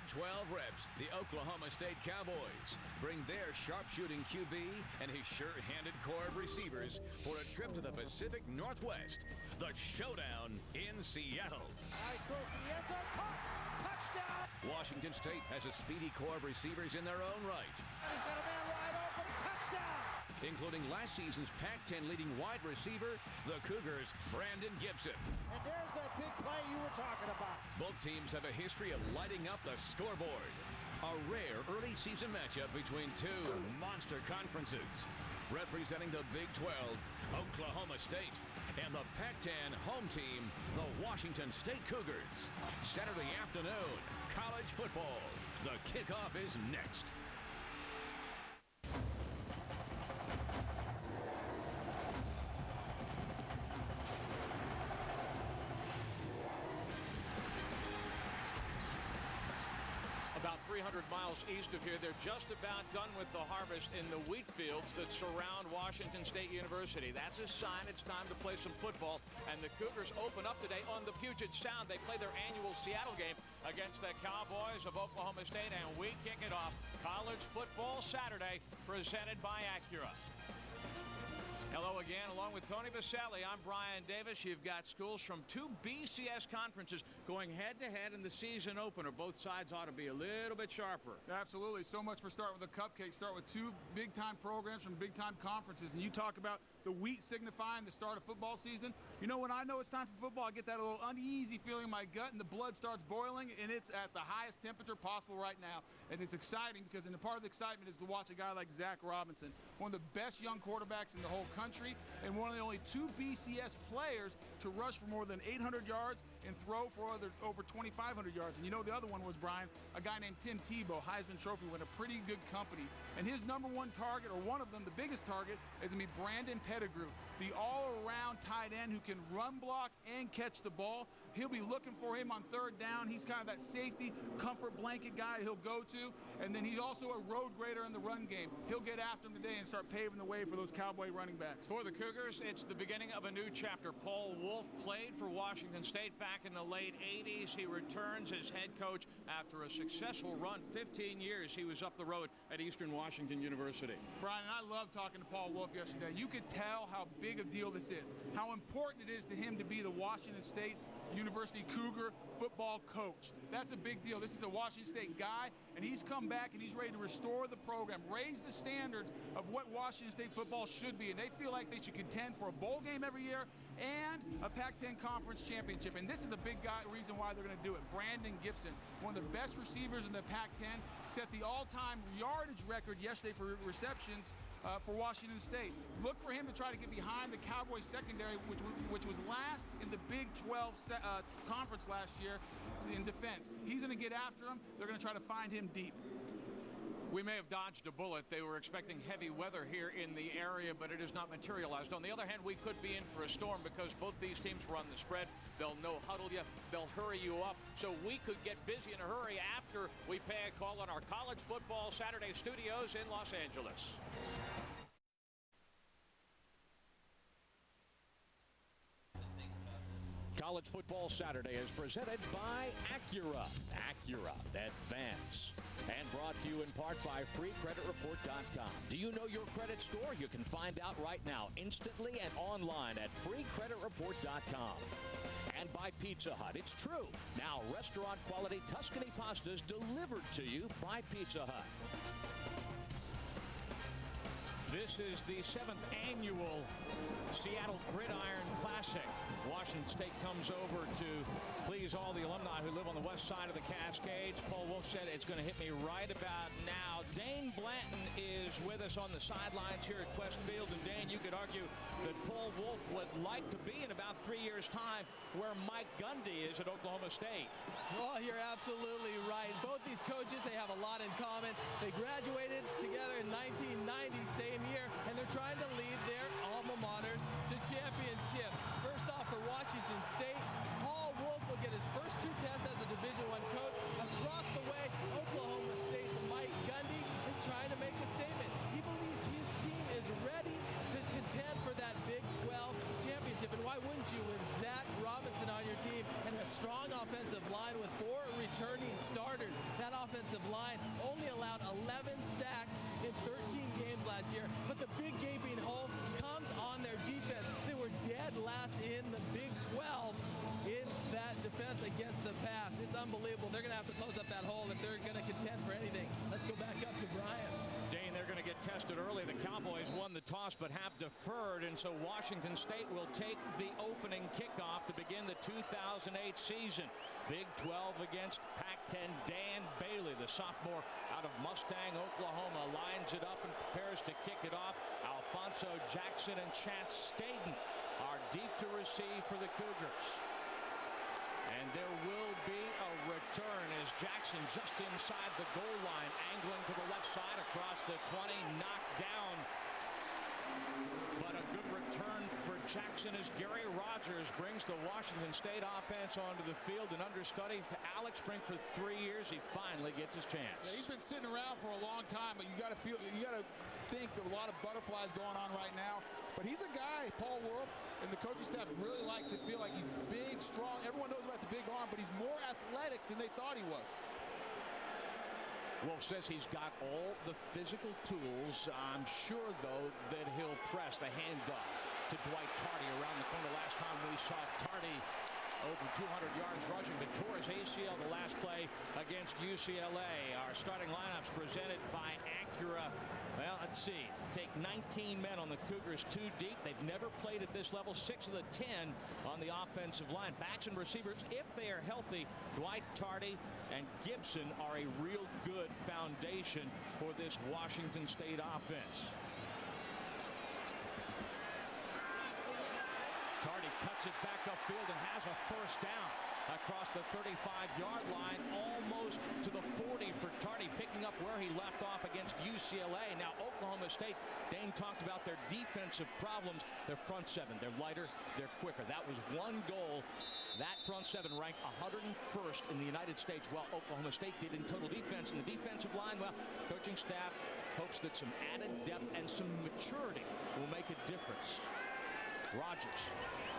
12 reps, the Oklahoma State Cowboys bring their sharpshooting QB and his sure-handed core of receivers for a trip to the Pacific Northwest. The showdown in Seattle. Nice throws to the end zone. Caught. Touchdown. Washington State has a speedy core of receivers in their own right. And he's got a man wide open. Touchdown. Including last season's Pac-10 leading wide receiver, the Cougars' Brandon Gibson. And there's that big play you were talking about. Both teams have a history of lighting up the scoreboard. A rare early season matchup between two monster conferences. Representing the Big 12, Oklahoma State, and the Pac-10 home team, the Washington State Cougars. Saturday afternoon, college football. The kickoff is next. About 300 miles east of here, they're just about done with the harvest in the wheat fields that surround Washington State University. That's a sign it's time to play some football. And the Cougars open up today on the Puget Sound. They play their annual Seattle game against the Cowboys of Oklahoma State, and we kick it off. College Football Saturday, presented by Acura. Hello again, along with Tony Baselli. I'm Brian Davis. You've got schools from two BCS conferences going head-to-head in the season opener. Both sides ought to be a little bit sharper. Absolutely. So much for starting with a cupcake. Start with two big-time programs from big-time conferences. And you talk about the wheat signifying the start of football season. You know, when I know it's time for football, I get that little uneasy feeling in my gut, and the blood starts boiling, and it's at the highest temperature possible right now. And it's exciting because, and the part of the excitement is to watch a guy like Zach Robinson, one of the best young quarterbacks in the whole country, and one of the only two BCS players to rush for more than 800 yards and throw for over 2,500 yards. And you know the other one was, Brian, a guy named Tim Tebow, Heisman Trophy winner, pretty good company. And his number one target, or one of them, the biggest target, is going to be Brandon Pettigrew, the all-around tight end who can run block and catch the ball. He'll be looking for him on third down. He's kind of that safety, comfort blanket guy he'll go to. And then he's also a road grader in the run game. He'll get after him today and start paving the way for those Cowboy running backs. For the Cougars, it's the beginning of a new chapter. Paul Wolf played for Washington State back in the late 80s. He returns as head coach after a successful run. 15 years he was up the road at Eastern Washington University. Brian, I love talking to Paul Wolf yesterday. You could tell how big a deal this is, how important it is to him to be the Washington State University Cougar football coach. That's a big deal. This is a Washington State guy, and he's come back and he's ready to restore the program, raise the standards of what Washington State football should be, and they feel like they should contend for a bowl game every year and a Pac-10 conference championship. And this is a big reason why they're going to do it. Brandon Gibson, one of the best receivers in the Pac-10, set the all-time yardage record yesterday for receptions for Washington State. Look for him to try to get behind the Cowboys secondary, which was last in the Big 12 conference last year in defense. He's going to get after him. They're going to try to find him deep. We may have dodged a bullet. They were expecting heavy weather here in the area, but it has not materialized. On the other hand, we could be in for a storm because both these teams run the spread. They'll no-huddle you. They'll hurry you up. So we could get busy in a hurry after we pay a call on our College Football Saturday studios in Los Angeles. College Football Saturday is presented by Acura. Acura, advance. And brought to you in part by FreeCreditReport.com. Do you know your credit score? You can find out right now, instantly and online at FreeCreditReport.com. And by Pizza Hut. It's true. Now, restaurant-quality Tuscany pastas delivered to you by Pizza Hut. This is the 7th annual Seattle Gridiron Classic. Washington State comes over to please all the alumni who live on the west side of the Cascades. Paul Wolf said it's going to hit me right about now. Dane Blanton is with us on the sidelines here at Quest Field. And Dane, you could argue that Paul Wolf would like to be in about 3 years' time where Mike Gundy is at Oklahoma State. Well, you're absolutely right. Both these coaches, they have a lot in common. They graduated together in 1990, same year, and they're trying to lead their alma maters to championship. First off, for Washington State, Paul Wolf will get his first two tests as a Division I coach. Across the way, Oklahoma State's Mike Gundy is trying to make a statement. He believes his team is ready to contend for that Big 12 championship. And why wouldn't you with Zach Robinson on your team and a strong offensive line with 4 returning starters. That offensive line only allowed 11 sacks in 13 games last year, but the big gaping hole comes on their defense. They were dead last in the Big 12 in that defense against the pass. It's unbelievable. They're going to have to close up that hole if they're going to contend for anything. Let's go back up to Brian. Dane, they're going to get tested early. The Cowboys won the toss but have deferred, and so Washington State will take the opening kickoff to begin the 2008 season. Big 12 against Pac-10 Dan Bailey, the sophomore out of Mustang, Oklahoma, lines it up and prepares to kick it off. Alfonso Jackson and Chance Staten are deep to receive for the Cougars. And there will be a return as Jackson just inside the goal line, angling to the left side across the 20, knocked down. But a good return for Jackson as Gary Rogers brings the Washington State offense onto the field. An understudy to Alex Brink for 3 years. He finally gets his chance. Yeah, he's been sitting around for a long time, but you got to think that a lot of butterflies going on right now. But he's a guy, Paul Wolf, and the coaching staff really likes to feel like he's big, strong. Everyone knows about the big arm, but he's more athletic than they thought he was. Wolf says he's got all the physical tools. I'm sure, though, that he'll press the handoff to Dwight Tardy around the corner. Last time we saw Tardy over 200 yards rushing, but tore his ACL the last play against UCLA. Our starting lineups presented by Acura. Well, let's see. Take 19 men on the Cougars, 2 deep. They've never played at this level. 6 of the 10 on the offensive line. Backs and receivers, if they are healthy, Dwight Tardy and Gibson are a real good foundation for this Washington State offense. Tardy cuts it back upfield and has a first down across the 35-yard line, almost to the 40 for Tardy, picking up where he left off against UCLA. Now, Oklahoma State, Dane talked about their defensive problems. Their front seven, they're lighter, they're quicker. That was one goal. That front seven ranked 101st in the United States, while Oklahoma State did in total defense. And the defensive line, well, coaching staff hopes that some added depth and some maturity will make a difference. Rogers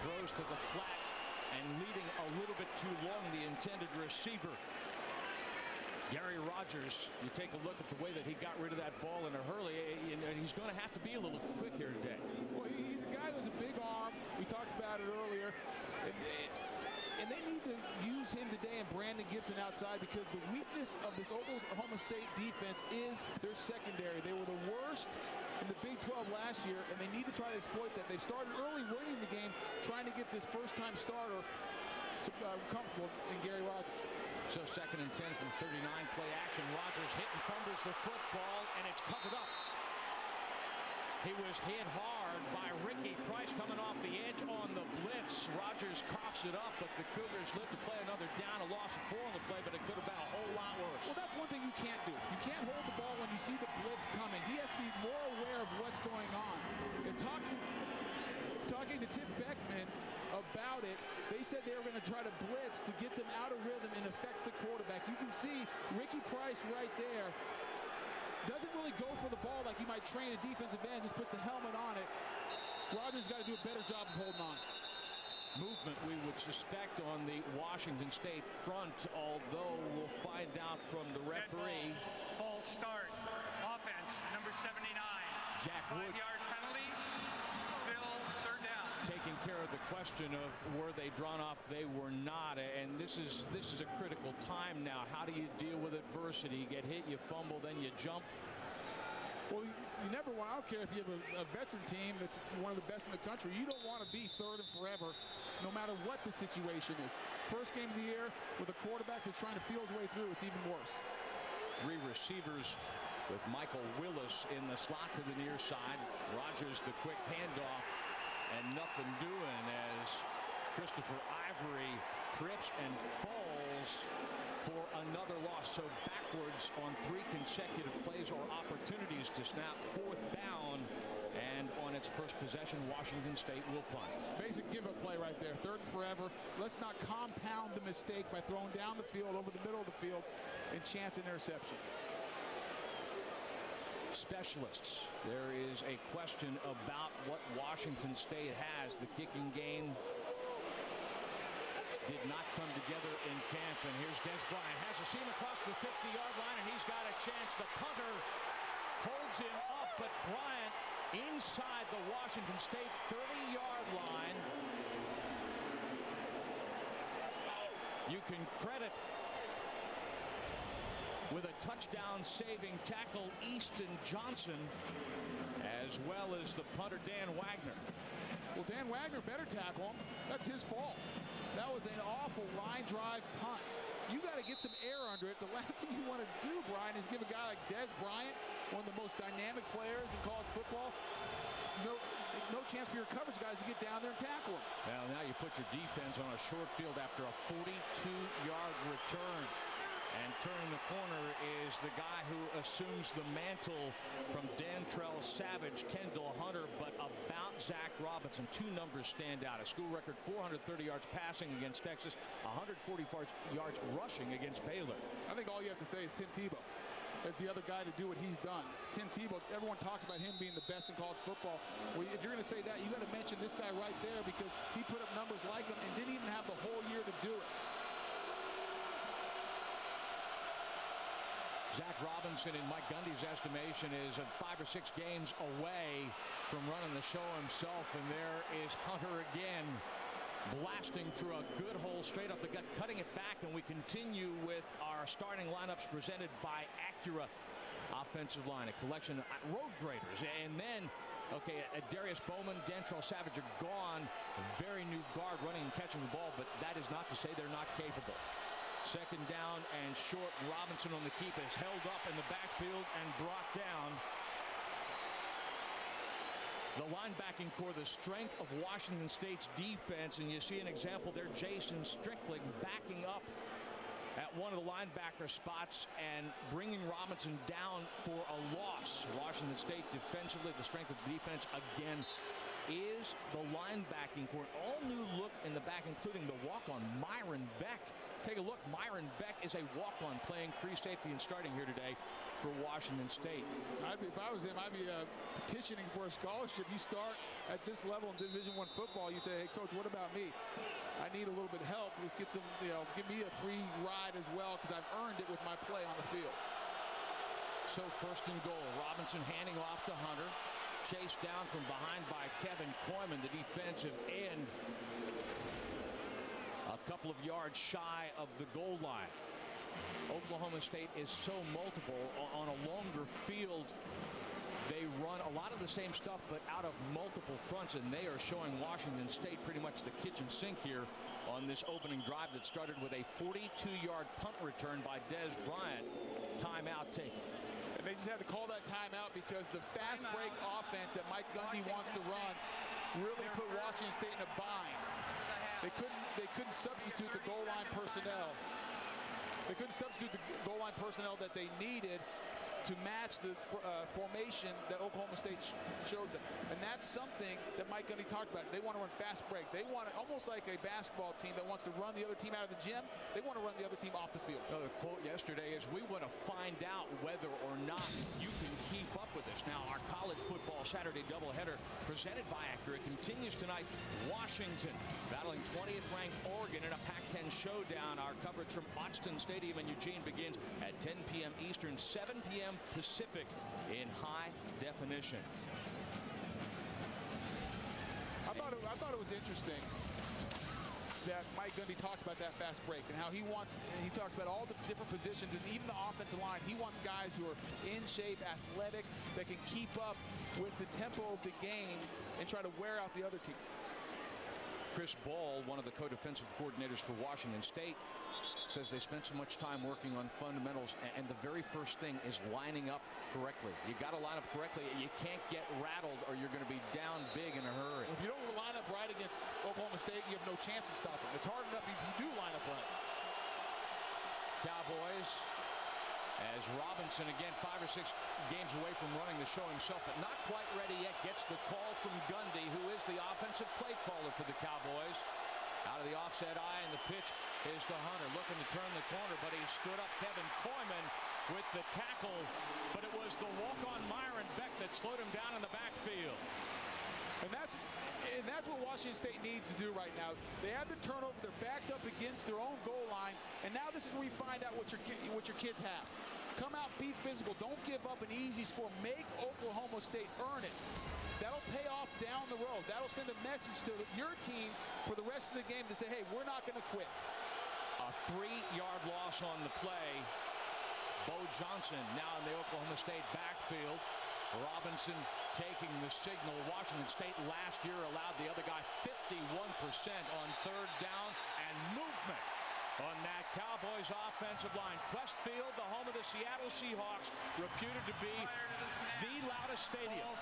throws to the flat and leading a little bit too long, the intended receiver. Gary Rogers, you take a look at the way that he got rid of that ball in a hurry, and he's going to have to be a little quick here today. Well, he's a guy with a big arm. We talked about it earlier. And they need to use him today and Brandon Gibson outside, because the weakness of this Oklahoma State defense is their secondary. They were the worst in the Big 12 last year, and they need to try to exploit that. They've started early winning the game, trying to get this first-time starter comfortable in Gary Rogers. So 2nd and 10 from 39, play action. Rogers hit and fumbles the football, and it's covered up. He was hit hard by Ricky Price coming off the edge on the blitz. Rogers coughs it up, but the Cougars live to play another down. A loss of 4 on the play, but it could have been a whole lot worse. Well, that's one thing you can't do. You can't hold the ball when you see the blitz coming. He has to be more aware of what's going on. And talking to Tim Beckman about it, they said they were going to try to blitz to get them out of rhythm and affect the quarterback. You can see Ricky Price right there doesn't really go for the ball like you might train a defensive end, just puts the helmet on it. Rogers got to do a better job of holding on. Movement, we would suspect, on the Washington State front, although we'll find out from the referee. False start. Offense, number 79. Jack Wood. 5-yard penalty. Still third down. Taking care of the question of were they drawn off? They were not, and this is a critical time now. How do you deal with adversity? You get hit, you fumble, then you jump. Well, you never want, I don't care if you have a veteran team that's one of the best in the country, you don't want to be third and forever, no matter what the situation is. First game of the year with a quarterback that's trying to feel his way through, it's even worse. 3 receivers with Michael Willis in the slot to the near side. Rogers, the quick handoff, and nothing doing as Christopher Ivory trips and falls for another loss. So backwards on 3 consecutive plays or opportunities to snap. 4th down, and on its first possession, Washington State will punt. Basic give-up play right there. Third and forever. Let's not compound the mistake by throwing down the field, over the middle of the field, and chance an interception. Specialists. There is a question about what Washington State has. The kicking game did not come together in camp. And here's Des Bryant. Has a seam across the 50-yard line, and he's got a chance. The punter holds him up, but Bryant inside the Washington State 30-yard line. You can credit with a touchdown-saving tackle Easton Johnson, as well as the punter Dan Wagner. Well, Dan Wagner better tackle him. That's his fault. That was an awful line drive punt. You got to get some air under it. The last thing you want to do, Brian, is give a guy like Des Bryant, one of the most dynamic players in college football, no chance for your coverage guys to get down there and tackle him. Well, now you put your defense on a short field after a 42-yard return. And turning the corner is the guy who assumes the mantle from Dantrell Savage, Kendall Hunter, but about Zach Robinson. Two numbers stand out. A school record 430 yards passing against Texas, 140 yards rushing against Baylor. I think all you have to say is Tim Tebow as the other guy to do what he's done. Tim Tebow, everyone talks about him being the best in college football. Well, if you're going to say that, you got to mention this guy right there, because he put up numbers like him and didn't even have the whole year to do it. Zach Robinson, in Mike Gundy's estimation, is 5 or 6 games away from running the show himself. And there is Hunter again, blasting through a good hole straight up the gut, cutting it back. And we continue with our starting lineups presented by Acura. Offensive line, a collection of road graders. And then, okay, Darius Bowman, Dantrell Savage are gone. Very new guard running and catching the ball, but that is not to say they're not capable. Second down and short. Robinson on the keep is held up in the backfield and brought down. The linebacking core, the strength of Washington State's defense, and you see an example there. Jason Strickling backing up at one of the linebacker spots and bringing Robinson down for a loss. Washington State defensively, the strength of the defense again is the linebacking core. All new look in the back, including the walk-on Myron Beck. Take a look. Myron Beck is a walk-on, playing free safety and starting here today for Washington State. If I was him, I'd be petitioning for a scholarship. You start at this level in Division I football. You say, hey, coach, what about me? I need a little bit of help. Let's get some, give me a free ride as well, because I've earned it with my play on the field. So first and goal. Robinson handing off to Hunter. Chased down from behind by Kevin Koyman, the defensive end. A couple of yards shy of the goal line. Oklahoma State is so multiple. On a longer field, they run a lot of the same stuff, but out of multiple fronts, and they are showing Washington State pretty much the kitchen sink here on this opening drive that started with a 42-yard punt return by Des Bryant. Timeout taken. And they just had to call that timeout because the fast break offense that Mike Gundy wants to run really put Washington State in a bind. They couldn't substitute the goal line personnel. They couldn't substitute the goal line personnel that they needed to match the formation that Oklahoma State showed them. And that's something that Mike Gundy talked about. They want to run fast break. They want it almost like a basketball team that wants to run the other team out of the gym. They want to run the other team off the field. The quote yesterday is, we want to find out whether or not you can keep up with us. Now, our college football Saturday doubleheader presented by Acura continues tonight. Washington battling 20th ranked Oregon in a Pac-10 showdown. Our coverage from Autzen Stadium in Eugene begins at 10 p.m. Eastern, 7 p.m. Pacific in high definition. I thought it was interesting that Mike Gundy talked about that fast break and how he talks about all the different positions and even the offensive line. He wants guys who are in shape, athletic, that can keep up with the tempo of the game and try to wear out the other team. Chris Ball, one of the co-defensive coordinators for Washington State, says they spent so much time working on fundamentals, and the very first thing is lining up correctly. You got to line up correctly. You can't get rattled or you're going to be down big in a hurry. If you don't line up right against Oklahoma State, you have no chance to stop them. It's hard enough if you do line up right. Cowboys, as Robinson, again, 5 or 6 games away from running the show himself, but not quite ready yet, gets the call from Gundy, who is the offensive play caller for the Cowboys. Out of the offset eye, and the pitch is to Hunter, looking to turn the corner, but he stood up Kevin Koyman with the tackle, but it was the walk-on Myron Beck that slowed him down in the backfield. And that's what Washington State needs to do right now. They have the turnover. They're backed up against their own goal line. And now this is where you find out what your kids have. Come out, be physical. Don't give up an easy score. Make Oklahoma State earn it. That'll pay off down the road. That'll send a message to your team for the rest of the game to say, hey, we're not going to quit. A 3-yard loss on the play. Bo Johnson now in the Oklahoma State backfield. Robinson taking the signal. Washington State last year allowed the other guy 51% on 3rd down, and movement on that Cowboys offensive line. Westfield, the home of the Seattle Seahawks, reputed to be the loudest stadium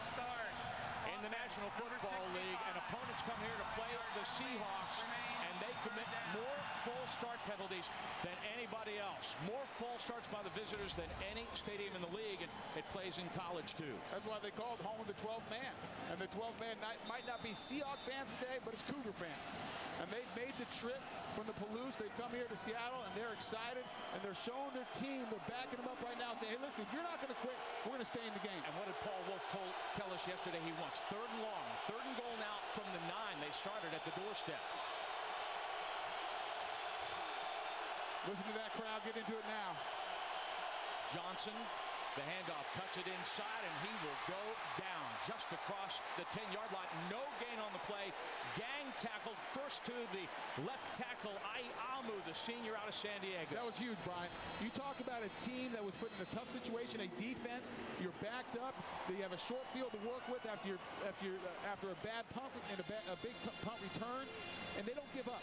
in the National Football League, and opponents come here to play the Seahawks, and they commit more false start penalties than anybody else. More false starts by the visitors than any stadium in the league, and it plays in college too. That's why they call it home of the 12th man. And the 12th man might not be Seahawks fans today, but it's Cougar fans. And they've made the trip from the Palouse. They've come here to Seattle, and they're excited, and they're showing their team. They're backing them up right now, saying, hey, listen, if you're not going to quit, we're going to stay in the game. And what did Paul Wolf tell us yesterday he wants? 3rd and long, 3rd and goal now from the 9. They started at the doorstep. Listen to that crowd get into it now. Johnson, the handoff, cuts it inside, and he will go down just across the 10-yard line. No gain on the play. Gang tackled first to the left tackle, Amu, the senior out of San Diego. That was huge, Brian. You talk about a team that was put in a tough situation, a defense. You're backed up. You have a short field to work with after a bad punt and a big punt return, and they don't give up.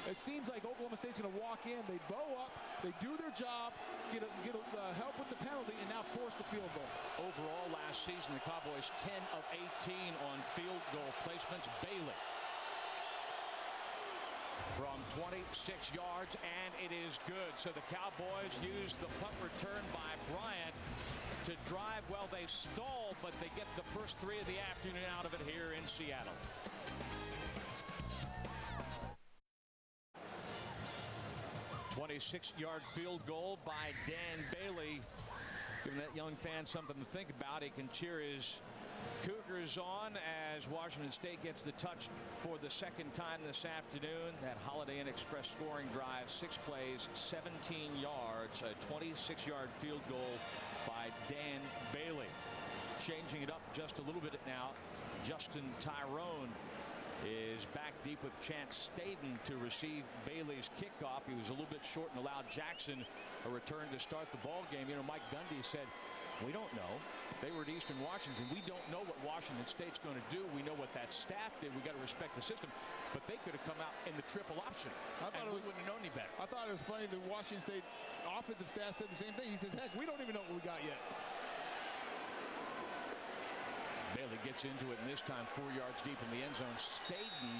It seems like Oklahoma State's going to walk in, they bow up, they do their job, get help with the penalty, and now force the field goal. Overall, last season, the Cowboys 10 of 18 on field goal placements. Bailey from 26 yards, and it is good. So the Cowboys use the punt return by Bryant to drive. Well, they stall, but they get the first 3 of the afternoon out of it here in Seattle. 26-yard field goal by Dan Bailey, giving that young fan something to think about. He can cheer his Cougars on as Washington State gets the touch for the 2nd time this afternoon. That Holiday Inn Express scoring drive, 6 plays, 17 yards, a 26-yard field goal by Dan Bailey. Changing it up just a little bit now, Justin Tyrone is back deep with Chance Staten to receive Bailey's kickoff. He was a little bit short and allowed Jackson a return to start the ball game. You know, Mike Gundy said, we don't know. They were at Eastern Washington. We don't know what Washington State's going to do. We know what that staff did. We got to respect the system. But they could have come out in the triple option, and we wouldn't have known any better. I thought it was funny the Washington State offensive staff said the same thing. He says, heck, we don't even know what we got yet. Bailey gets into it, and this time 4 yards deep in the end zone. Staten,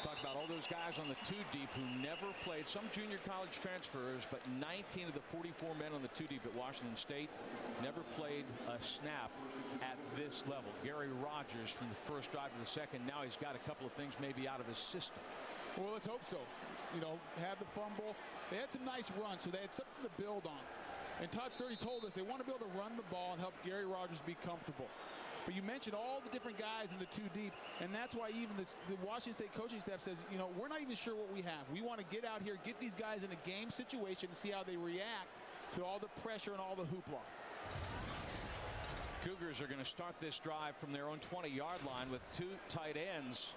talk about all those guys on the 2 deep who never played. Some junior college transfers, but 19 of the 44 men on the 2 deep at Washington State never played a snap at this level. Gary Rogers from the first drive to the second. Now he's got a couple of things maybe out of his system. Well, let's hope so. You know, had the fumble. They had some nice runs, so they had something to build on. And Todd Sturdy told us they want to be able to run the ball and help Gary Rogers be comfortable. But you mentioned all the different guys in the 2 deep, and that's why even the Washington State coaching staff says, you know, we're not even sure what we have. We want to get out here, get these guys in a game situation, and see how they react to all the pressure and all the hoopla. Cougars are going to start this drive from their own 20-yard line with 2 tight ends.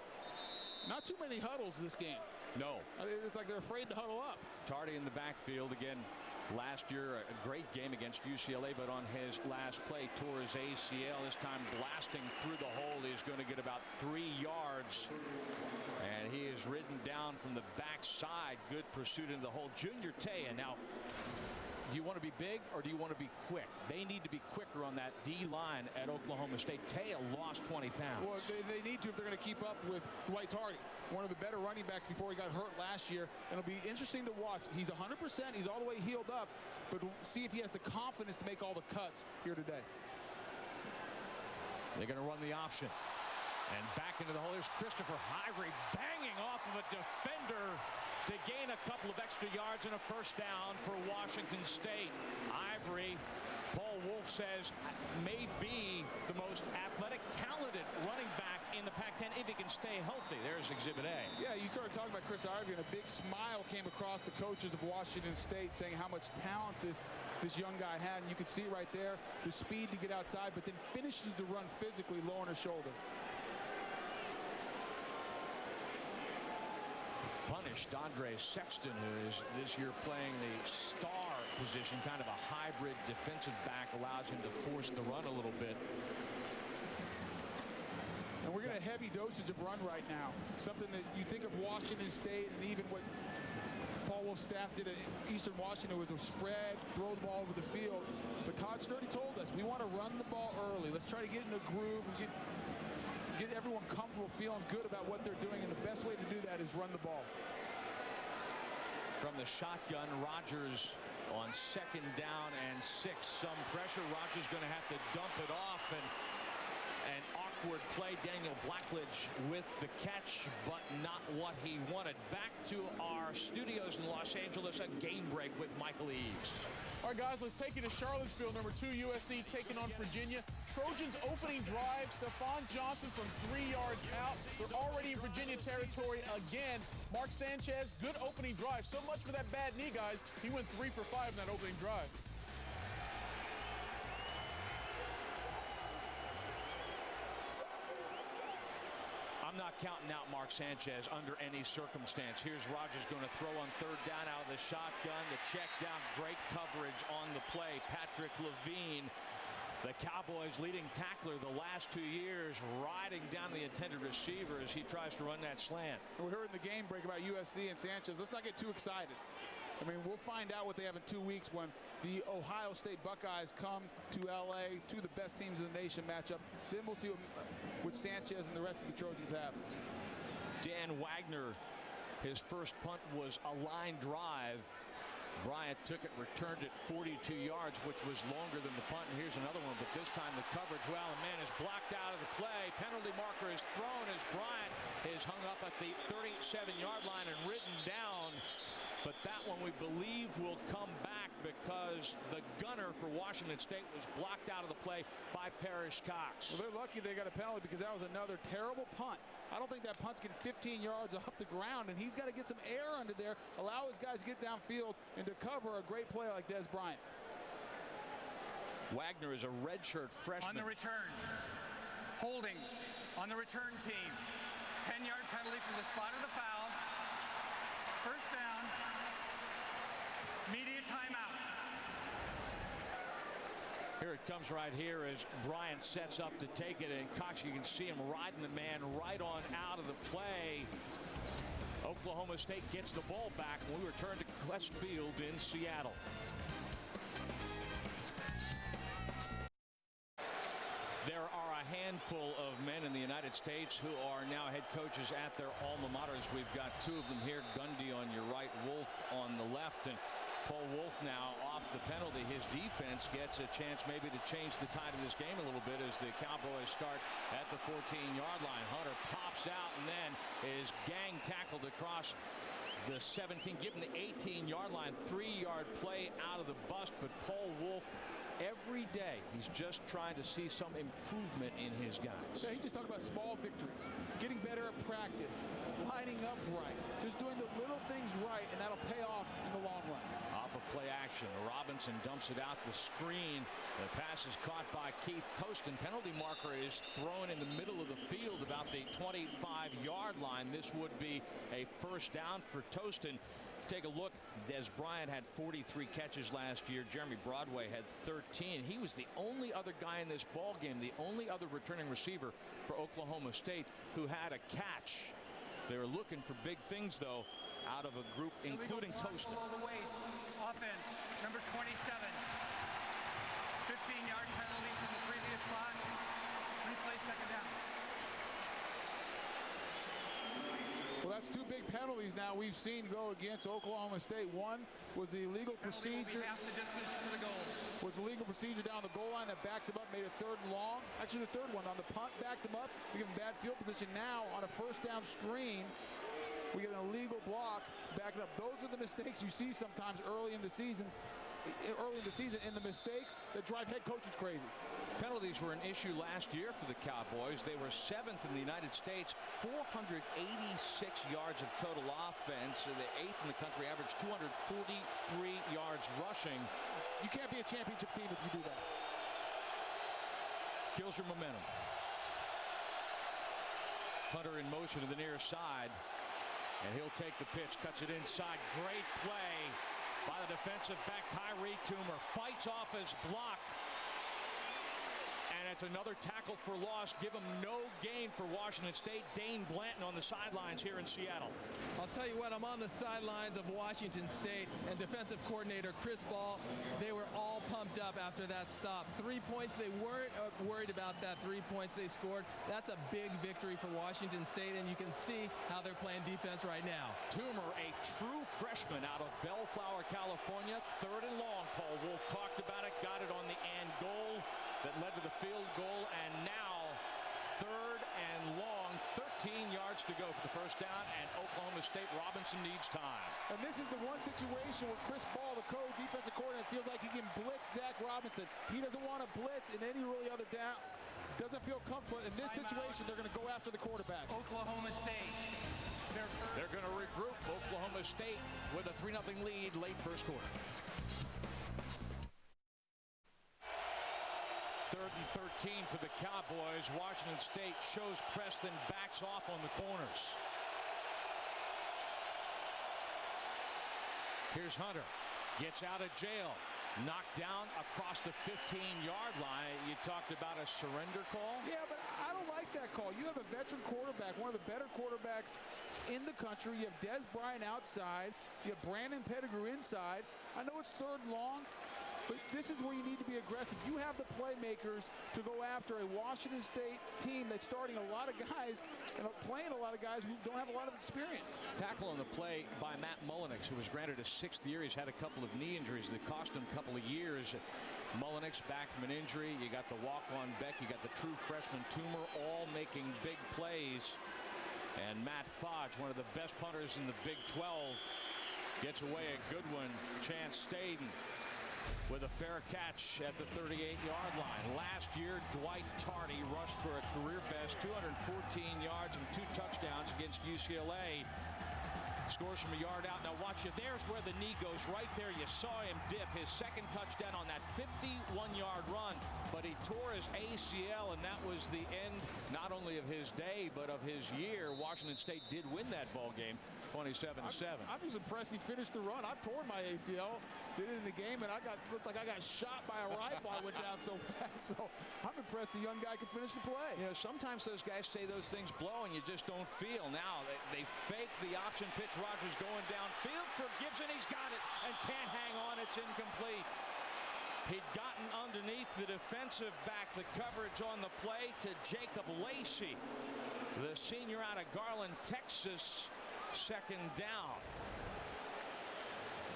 Not too many huddles this game. No. It's like they're afraid to huddle up. Tardy in the backfield again. Last year, a great game against UCLA, but on his last play, tore his ACL. This time blasting through the hole. He's going to get about 3 yards. And he is ridden down from the backside. Good pursuit into the hole. Junior Taya. Now, do you want to be big or do you want to be quick? They need to be quicker on that D line at Oklahoma State. Taya lost 20 pounds. Well, they need to if they're going to keep up with Dwight Tardy, one of the better running backs before he got hurt last year. And it'll be interesting to watch. He's 100%. He's all the way healed up. But see if he has the confidence to make all the cuts here today. They're going to run the option. And back into the hole. There's Christopher Hyvee banging off of a defender to gain a couple of extra yards and a first down for Washington State. Ivory, Paul Wolf says, may be the most athletic, talented running back in the Pac-10 if he can stay healthy. There's Exhibit A. Yeah, you started talking about Chris Ivory, and a big smile came across the coaches of Washington State saying how much talent this young guy had. And you can see it right there, the speed to get outside, but then finishes the run physically low on his shoulder. Punished Andre Sexton, who is this year playing the star position, kind of a hybrid defensive back, allows him to force the run a little bit. And we're getting a heavy dosage of run right now. Something that you think of Washington State and even what Paul Wolf's staff did at Eastern Washington was a spread, throw the ball over the field. But Todd Sturdy told us, we want to run the ball early. Let's try to get in the groove and get everyone comfortable, feeling good about what they're doing. And the best way to do that is run the ball. From the shotgun, Rodgers on 2nd down and 6. Some pressure. Rodgers going to have to dump it off, and an awkward play. Daniel Blackledge with the catch, but not what he wanted. Back to our studios in Los Angeles, a game break with Michael Eaves. All right, guys, let's take you to Charlottesville. Number 2 USC taking on Virginia. Trojans opening drive. Stephon Johnson from 3 yards out. They're already in Virginia territory again. Mark Sanchez, good opening drive. So much for that bad knee, guys. He went 3 for 5 in that opening drive. I'm not counting out Mark Sanchez under any circumstance. Here's Rodgers going to throw on 3rd down out of the shotgun. The check down, great coverage on the play. Patrick Levine, the Cowboys' leading tackler the last 2 years, riding down the intended receiver as he tries to run that slant. We heard in the game break about USC and Sanchez. Let's not get too excited. I mean, we'll find out what they have in 2 weeks when the Ohio State Buckeyes come to LA, two of the best teams in the nation matchup. Then we'll see what Sanchez and the rest of the Trojans have. Dan Wagner, his first punt was a line drive. Bryant took it, returned it 42 yards, which was longer than the punt. And here's another one, but this time the coverage, well, a man is blocked out of the play. Penalty marker is thrown as Bryant is hung up at the 37-yard line and ridden down. But that one we believe will come back because the gunner for Washington State was blocked out of the play by Parrish Cox. Well, they're lucky they got a penalty because that was another terrible punt. I don't think that punt's getting 15 yards off the ground, and he's got to get some air under there, allow his guys to get downfield and to cover a great play like Des Bryant. Wagner is a redshirt freshman. On the return, holding on the return team. 10-yard penalty for the spot of the foul. First down. Media timeout. Here it comes right here as Bryant sets up to take it, and Cox, you can see him riding the man right on out of the play. Oklahoma State gets the ball back when we return to Quest Field in Seattle. There are a handful of men in the United States who are now head coaches at their alma maters. We've got 2 of them here, Gundy on your right, Wolf on the left, and Paul Wolf now off the penalty. His defense gets a chance maybe to change the tide of this game a little bit as the Cowboys start at the 14-yard line. Hunter pops out and then is gang tackled across the 17, given the 18-yard line. 3-yard play out of the bust, but Paul Wolf, every day, he's just trying to see some improvement in his guys. Yeah, he just talked about small victories, getting better at practice, lining up right, just doing the little things right, and that'll pay off in the long run. Off of play action, Robinson dumps it out the screen. The pass is caught by Keith Tostin. Penalty marker is thrown in the middle of the field about the 25-yard line. This would be a first down for Tostin. Take a look. Des Bryant had 43 catches last year. Jeremy Broadway had 13. He was the only other guy in this ball game, the only other returning receiver for Oklahoma State who had a catch. They were looking for big things, though, out of a group including Tostin. Below the waist. Offense, number 27. 15-yard penalty from the previous spot. Replay second down. Well, that's 2 big penalties now we've seen go against Oklahoma State. One was the illegal procedure. Half the distance to the goal. Was the legal procedure down the goal line that backed them up, made it 3rd and long. Actually, the 3rd one on the punt backed them up, they give them bad field position. Now on a first down screen, We get an illegal block, back it up. Those are the mistakes you see sometimes early in the season, and the mistakes that drive head coaches crazy. Penalties were an issue last year for the Cowboys. They were 7th in the United States, 486 yards of total offense. They're 8th in the country, average 243 yards rushing. You can't be a championship team if you do that. Kills your momentum. Hunter in motion to the near side, and he'll take the pitch, cuts it inside. Great play by the defensive back, Tyree Toomer. Fights off his block. And it's another tackle for loss. Give him no gain for Washington State. Dane Blanton on the sidelines here in Seattle. I'll tell you what, I'm on the sidelines of Washington State, and defensive coordinator Chris Ball, they were all pumped up after that stop. 3 points, they weren't worried about that 3 points they scored. That's a big victory for Washington State, and you can see how they're playing defense right now. Toomer, a true freshman out of Bellflower, California. 3rd and long. Paul Wolf talked about it, got it on the and goal that led to the field goal, and now 3rd and long, 13 yards to go for the first down, and Oklahoma State Robinson needs time. And this is the one situation where Chris Ball, the defensive coordinator, feels like he can blitz Zach Robinson. He doesn't want to blitz in any really other down. Doesn't feel comfortable. In this situation, they're going to go after the quarterback. Oklahoma State. They're going to regroup. Oklahoma State with a 3-0 lead late first quarter. 3rd and 13 for the Cowboys. Washington State shows Preston, backs off on the corners. Here's Hunter. Gets out of jail. Knocked down across the 15-yard line. You talked about a surrender call? Yeah, but I don't like that call. You have a veteran quarterback, one of the better quarterbacks in the country. You have Des Bryant outside. You have Brandon Pettigrew inside. I know it's 3rd and long, but this is where you need to be aggressive. You have the playmakers to go after a Washington State team that's starting a lot of guys and playing a lot of guys who don't have a lot of experience. Tackle on the play by Matt Mullenix, who was granted a 6th year. He's had a couple of knee injuries that cost him a couple of years. Mullenix back from an injury. You got the walk-on Beck. You got the true freshman Toomer, all making big plays. And Matt Fodge, one of the best punters in the Big 12, gets away a good one. Chance Staden with a fair catch at the 38-yard line. Last year, Dwight Tardy rushed for a career best 214 yards and 2 touchdowns against UCLA. Scores from a yard out. Now watch it. There's where the knee goes right there. You saw him dip. His 2nd touchdown on that 51-yard run. But he tore his ACL, and that was the end not only of his day, but of his year. Washington State did win that ball game, 27-7. I'm just impressed he finished the run. I've torn my ACL. Did it in the game, and looked like I got shot by a rifle. I went down so fast. So I'm impressed the young guy can finish the play. You know, sometimes those guys say those things blow, and you just don't feel. Now they fake the option pitch. Rogers going downfield for Gibson. He's got it and can't hang on. It's incomplete. He'd gotten underneath the defensive back. The coverage on the play to Jacob Lacey, the senior out of Garland, Texas. 2nd down.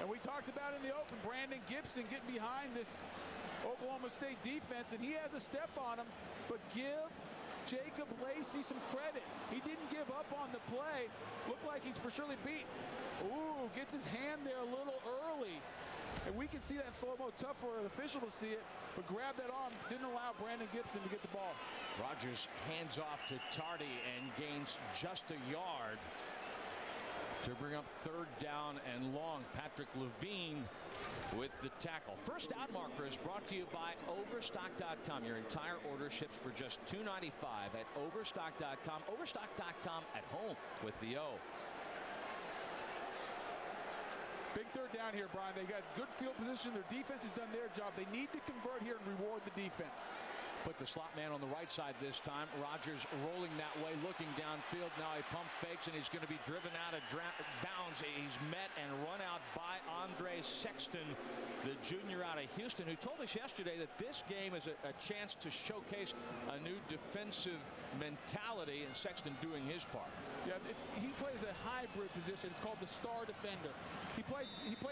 And we talked about in the open, Brandon Gibson getting behind this Oklahoma State defense, and he has a step on him, but give Jacob Lacey some credit. He didn't give up on the play. Looked like he's for surely beat. Ooh, gets his hand there a little early. And we can see that in slow-mo. Tough for an official to see it, but grabbed that arm, didn't allow Brandon Gibson to get the ball. Rogers hands off to Tardy and gains just a yard to bring up 3rd down and long. Patrick Levine with the tackle. First down marker is brought to you by Overstock.com. Your entire order ships for just $2.95 at Overstock.com. Overstock.com at home with the O. Big 3rd down here, Brian. They got good field position. Their defense has done their job. They need to convert here and reward the defense. Put the slot man on the right side this time. Rogers rolling that way, looking downfield. Now he pump fakes, and he's going to be driven out of bounds. He's met and run out by Andre Sexton, the junior out of Houston, who told us yesterday that this game is a chance to showcase a new defensive mentality, and Sexton doing his part. Yeah, he plays a hybrid position. It's called the star defender. He played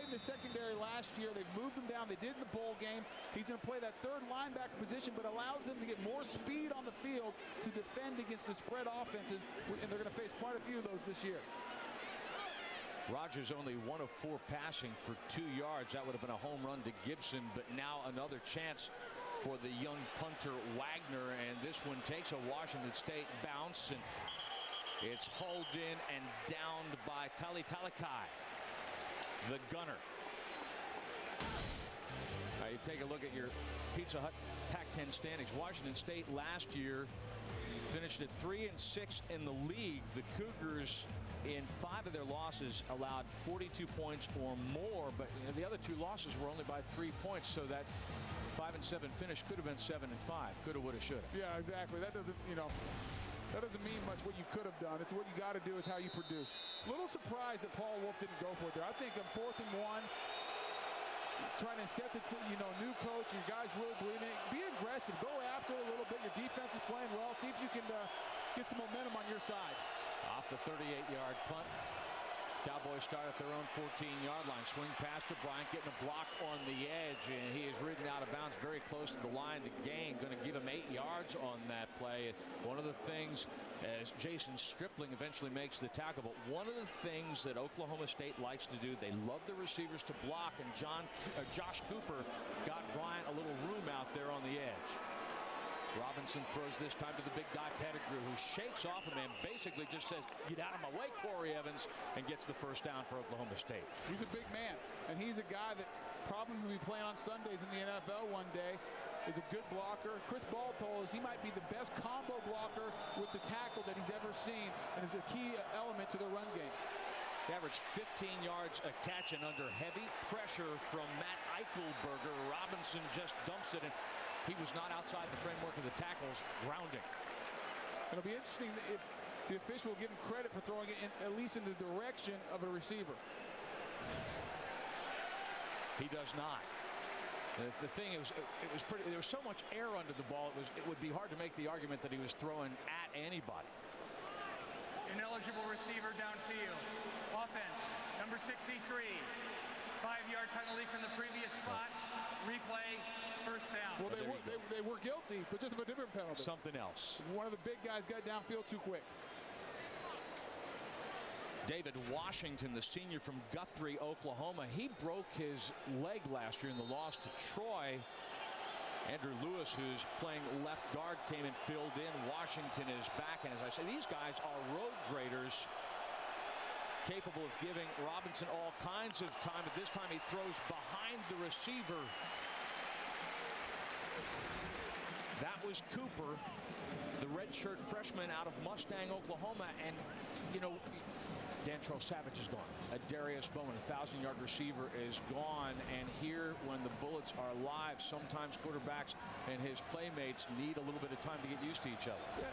in the secondary last year. They've moved him down. They did in the bowl game. He's going to play that 3rd linebacker position, but allows them to get more speed on the field to defend against the spread offenses, and they're going to face quite a few of those this year. Rogers only 1 of 4 passing for 2 yards. That would have been a home run to Gibson, but now another chance for the young punter Wagner, and this one takes a Washington State bounce, and it's hauled in and downed by Tali Talakai, the gunner. Now you take a look at your Pizza Hut Pac-10 standings. Washington State last year finished at 3-6 in the league. The Cougars, in 5 of their losses, allowed 42 points or more, but the other 2 losses were only by 3 points, so that 5-7 finish could have been 7-5. Coulda, woulda, shoulda. Yeah, exactly. That doesn't, that doesn't mean much what you could have done. It's what you got to do. It's how you produce. A little surprised that Paul Wolf didn't go for it there. I think on 4th and 1, trying to set the new coach, your guys really believe in it. Be aggressive. Go after it a little bit. Your defense is playing well. See if you can get some momentum on your side. Off the 38-yard punt. Cowboys start at their own 14-yard line. Swing pass to Bryant, getting a block on the edge, and he is ridden out of bounds very close to the line to gain. Going to give him 8 yards on that play. One of the things, as Jason Stripling eventually makes the tackle, but one of the things that Oklahoma State likes to do, they love the receivers to block, and Josh Cooper got Bryant a little room out there on the edge. Robinson throws this time to the big guy Pettigrew, who shakes off him and basically just says, "Get out of my way, Corey Evans," and gets the first down for Oklahoma State. He's a big man, and he's a guy that probably will be playing on Sundays in the NFL one day. Is a good blocker. Chris Ball told us he might be the best combo blocker with the tackle that he's ever seen, and is a key element to the run game. He averaged 15 yards a catch, and under heavy pressure from Matt Eichelberger, Robinson just dumps it, and he was not outside the framework of the tackles, grounding. It'll be interesting if the official will give him credit for throwing it at least in the direction of a receiver. He does not. The thing is, it was pretty. There was so much air under the ball. It would be hard to make the argument that he was throwing at anybody. Ineligible receiver downfield. Offense, number 63. 5-yard penalty from the previous spot. Replay, first down. Well, they were guilty, but just of a different penalty. Something else. One of the big guys got downfield too quick. David Washington, the senior from Guthrie, Oklahoma, he broke his leg last year in the loss to Troy. Andrew Lewis, who's playing left guard, came and filled in. Washington is back, and as I say, these guys are road graders, capable of giving Robinson all kinds of time, but this time he throws behind the receiver. That was Cooper, the redshirt freshman out of Mustang, Oklahoma, and Dantrell Savage is gone. Darius Bowman, a 1,000-yard receiver, is gone. And here, when the bullets are live, sometimes quarterbacks and his playmates need a little bit of time to get used to each other. Yeah,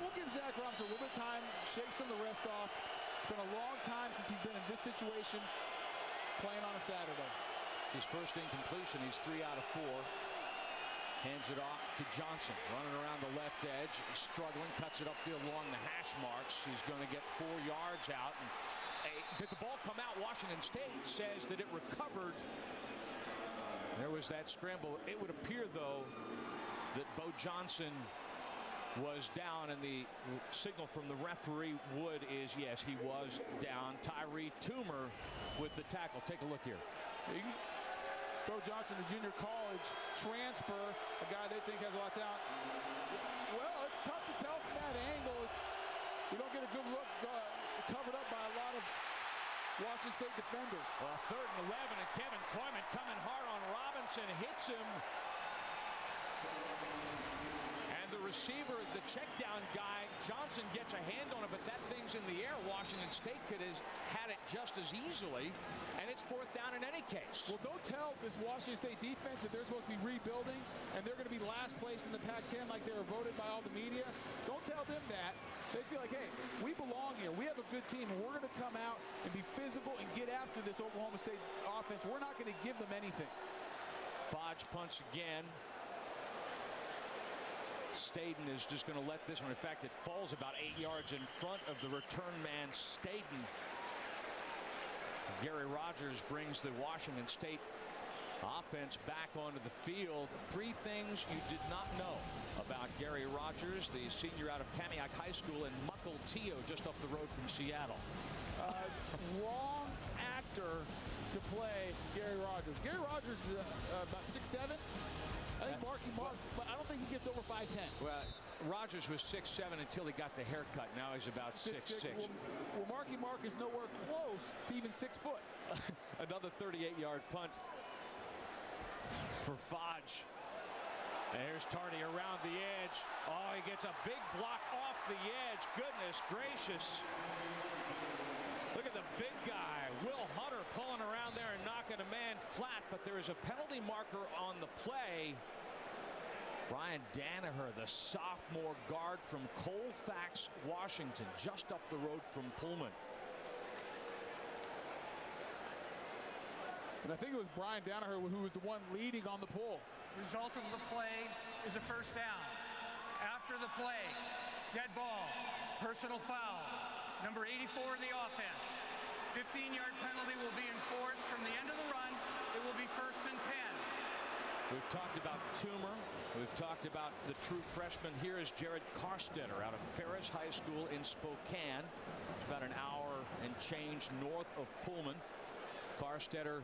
we'll give Zach Robinson a little bit of time, shake some of the rest off. It's been a long time since he's been in this situation playing on a Saturday. It's his first incompletion. He's 3 out of 4. Hands it off to Johnson, running around the left edge, struggling, cuts it upfield along the hash marks. He's going to get 4 yards out. And, did the ball come out? Washington State says that it recovered. There was that scramble. It would appear, though, that Bo Johnson was down, and the signal from the referee is yes, he was down. Tyree Toomer with the tackle. Take a look here. Bo Johnson, the junior college transfer, a guy they think has a lot of talent. Well, it's tough to tell from that angle. You don't get a good look covered up by a lot of Washington State defenders. Well, 3rd and 11, and Kevin Koyman coming hard on Robinson, hits him. And the receiver, the check down guy, Johnson gets a hand on it, but that thing's in the air. Washington State could have had it just as easily, and it's 4th down in any case. Well, don't tell this Washington State defense that they're supposed to be rebuilding and they're going to be last place in the Pac-10 like they were voted by all the media. Don't tell them that. They feel like, hey, we belong here. We have a good team, and we're going to come out and be physical and get after this Oklahoma State offense. We're not going to give them anything. Fodge punts again. Staten is just going to let this one. In fact, it falls about 8 yards in front of the return man, Staten. Gary Rogers brings the Washington State offense back onto the field. 3 things you did not know about Gary Rogers, the senior out of Tamiak High School in Mukilteo, just up the road from Seattle. Wrong actor to play Gary Rogers. Gary Rogers is about 6'7". I think Marky Mark, but I don't think he gets over 5'10". Well, Rogers was 6'7" until he got the haircut. Now he's about 6'6". Well, Marky Mark is nowhere close to even 6 foot. Another 38-yard punt for Fudge. There's Tardy around the edge. Oh, he gets a big block off the edge. Goodness gracious. Look at the big guy, Will Hunter, pulling around there and knocking a man flat, but there is a penalty marker on the play. Brian Danaher, the sophomore guard from Colfax, Washington, just up the road from Pullman. And I think it was Brian Danaher who was the one leading on the pull. Result of the play is a first down. After the play, dead ball, personal foul. Number 84 in the offense. 15-yard penalty will be enforced from the end of the run. It will be 1st and 10. We've talked about Toomer. We've talked about the true freshman. Here is Jared Carstetter out of Ferris High School in Spokane. It's about an hour and change north of Pullman. Carstetter,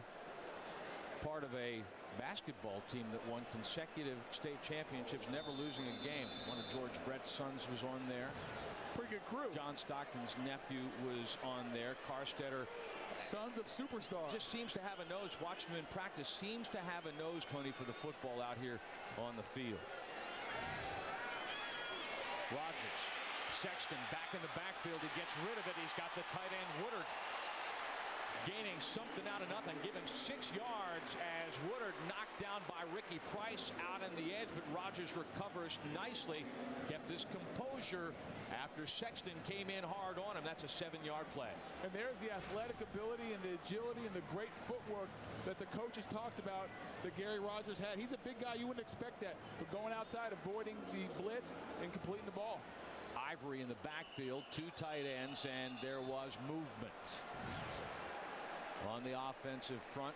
part of a basketball team that won consecutive state championships, never losing a game. One of George Brett's sons was on there. Pretty good crew. John Stockton's nephew was on there. Carstetter, sons of superstars, just seems to have a nose. Watching him in practice, seems to have a nose, Tony, for the football out here on the field. Rogers, Sexton back in the backfield. He gets rid of it. He's got the tight end Woodard gaining something out of nothing. Give him 6 yards as Woodard knocked down by Ricky Price out on the edge, but Rogers recovers nicely, kept his composure after Sexton came in hard on him. That's a 7-yard play. And there's the athletic ability and the agility and the great footwork that the coaches talked about that Gary Rogers had. He's a big guy. You wouldn't expect that, but going outside, avoiding the blitz and completing the ball. Ivory in the backfield, 2 tight ends, and there was movement on the offensive front.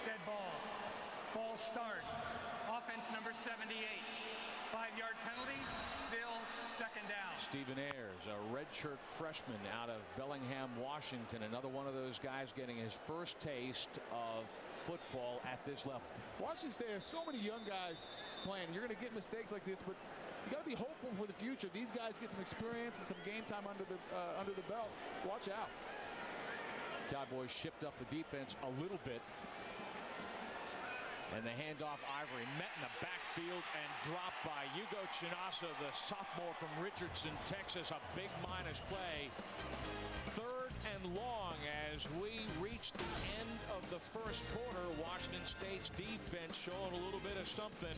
Dead ball. Ball start. Offense number 78. 5-yard penalty. Still 2nd down. Stephen Ayers, a redshirt freshman out of Bellingham, Washington. Another one of those guys getting his first taste of football at this level. Washington State has so many young guys playing. You're going to get mistakes like this, but you got to be hopeful for the future. These guys get some experience and some game time under the belt. Watch out. Cowboys shipped up the defense a little bit. And the handoff, Ivory met in the backfield and dropped by Hugo Chinasa, the sophomore from Richardson, Texas. A big minus play. 3rd and long as we reach the end of the first quarter. Washington State's defense showing a little bit of something.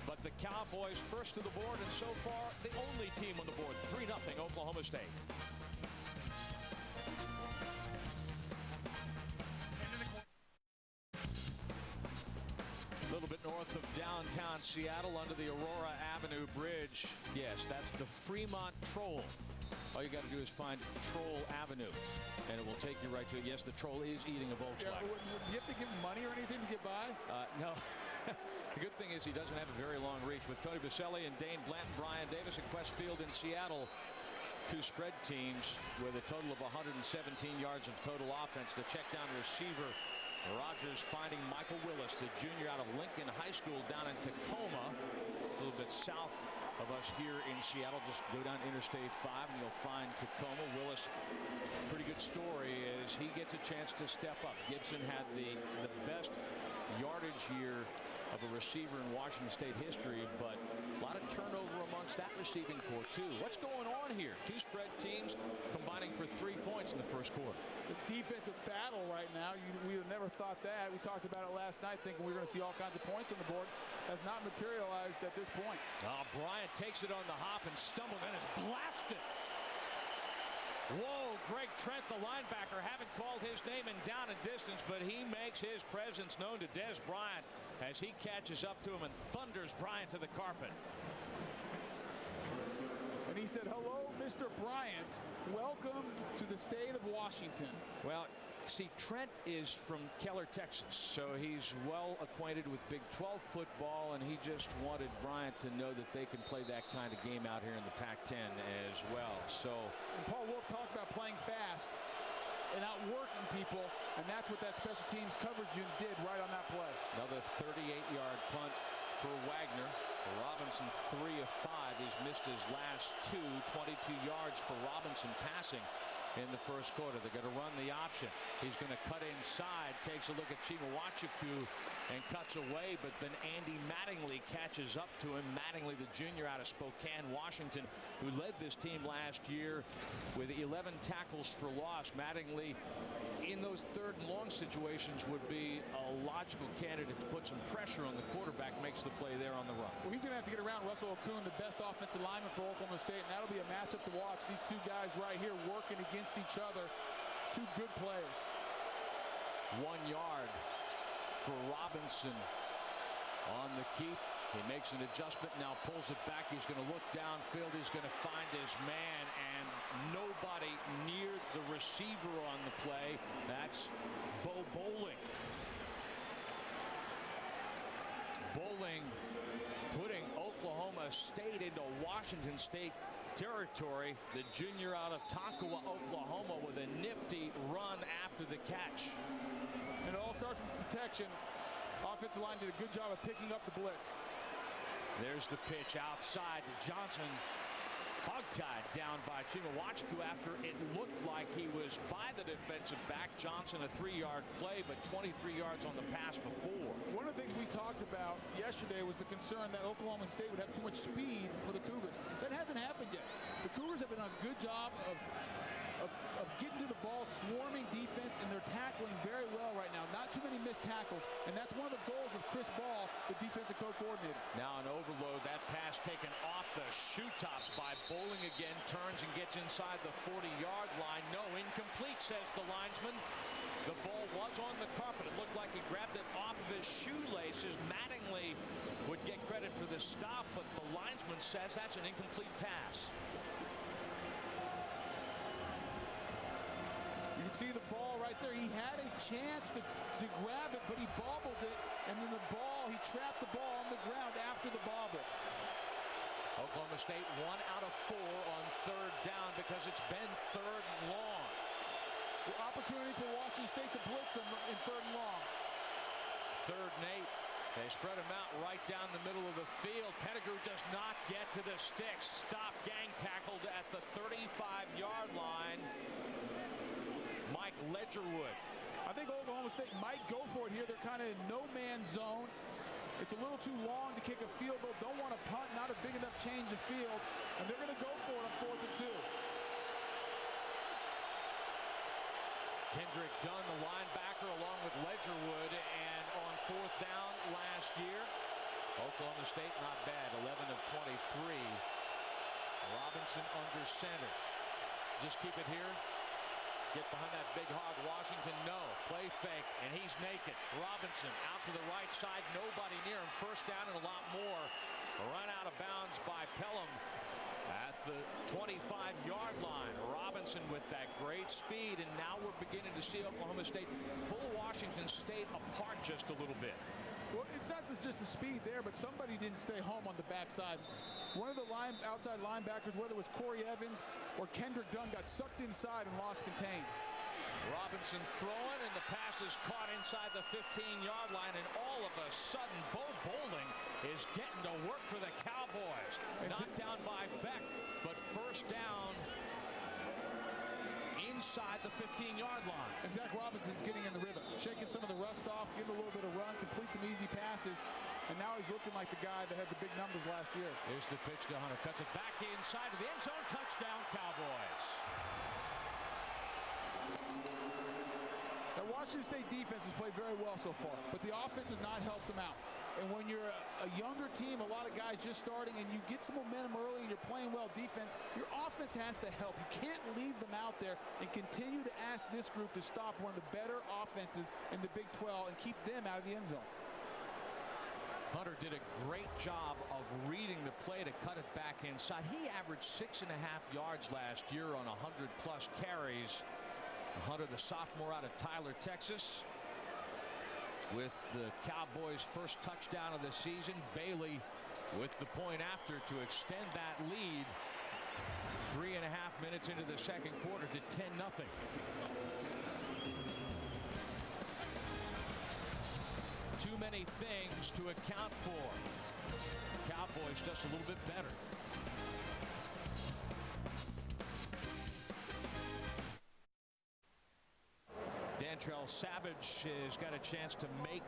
But the Cowboys first to the board, and so far the only team on the board. 3-0 Oklahoma State. A little bit north of downtown Seattle under the Aurora Avenue Bridge. Yes, that's the Fremont Troll. All you got to do is find Troll Avenue, and it will take you right to it. Yes, the Troll is eating a Volkswagen. Yeah, do you have to give him money or anything to get by? No. The good thing is he doesn't have a very long reach. With Tony Baselli and Dane Blanton, Brian Davis at Quest Field in Seattle. 2 spread teams with a total of 117 yards of total offense. The check down receiver, Rogers finding Michael Willis, the junior out of Lincoln High School down in Tacoma, a little bit south of us here in Seattle. Just go down Interstate 5 and you'll find Tacoma. Willis, pretty good story as he gets a chance to step up. Gibson had the best yardage year of a receiver in Washington State history, but a lot of turnover amongst that receiving corps too. What's going on here? 2 spread teams combining for 3 points in the first quarter. The defensive battle right now. We would have never thought that. We talked about it last night, thinking we were going to see all kinds of points on the board. Has not materialized at this point. Bryant takes it on the hop and stumbles and is blasted. Whoa, Greg Trent, the linebacker, haven't called his name in down and distance, but he makes his presence known to Des Bryant as he catches up to him and thunders Bryant to the carpet. And he said, "Hello, Mr. Bryant. Welcome to the state of Washington." Well, See, Trent is from Keller, Texas, so he's well acquainted with Big 12 football, and he just wanted Bryant to know that they can play that kind of game out here in the Pac-10 as well. So, and Paul Wolf talked about playing fast and outworking people, and that's what that special teams coverage unit did right on that play. Another 38-yard punt for Wagner. Robinson 3 of 5. He's missed his last 2. 22 yards for Robinson passing in the first quarter. They're going to run the option. He's going to cut inside, takes a look at Chimawachukwu and cuts away, but then Andy Mattingly catches up to him. Mattingly, the junior out of Spokane, Washington, who led this team last year with 11 tackles for loss. Mattingly, in those third and long situations, would be a logical candidate to put some pressure on the quarterback, makes the play there on the run. Well, he's going to have to get around Russell Okung, the best offensive lineman for Oklahoma State, and that'll be a matchup to watch. These two guys right here working against each other. Two good players. 1 yard for Robinson on the keep. He makes an adjustment, now pulls it back. He's going to look downfield. He's going to find his man, and nobody near the receiver on the play. That's Bo Bowling. Bowling putting Oklahoma State into Washington State territory. The junior out of Tonkawa, Oklahoma, with a nifty run after the catch. And it all starts with protection. Offensive line did a good job of picking up the blitz. There's the pitch outside to Johnson. Hogtied down by Chimawachukwu after it looked like he was by the defensive back. Johnson a 3-yard play, but 23 yards on the pass before. One of the things we talked about yesterday was the concern that Oklahoma State would have too much speed for the Cougars. That hasn't happened yet. The Cougars have been on a good job of getting to the ball, swarming defense, and they're tackling very well right now. Not too many missed tackles, and that's one of the goals of Chris Ball, the defensive co-coordinator. Now an overload. That pass taken off the shoe tops by Bowling again. Turns and gets inside the 40-yard line. No, incomplete, says the linesman. The ball was on the carpet. It looked like he grabbed it off of his shoelaces. Mattingly would get credit for the stop, but the linesman says that's an incomplete pass. You can see the ball right there. He had a chance to grab it, but he bobbled it, and then the ball, he trapped the ball on the ground after the bobble. Oklahoma State 1 out of 4 on third down because it's been third and long. The opportunity for Washington State to blitz them in third and long. Third and 8. They spread him out right down the middle of the field. Pettigrew does not get to the sticks. Stop, gang tackled at the 35-yard line. Mike Ledgerwood. I think Oklahoma State might go for it here. They're kind of in no-man's zone. It's a little too long to kick a field goal. Don't want to punt, not a big enough change of field. And they're going to go for it on 4th and 2. Kendrick Dunn, the linebacker, along with Ledgerwood. And on 4th down last year, Oklahoma State not bad, 11 of 23. Robinson under center. Just keep it here. Get behind that big hog. Washington, no. Play fake, and he's naked. Robinson out to the right side. Nobody near him. First down and a lot more. Run out of bounds by Pelham at the 25-yard line. Robinson with that great speed, and now we're beginning to see Oklahoma State pull Washington State apart just a little bit. Well, it's not just the speed there, but somebody didn't stay home on the backside. One of the outside linebackers, whether it was Corey Evans or Kendrick Dunn, got sucked inside and lost contained. Robinson throwing, and the pass is caught inside the 15-yard line, and all of a sudden, Bo Bowling is getting to work for the Cowboys. Knocked down by Beck, but first down inside the 15-yard line. And Zach Robinson's getting in the rhythm, shaking some of the rust off, getting a little bit of run, complete some easy passes, and now he's looking like the guy that had the big numbers last year. Here's the pitch to Hunter. Cuts it back inside of the end zone. Touchdown, Cowboys. Now, Washington State defense has played very well so far, but the offense has not helped them out. And when you're a younger team, a lot of guys just starting, and you get some momentum early and you're playing well defense, your offense has to help. You can't leave them out there and continue to ask this group to stop one of the better offenses in the Big 12 and keep them out of the end zone. Hunter did a great job of reading the play to cut it back inside. He averaged 6.5 yards last year on 100+ carries. Hunter, the sophomore out of Tyler, Texas, with the Cowboys' first touchdown of the season. Bailey with the point after to extend that lead 3.5 minutes into the second quarter to 10-0. Too many things to account for. Cowboys just a little bit better. Dantrell Savage has got a chance to make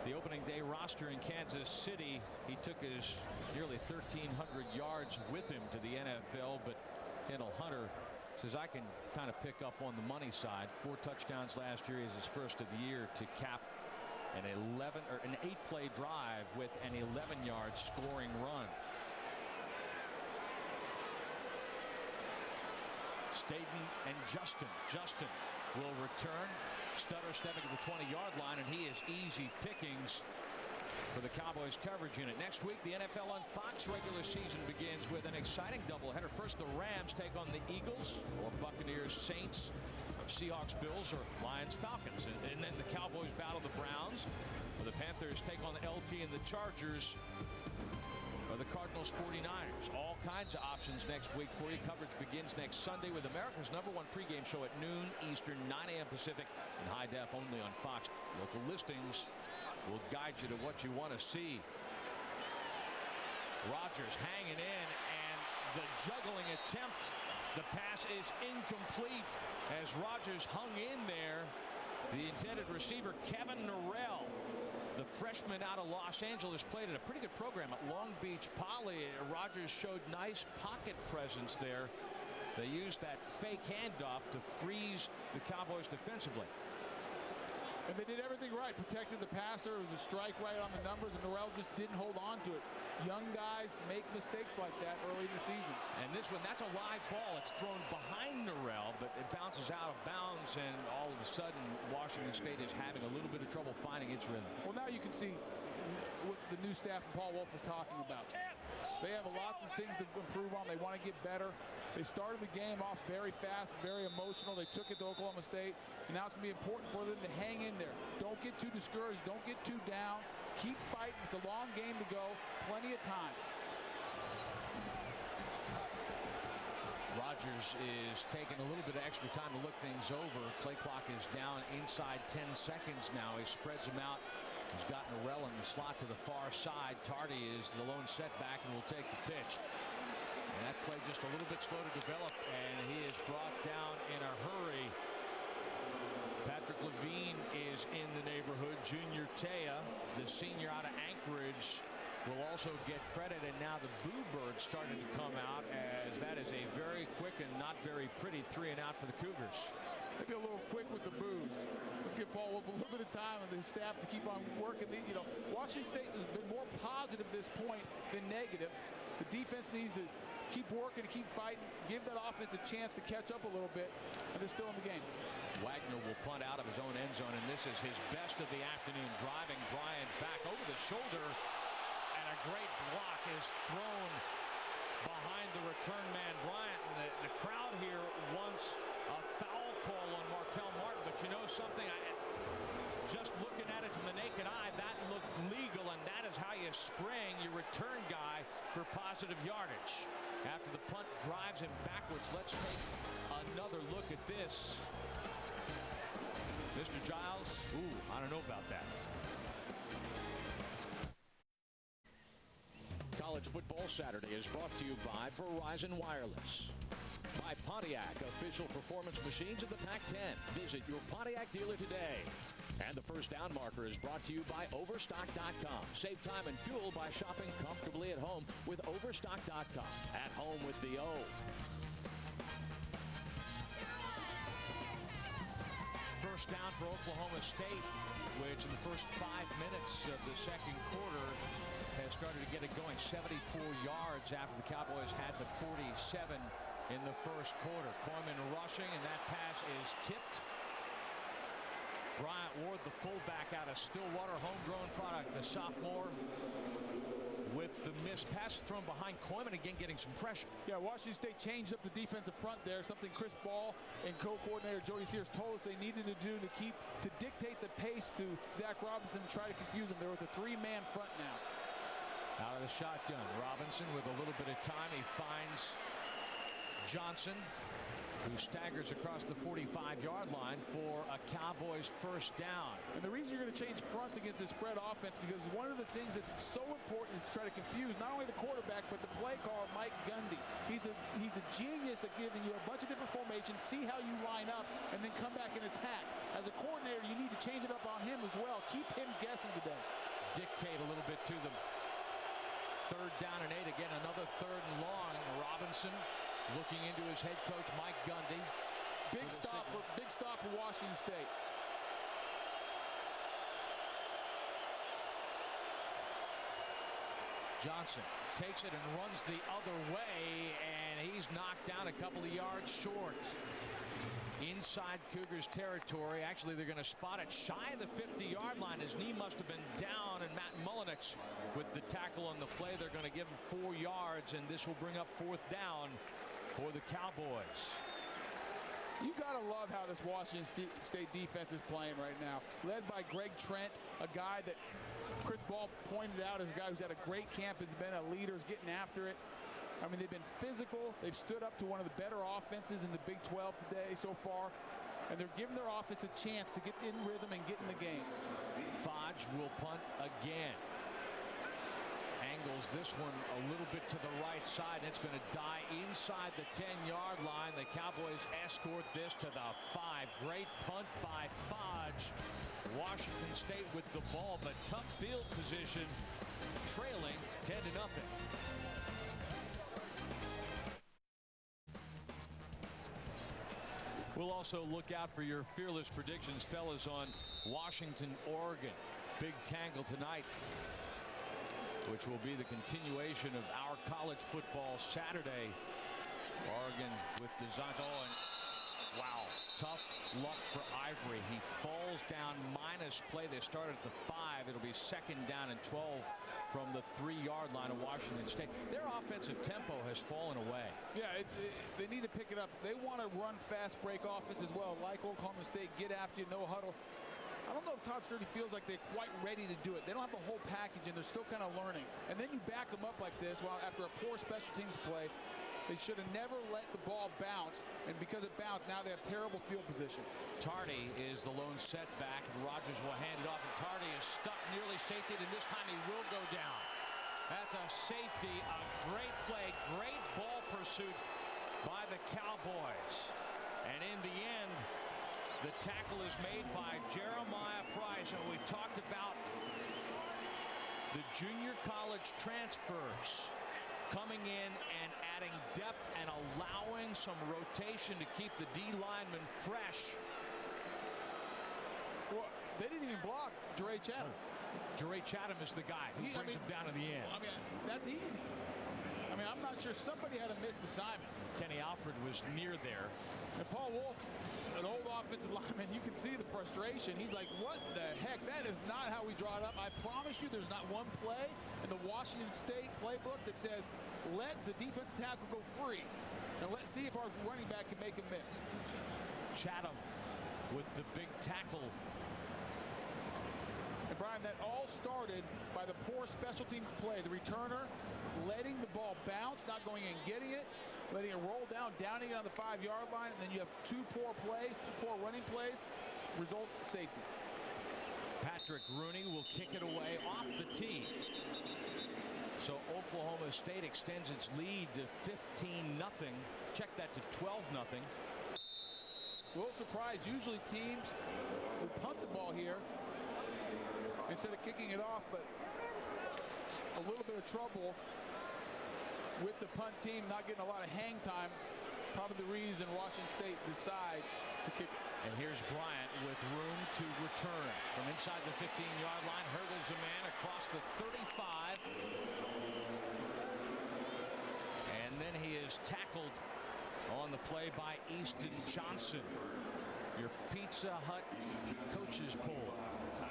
the opening day roster in Kansas City. He took his nearly 1,300 yards with him to the NFL, but Kendall Hunter says I can kind of pick up on the money side. 4 touchdowns last year is his first of the year to cap an 8-play drive with an 11-yard scoring run. Staten and Justin will return. Stutter stepping to the 20-yard line, and he is easy pickings for the Cowboys coverage unit. Next week, the NFL on Fox regular season begins with an exciting doubleheader. First, the Rams take on the Eagles, or Buccaneers, Saints, Seahawks, Bills, or Lions, Falcons. And then the Cowboys battle the Browns. The Panthers take on the LT and the Chargers, or the Cardinals, 49ers. All kinds of options next week for you. Coverage begins next Sunday with America's #1 pregame show at noon Eastern, 9 a.m. Pacific, and high def only on Fox. Local listings will guide you to what you want to see. Rodgers hanging in, and the juggling attempt. The pass is incomplete as Rodgers hung in there. The intended receiver, Kevin Norrell, the freshman out of Los Angeles, played in a pretty good program at Long Beach Poly. Rodgers showed nice pocket presence there. They used that fake handoff to freeze the Cowboys defensively. And they did everything right, protected the passer. It was a strike right on the numbers, and Norrell just didn't hold on to it. Young guys make mistakes like that early in the season. And this one, that's a live ball. It's thrown behind Norrell, but it bounces out of bounds, and all of a sudden, Washington State is having a little bit of trouble finding its rhythm. Well, now you can see what the new staff and Paul Wolf was talking about. They have a lot of things to improve on. They want to get better. They started the game off very fast, very emotional. They took it to Oklahoma State, and now it's going to be important for them to hang in there. Don't get too discouraged. Don't get too down. Keep fighting. It's a long game to go. Plenty of time. Rodgers is taking a little bit of extra time to look things over. Play clock is down inside 10 seconds now. He spreads them out. He's got Norrell in the slot to the far side. Tardy is the lone setback and will take the pitch. And that play just a little bit slow to develop, and he is brought down in a hurry. Patrick Levine is in the neighborhood. Junior Taya, the senior out of Anchorage, will also get credit, and now the boo bird starting to come out, as that is a very quick and not very pretty 3 and out for the Cougars. Maybe a little quick with the boos. Let's give Paul Wolf a little bit of time and his staff to keep on working. You know, Washington State has been more positive at this point than negative. The defense needs to keep working, to keep fighting, give that offense a chance to catch up a little bit, and they're still in the game. Wagner will punt out of his own end zone, and this is his best of the afternoon, driving Bryant back over the shoulder, and a great block is thrown behind the return man Bryant. And the crowd here wants a foul call on Markel Martin, but you know something, just looking at it from the naked eye, that looked legal, and that is how you spring your return guy for positive yardage. After the punt drives him backwards, let's take another look at this. Mr. Giles, I don't know about that. College Football Saturday is brought to you by Verizon Wireless. By Pontiac, official performance machines of the Pac-10. Visit your Pontiac dealer today. And the first down marker is brought to you by Overstock.com. Save time and fuel by shopping comfortably at home with Overstock.com. At home with the O. First down for Oklahoma State, which in the first 5 minutes of the second quarter has started to get it going. 74 yards after the Cowboys had the 47 in the first quarter. Coleman rushing, and that pass is tipped. Bryant Ward, the fullback out of Stillwater, homegrown product, the sophomore with the the missed pass thrown behind Koyman, again getting some pressure. Yeah, Washington State changed up the defensive front there, something Chris Ball and co-coordinator Jody Sears told us they needed to do to dictate the pace to Zach Robinson and try to confuse him. They're with a three-man front now. Out of the shotgun, Robinson with a little bit of time. He finds Johnson, who staggers across the 45-yard line for a Cowboys first down. And the reason you're going to change fronts against the spread offense, because one of the things that's so important is to try to confuse not only the quarterback but the play caller, Mike Gundy. He's a genius at giving you a bunch of different formations, see how you line up, and then come back and attack. As a coordinator, you need to change it up on him as well. Keep him guessing today. Dictate a little bit to them. 3rd down and 8. Again, another 3rd and long. Robinson looking into his head coach, Mike Gundy. Big stop for Washington State. Johnson takes it and runs the other way, and he's knocked down a couple of yards short. Inside Cougars territory. Actually, they're going to spot it shy of the 50-yard line. His knee must have been down, and Matt Mullenix with the tackle on the play. They're going to give him 4 yards, and this will bring up 4th down for the Cowboys. You got to love how this Washington State defense is playing right now. Led by Greg Trent, a guy that Chris Ball pointed out as a guy who's had a great camp, has been a leader, is getting after it. I mean, they've been physical. They've stood up to one of the better offenses in the Big 12 today so far. And they're giving their offense a chance to get in rhythm and get in the game. Fodge will punt again. Angles this one a little bit to the right side. It's going to die inside the 10-yard line. The Cowboys escort this to the 5. Great punt by Fodge. Washington State with the ball, but tough field position, trailing 10-0. We'll also look out for your fearless predictions, fellas, on Washington, Oregon. Big tangle tonight, which will be the continuation of our college football Saturday. Oregon with DeSanto, and wow, tough luck for Ivory. He falls down minus play. They start at the 5. It'll be 2nd down and 12 from the 3-yard line of Washington State. Their offensive tempo has fallen away. Yeah, they need to pick it up. They want to run fast break offense as well, like Oklahoma State. Get after you, no huddle. I don't know if Todd Sturdy feels like they're quite ready to do it. They don't have the whole package, and they're still kind of learning. And then you back them up like this, well, after a poor special teams play, they should have never let the ball bounce, and because it bounced, now they have terrible field position. Tardy is the lone setback, and Rogers will hand it off, and Tardy is stuck nearly safety, and this time he will go down. That's a safety, a great play, great ball pursuit by the Cowboys. And in the end, the tackle is made by Jeremiah Price, and we talked about the junior college transfers coming in and adding depth and allowing some rotation to keep the D linemen fresh. Well, they didn't even block Jure Chatham. Jure Chatham is the guy who brings him down to the end. Well, I mean, that's easy. I mean, I'm not sure. Somebody had a missed assignment. Kenny Alfred was near there. And Paul Wolf, an old offensive lineman, you can see the frustration. He's like, what the heck? That is not how we draw it up. I promise you there's not one play in the Washington State playbook that says, let the defensive tackle go free. And let's see if our running back can make him miss. Chatham with the big tackle. And Brian, that all started by the poor special teams play. The returner letting the ball bounce, not going and getting it, letting it roll down, downing it on the 5-yard line, and then you have 2 poor plays, 2 poor running plays, result safety. Patrick Rooney will kick it away off the tee. So Oklahoma State extends its lead to 15-0. Check that to 12-0. A little surprised. Usually teams will punt the ball here instead of kicking it off, but a little bit of trouble with the punt team not getting a lot of hang time. Probably the reason Washington State decides to kick it. And here's Bryant with room to return from inside the 15-yard line. Hurdles a man across the 35. And then he is tackled on the play by Easton Johnson. Your Pizza Hut coaches poll.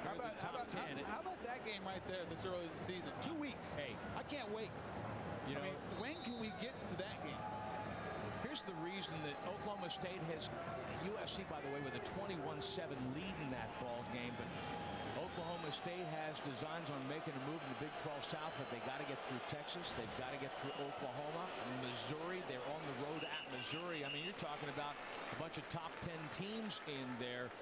How about, the top 10. how about that game right there this early in the season? 2 weeks. Hey. I can't wait. You know, I mean, when can we get to that game? Here's the reason that Oklahoma State has USC, by the way, with a 21-7 lead in that ball game. But Oklahoma State has designs on making a move in the Big 12 South, but they got to get through Texas. They've got to get through Oklahoma, Missouri. They're on the road at Missouri. I mean, you're talking about a bunch of top 10 teams in there.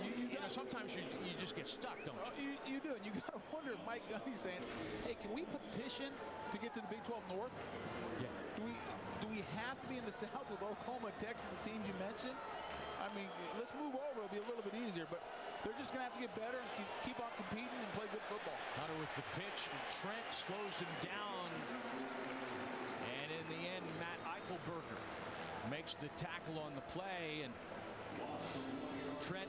You know, sometimes you just get stuck, don't you? You do, and you got to wonder if Mike Gundy's saying, hey, can we petition to get to the Big 12 North? Yeah. Do we have to be in the South with Oklahoma, Texas, the teams you mentioned? I mean, let's move over. It'll be a little bit easier, but they're just going to have to get better and keep on competing and play good football. Hunter with the pitch, and Trent slows him down. And in the end, Matt Eichelberger makes the tackle on the play, and Trent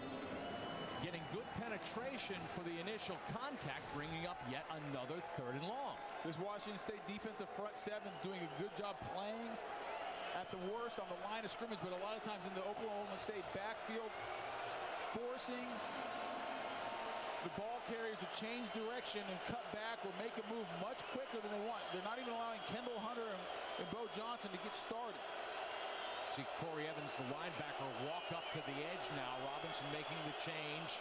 getting good penetration for the initial contact, bringing up yet another 3rd and long. This Washington State defensive front seven is doing a good job playing at the worst on the line of scrimmage, but a lot of times in the Oklahoma State backfield, forcing the ball carriers to change direction and cut back or make a move much quicker than they want. They're not even allowing Kendall Hunter and Bo Johnson to get started. See Corey Evans, the linebacker, walk up to the edge now. Robinson making the change.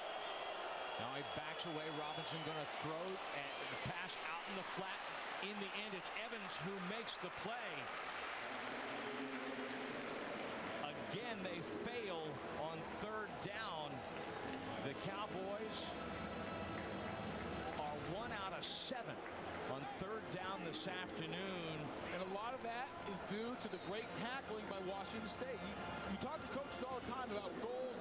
Now he backs away. Robinson going to throw the pass out in the flat. In the end, it's Evans who makes the play. Again, they fail on 3rd down. The Cowboys are 1 out of 7 on 3rd down this afternoon. And a lot of that is due to the great tackling by Washington State. You talk to coaches all the time about goals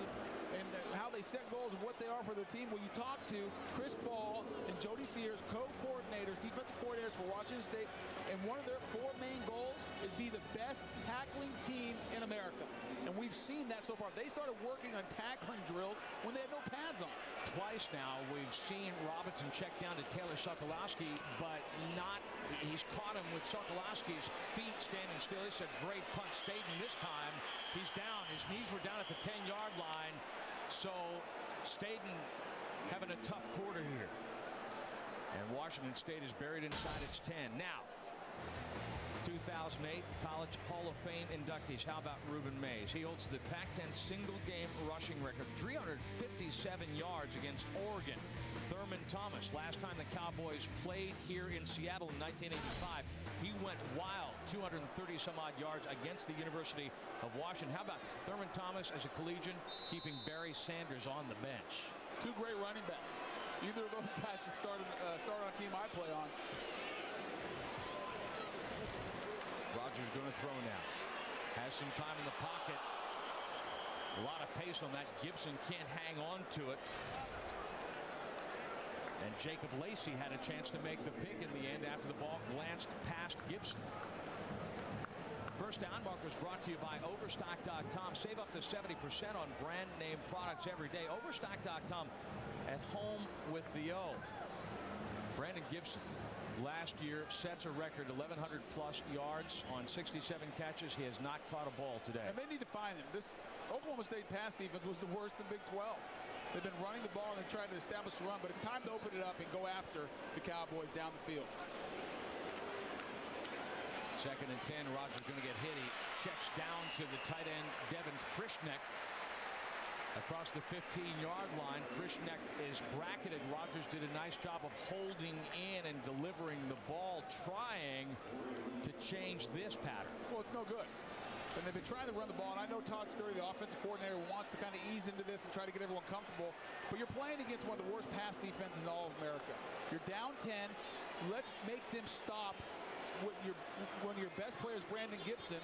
and how they set goals and what they are for their team. Well, you talk to Chris Ball and Jody Sears, co-coordinators, defensive coordinators for Washington State, and one of their 4 main goals is be the best tackling team in America. And we've seen that so far. They started working on tackling drills when they had no pads on. Twice now we've seen Robinson check down to Taylor Sokolowski, but he's caught him with Sokolowski's feet standing still. It's a great punt. Staten this time, he's down. His knees were down at the 10-yard line. So Staten having a tough quarter here. And Washington State is buried inside its 10. Now, 2008 College Hall of Fame inductees. How about Ruben Mays? He holds the Pac-10 single-game rushing record, 357 yards against Oregon. Thurman Thomas, last time the Cowboys played here in Seattle in 1985, he went wild, 230-some-odd yards against the University of Washington. How about Thurman Thomas as a collegian, keeping Barry Sanders on the bench? 2 great running backs. Either of those guys could start on a team I play on. Rogers going to throw now. Has some time in the pocket. A lot of pace on that. Gibson can't hang on to it. And Jacob Lacey had a chance to make the pick in the end after the ball glanced past Gibson. First Down Mark was brought to you by Overstock.com. Save up to 70% on brand name products every day. Overstock.com, at home with the O. Brandon Gibson last year sets a record 1,100 plus yards on 67 catches. He has not caught a ball today. And they need to find him. This Oklahoma State pass defense was the worst in Big 12. They've been running the ball and they're trying to establish the run, but it's time to open it up and go after the Cowboys down the field. 2nd and 10. Rogers going to get hit. He checks down to the tight end, Devin Frischneck. Across the 15-yard line, Frischneck is bracketed. Rogers did a nice job of holding in and delivering the ball, trying to change this pattern. Well, it's no good. And they've been trying to run the ball, and I know Todd Sturdy, the offensive coordinator, wants to kind of ease into this and try to get everyone comfortable, but you're playing against one of the worst pass defenses in all of America. You're down 10. Let's make them stop with one of your best players, Brandon Gibson,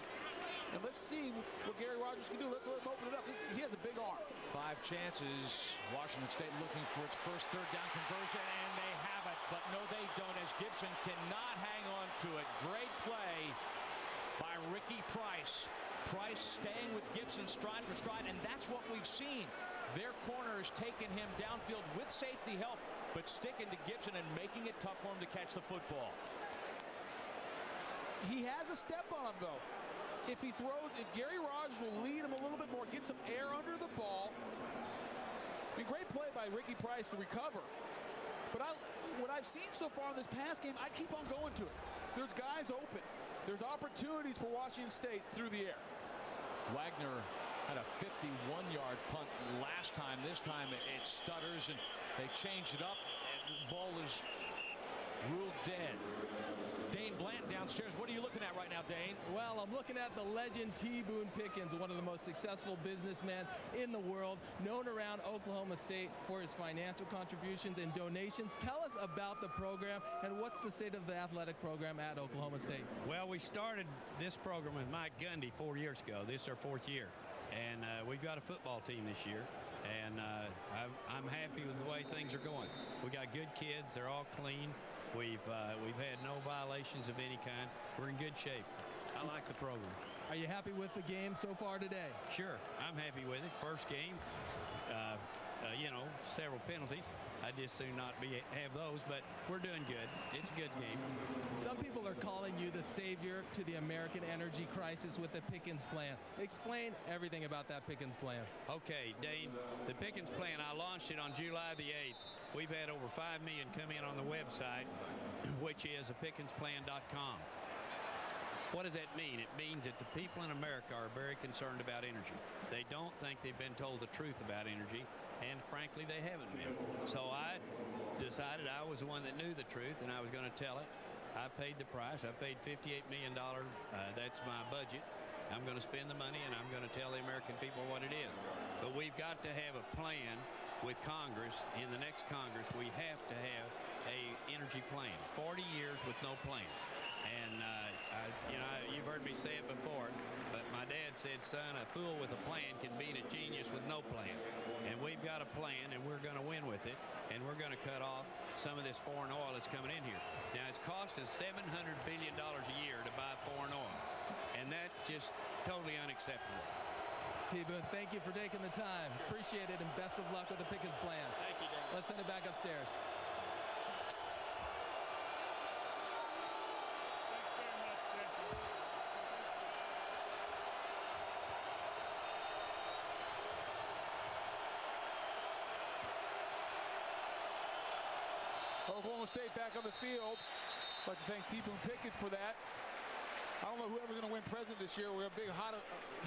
and let's see what Gary Rogers can do. Let's let him open it up. He has a big arm. 5 chances. Washington State looking for its first 3rd down conversion, and they have it, but no, they don't, as Gibson cannot hang on to it. Great play by Ricky Price. Price staying with Gibson stride for stride, and that's what we've seen. Their corners taking him downfield with safety help, but sticking to Gibson and making it tough for him to catch the football. He has a step on him, though. If Gary Rogers will lead him a little bit more, get some air under the ball, I mean, great play by Ricky Price to recover. But what I've seen so far in this pass game, I keep on going to it. There's guys open. There's opportunities for Washington State through the air. Wagner had a 51-yard punt last time. This time it stutters, and they changed it up, and the ball is ruled dead. Dane Blanton downstairs. What are you looking at right now, Dane? Well, I'm looking at the legend T. Boone Pickens, one of the most successful businessmen in the world, known around Oklahoma State for his financial contributions and donations. Tell us about the program and what's the state of the athletic program at Oklahoma State. Well, we started this program with Mike Gundy 4 years ago. This is our 4th year. And we've got a football team this year. And I'm happy with the way things are going. We got good kids. They're all clean. We've had no violations of any kind. We're in good shape. I like the program. Are you happy with the game so far today? Sure, I'm happy with it. First game, you know, several penalties. I'd just soon not have those, but we're doing good. It's a good game. Some people are calling you the savior to the American energy crisis with the Pickens plan. Explain everything about that Pickens plan. Okay, Dane, the Pickens plan, I launched it on July the 8th. We've had over 5 million come in on the website, which is pickensPlan.com. What does that mean? It means that the people in America are very concerned about energy. They don't think they've been told the truth about energy, and frankly, they haven't been. So I decided I was the one that knew the truth, and I was going to tell it. I paid the price. I paid $58 million. That's my budget. I'm going to spend the money, and I'm going to tell the American people what it is. But we've got to have a plan with Congress. In the next Congress, we have to have a energy plan. 40 years with no plan. And, you know, you've heard me say it before, but my dad said, son, a fool with a plan can beat a genius with no plan. And we've got a plan, and we're going to win with it, and we're going to cut off some of this foreign oil that's coming in here. Now, it's cost us $700 billion a year to buy foreign oil, and that's just totally unacceptable. T-Boone, thank you for taking the time. Appreciate it, and best of luck with the Pickens plan. Thank you, Dan. Let's send it back upstairs. Oklahoma State back on the field. I'd like to thank T. Boone Pickens for that. I don't know whoever's going to win president this year. We have a big,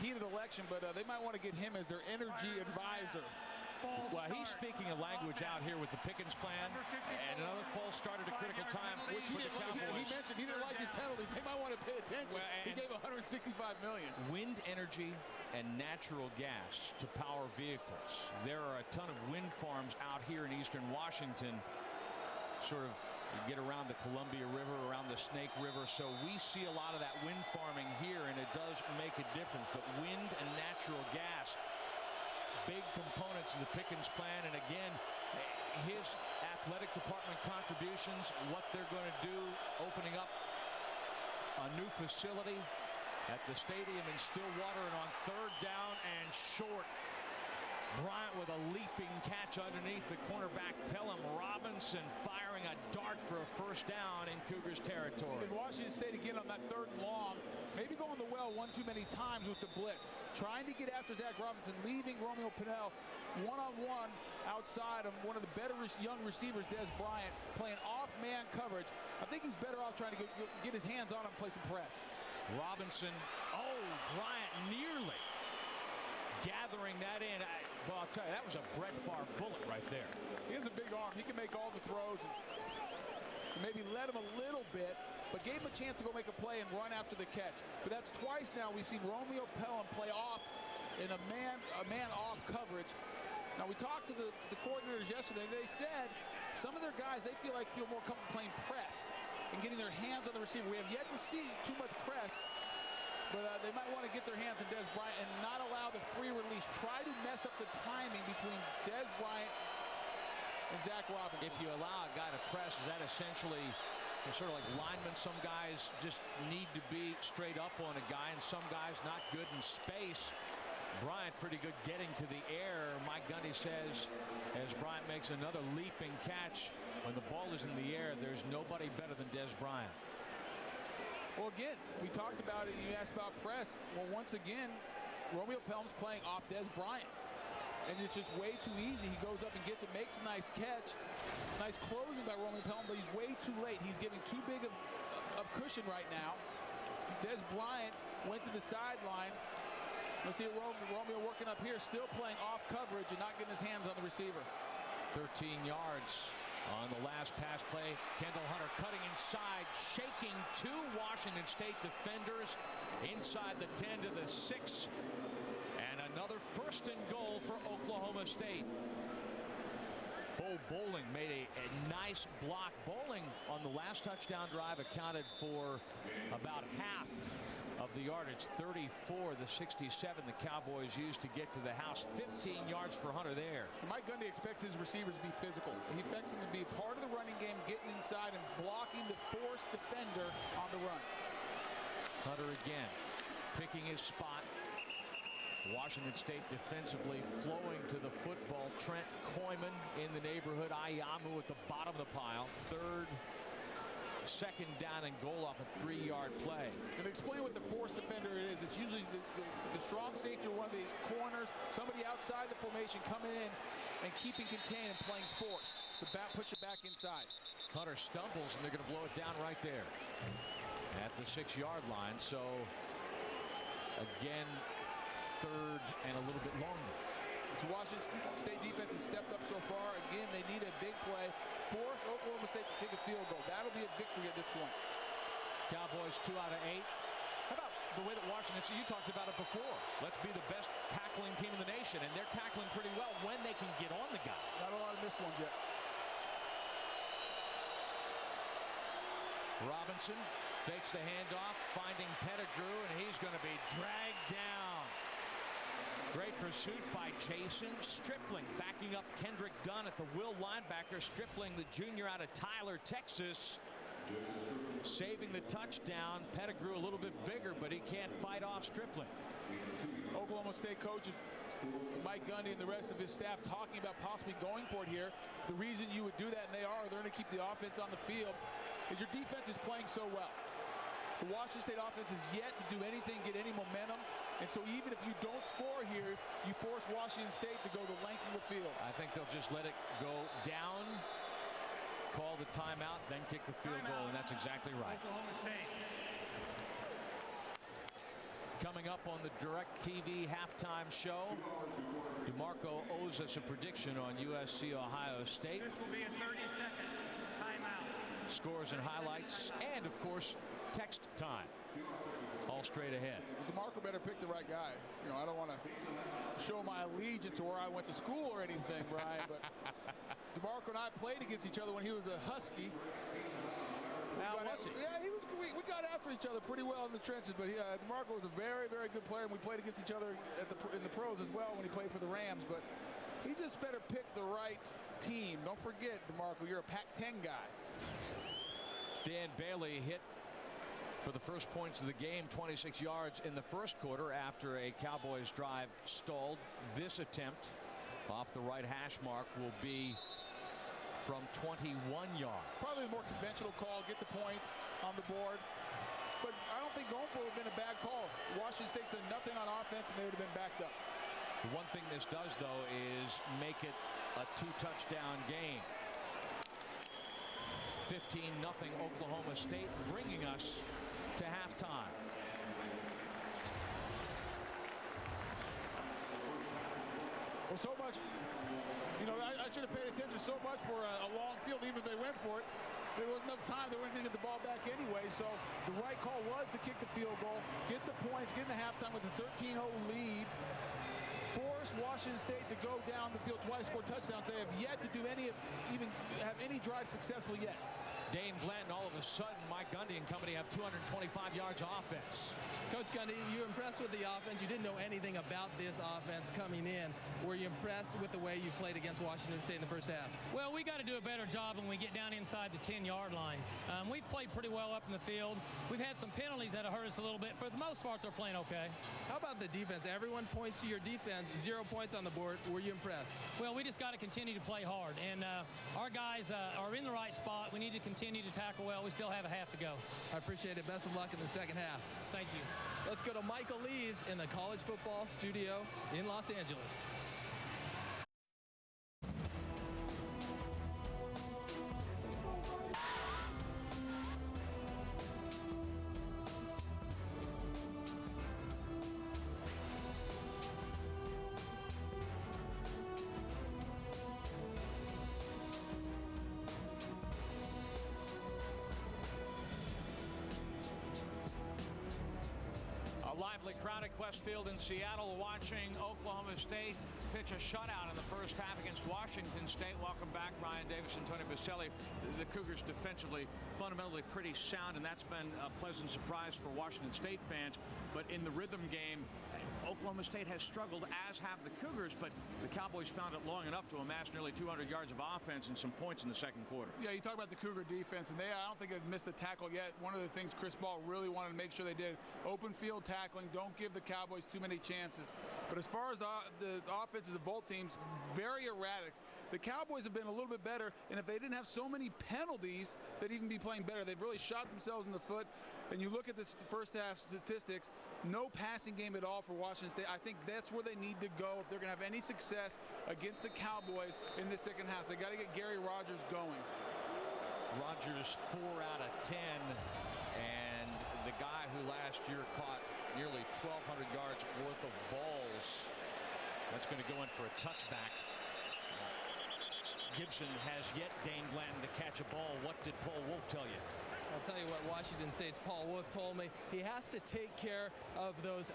heated election, but they might want to get him as their energy advisor. Well, he's speaking a language out here with the Pickens plan, and another false start at a critical time, Which he mentioned he didn't like his penalties. They might want to pay attention. Well, he gave $165 million. Wind energy and natural gas to power vehicles. There are a ton of wind farms out here in eastern Washington, sort of get around the Columbia River, around the Snake River. So we see a lot of that wind farming here, and it does make a difference. But wind and natural gas, big components of the Pickens plan. And again, his athletic department contributions, what they're going to do, opening up a new facility at the stadium in Stillwater, and on third down and short, Bryant with a leaping catch underneath the cornerback Pelham. Robinson firing a dart for a first down in Cougars territory. In Washington State again on that 3rd and long, maybe going the well one too many times with the blitz, trying to get after Zach Robinson, leaving Romeo Pennell one-on-one outside of one of the better young receivers, Des Bryant, playing off-man coverage. I think he's better off trying to get his hands on him and play some press. Robinson, oh, Bryant nearly gathering that in. Well, I'll tell you, that was a Brett Favre bullet right there. He has a big arm. He can make all the throws. And maybe led him a little bit, but gave him a chance to go make a play and run after the catch. But that's twice now we've seen Romeo Pelham play off in a man-off coverage. Now, we talked to the coordinators yesterday. They said some of their guys, they feel more comfortable playing press and getting their hands on the receiver. We have yet to see too much press. But they might want to get their hands on Des Bryant and not allow the free release. Try to mess up the timing between Des Bryant and Zach Robinson. If you allow a guy to press, is that essentially sort of like linemen? Some guys just need to be straight up on a guy, and some guys not good in space. Bryant pretty good getting to the air. Mike Gundy says as Bryant makes another leaping catch, when the ball is in the air, there's nobody better than Des Bryant. Well, again, we talked about it. You asked about press. Well, once again, Romeo Pelham's playing off Des Bryant. and it's just way too easy. He goes up and gets it, makes a nice catch. Nice closing by Roman Pelham, but he's way too late. He's giving too big of cushion right now. Des Bryant went to the sideline. Let's see Romeo working up here, still playing off coverage and not getting his hands on the receiver. 13 yards on the last pass play. Kendall Hunter cutting inside, shaking two Washington State defenders inside the 10 to the 6. And another 1st and goal for Oklahoma State. Bo Bowling made a nice block. Bowling on the last touchdown drive accounted for about half of the yardage. 34 the 67 the Cowboys used to get to the house. 15 yards for Hunter there. Mike Gundy expects his receivers to be physical. He expects them to be part of the running game, getting inside and blocking the force defender on the run. Hunter again picking his spot. Washington State defensively flowing to the football. Trent Koyman in the neighborhood. Ayamu at the bottom of the pile. 3rd, 2nd down and goal off a 3-yard play. And explain what the force defender is. It's usually the strong safety or one of the corners, somebody outside the formation coming in and keeping contained and playing force to push it back inside. Hunter stumbles and they're going to blow it down right there at the 6-yard line. So again, 3rd and a little bit longer. So Washington State defense has stepped up so far. Again, they need a big play. Force Oklahoma State to take a field goal. That'll be a victory at this point. Cowboys 2 out of 8. How about the way that Washington, so you talked about it before. Let's be the best tackling team in the nation, and they're tackling pretty well when they can get on the guy. Not a lot of missed ones yet. Robinson fakes the handoff, finding Pettigrew, and he's going to be dragged down. Great pursuit by Jason Stripling, backing up Kendrick Dunn at the will linebacker. Stripling, the junior out of Tyler, Texas, saving the touchdown. Pettigrew a little bit bigger, but he can't fight off Stripling. Oklahoma State coaches Mike Gundy and the rest of his staff talking about possibly going for it here. The reason you would do that, and they're going to keep the offense on the field, is your defense is playing so well. The Washington State offense has yet to do anything, get any momentum. And so even if you don't score here, you force Washington State to go the length of the field. I think they'll just let it go down, call the timeout, then kick the field goal, and that's exactly right. Oklahoma State. Coming up on the DirecTV halftime show, DeMarco owes us a prediction on USC Ohio State. This will be a 30-second timeout. Scores and highlights, and of course, text time. All straight ahead. DeMarco better pick the right guy. You know, I don't want to show my allegiance or where I went to school or anything, Brian, but DeMarco and I played against each other when he was a Husky. We got after each other pretty well in the trenches, but DeMarco was a very, very good player, and we played against each other in the pros as well when he played for the Rams, but he just better pick the right team. Don't forget, DeMarco, you're a Pac-10 guy. Dan Bailey hit for the first points of the game, 26 yards in the first quarter after a Cowboys drive stalled. This attempt off the right hash mark will be from 21 yards. Probably the more conventional call, get the points on the board. But I don't think going for it would have been a bad call. Washington State said nothing on offense, and they would have been backed up. The one thing this does, though, is make it a 2-touchdown game. 15-0 Oklahoma State, bringing us to halftime. Well, so much, you know, I should have paid attention so much for a long field, even if they went for it. There wasn't enough time. They weren't going to get the ball back anyway. So the right call was to kick the field goal, get the points, get in the halftime with a 13-0 lead, force Washington State to go down the field twice, score touchdowns. They have yet to do even have any drive successful yet. Dane Blanton, all of a sudden, Mike Gundy and company have 225 yards of offense. Coach Gundy, you were impressed with the offense. You didn't know anything about this offense coming in. Were you impressed with the way you played against Washington State in the first half? Well, we got to do a better job when we get down inside the 10-yard line. We've played pretty well up in the field. We've had some penalties that have hurt us a little bit. For the most part, they're playing okay. How about the defense? Everyone points to your defense. 0 points on the board. Were you impressed? Well, we just got to continue to play hard. And our guys are in the right spot. We need to continue to tackle well. We still have a half to go. I appreciate it. Best of luck in the second half. Thank you. Let's go to Michael Leaves in the college football studio in Los Angeles. heavily crowded Qwest Field in Seattle, watching Oklahoma State pitch a shutout in the first half against Washington State. Welcome back, Ryan Davis and Tony Boselli. The Cougars defensively fundamentally pretty sound, and that's been a pleasant surprise for Washington State fans. But in the rhythm game, Oklahoma State has struggled, as have the Cougars, but the Cowboys found it long enough to amass nearly 200 yards of offense and some points in the second quarter. Yeah, you talk about the Cougar defense, and I don't think they've missed a tackle yet. One of the things Chris Ball really wanted to make sure they did, open field tackling, don't give the Cowboys too many chances. But as far as the offenses of both teams, very erratic. The Cowboys have been a little bit better, and if they didn't have so many penalties, they'd even be playing better. They've really shot themselves in the foot. And you look at this first half statistics, no passing game at all for Washington State. I think that's where they need to go if they're going to have any success against the Cowboys in the second half. So they got to get Gary Rogers going. Rogers 4 out of 10, and the guy who last year caught nearly 1,200 yards worth of balls, that's going to go in for a touchback. Gibson has yet deigned Glenn to catch a ball. What did Paul Wolf tell you? I'll tell you what Washington State's Paul Wolf told me. He has to take care of those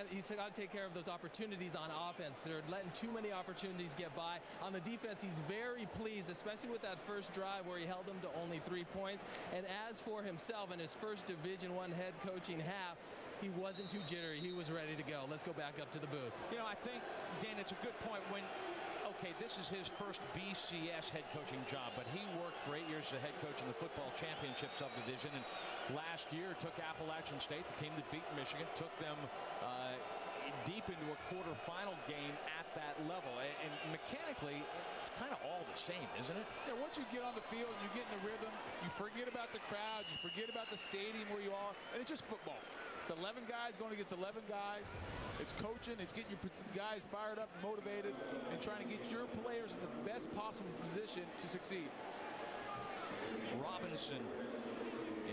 he's got to take care of those opportunities on offense. They're letting too many opportunities get by. On the defense, he's very pleased, especially with that first drive where he held them to only 3 points. And as for himself in his first Division I head coaching half, he wasn't too jittery. He was ready to go. Let's go back up to the booth. You know, I think, Dan, it's a good point when okay, this is his first BCS head coaching job, but he worked for 8 years as a head coach in the football championship subdivision, and last year took Appalachian State, the team that beat Michigan, took them deep into a quarterfinal game at that level. And mechanically, it's kind of all the same, isn't it? Yeah, once you get on the field, you get in the rhythm, you forget about the crowd, you forget about the stadium where you are, and it's just football. It's 11 guys going against 11 guys. It's coaching. It's getting your guys fired up, motivated, and trying to get your players in the best possible position to succeed. Robinson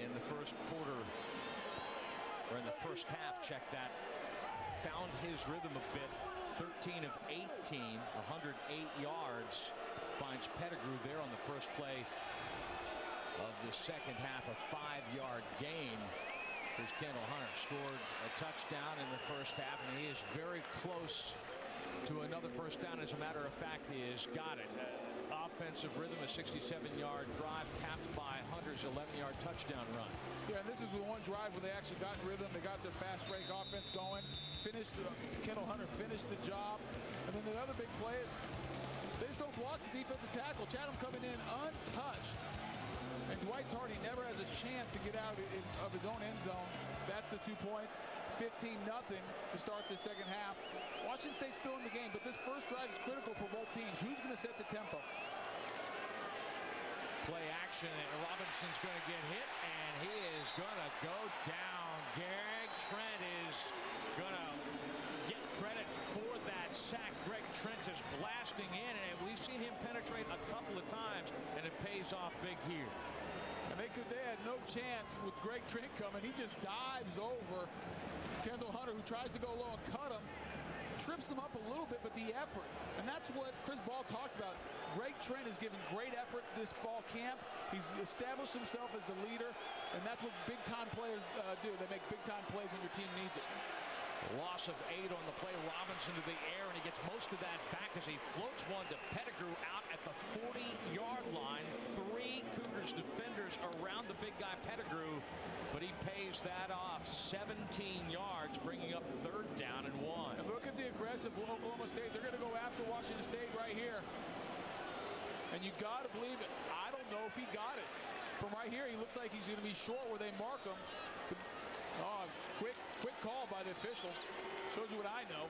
in the first quarter, or in the first half, check that, found his rhythm a bit. 13 of 18, 108 yards. Finds Pettigrew there on the first play of the second half, a 5-yard gain. Here's Kendall Hunter, scored a touchdown in the first half, and he is very close to another first down. As a matter of fact, he has got it. Offensive rhythm, a 67-yard drive capped by Hunter's 11-yard touchdown run. Yeah, and this is the one drive where they actually got in rhythm. They got their fast break offense going. Kendall Hunter finished the job. And then the other big play is they just don't block the defensive tackle. Chatham coming in untouched. And Dwight Tardy never has a chance to get out of his own end zone. That's the 2 points. 15-0 to start the second half. Washington State's still in the game, but this first drive is critical for both teams. Who's going to set the tempo? Play action, and Robinson's going to get hit, and he is going to go down. Greg Trent is going to get credit for that sack. Greg Trent is blasting in, and we've seen him penetrate a couple of times, and it pays off big here. And they had no chance with Greg Trent coming. He just dives over Kendall Hunter, who tries to go low and cut him. Trips him up a little bit, but the effort. And that's what Chris Ball talked about. Greg Trent is giving great effort this fall camp. He's established himself as the leader, and that's what big-time players do. They make big-time plays when your team needs it. Loss of 8 on the play. Robinson to the air, and he gets most of that back as he floats one to Pettigrew out at the 40-yard line. 3 Cougars defenders around the big guy Pettigrew, but he pays that off. 17 yards, bringing up 3rd down and 1. And look at the aggressive Oklahoma State. They're going to go after Washington State right here. And you got to believe it. I don't know if he got it. From right here, he looks like he's going to be short where they mark him. But, quick call by the official. Shows you what I know.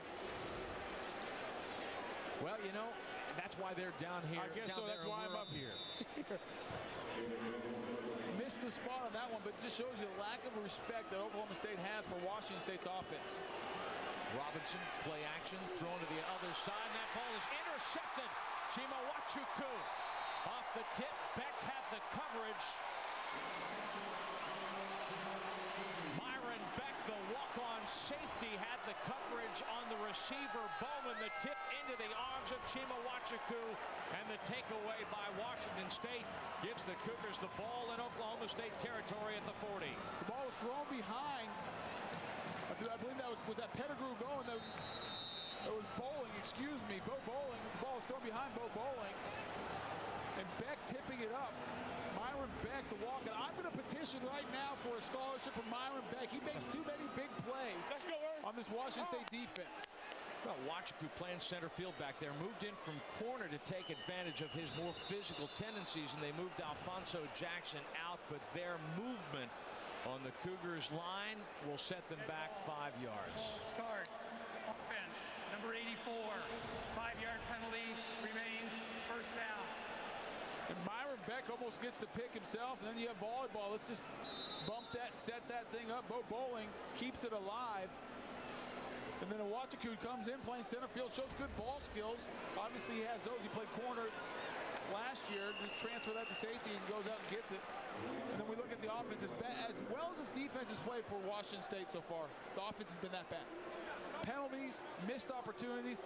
Well, you know, that's why they're down here. I guess so. That's why I'm up here. Missed the spot on that one, but just shows you the lack of respect that Oklahoma State has for Washington State's offense. Robinson, play action, thrown to the other side, and that ball is intercepted. Chima Wachuku off the tip. Beck had the coverage. Myron Beck, the walk-on safety, had the coverage on the receiver. Bowman, the tip into the arms of Chima Wachuku, and the takeaway by Washington State gives the Cougars the ball in Oklahoma State territory at the 40. The ball was thrown behind a I believe that was that Pettigrew going. That was Bowling, excuse me. Bo Bowling. The ball is thrown behind Bo Bowling. And Beck tipping it up. Myron Beck, the walk. And I'm going to petition right now for a scholarship for Myron Beck. He makes too many big plays on this Washington State defense. Well, Wachiku playing center field back there, moved in from corner to take advantage of his more physical tendencies, and they moved Alfonso Jackson out, but their movement on the Cougars line will set them back 5 yards. Start. Offense. Number 84. 5-yard penalty remains. First down. And Myron Beck almost gets the pick himself. And then you have volleyball. Let's just bump that, set that thing up. Bo Bowling keeps it alive. And then Wachiku comes in playing center field, shows good ball skills. Obviously, he has those. He played corner last year. We transfer that to safety and goes out and gets it. And then we look at the offense. As well as this defense has played for Washington State so far, the offense has been that bad. Penalties, missed opportunities.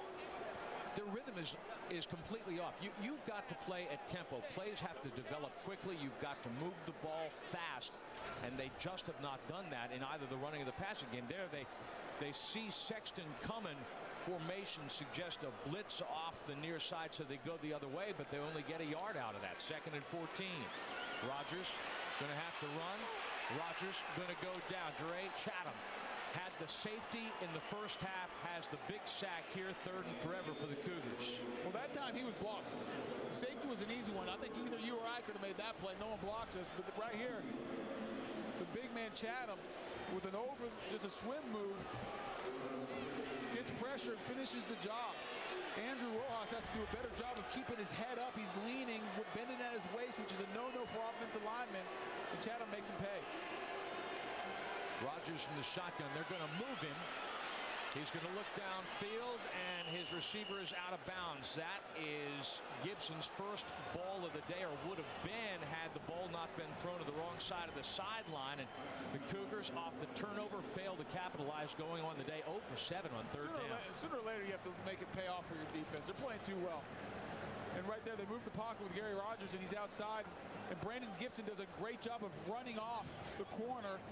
Their rhythm is completely off. You've got to play at tempo. Plays have to develop quickly. You've got to move the ball fast. And they just have not done that in either the running or the passing game. There they see Sexton coming. Formation suggests a blitz off the near side, so they go the other way, but they only get a yard out of that. 2nd and 14. Rogers going to have to run. Rogers going to go down. Jure Chatham had the safety in the first half, has the big sack here, 3rd and forever for the Cougars. Well, that time he was blocked. The safety was an easy one. I think either you or I could have made that play. No one blocks us, but right here, the big man Chatham with an just a swim move, gets pressure and finishes the job. Andrew Rojas has to do a better job of keeping his head up. He's leaning, bending at his waist, which is a no-no for offensive linemen, and Chatham makes him pay. Rogers from the shotgun. They're going to move him. He's going to look downfield, and his receiver is out of bounds. That is Gibson's first ball of the day, or would have been had the ball not been thrown to the wrong side of the sideline. And the Cougars, off the turnover, failed to capitalize, going on the day 0 for 7 on 3rd down. Sooner or later, you have to make it pay off for your defense. They're playing too well. And right there, they move the pocket with Gary Rogers, and he's outside. And Brandon Gibson does a great job of running off the corner.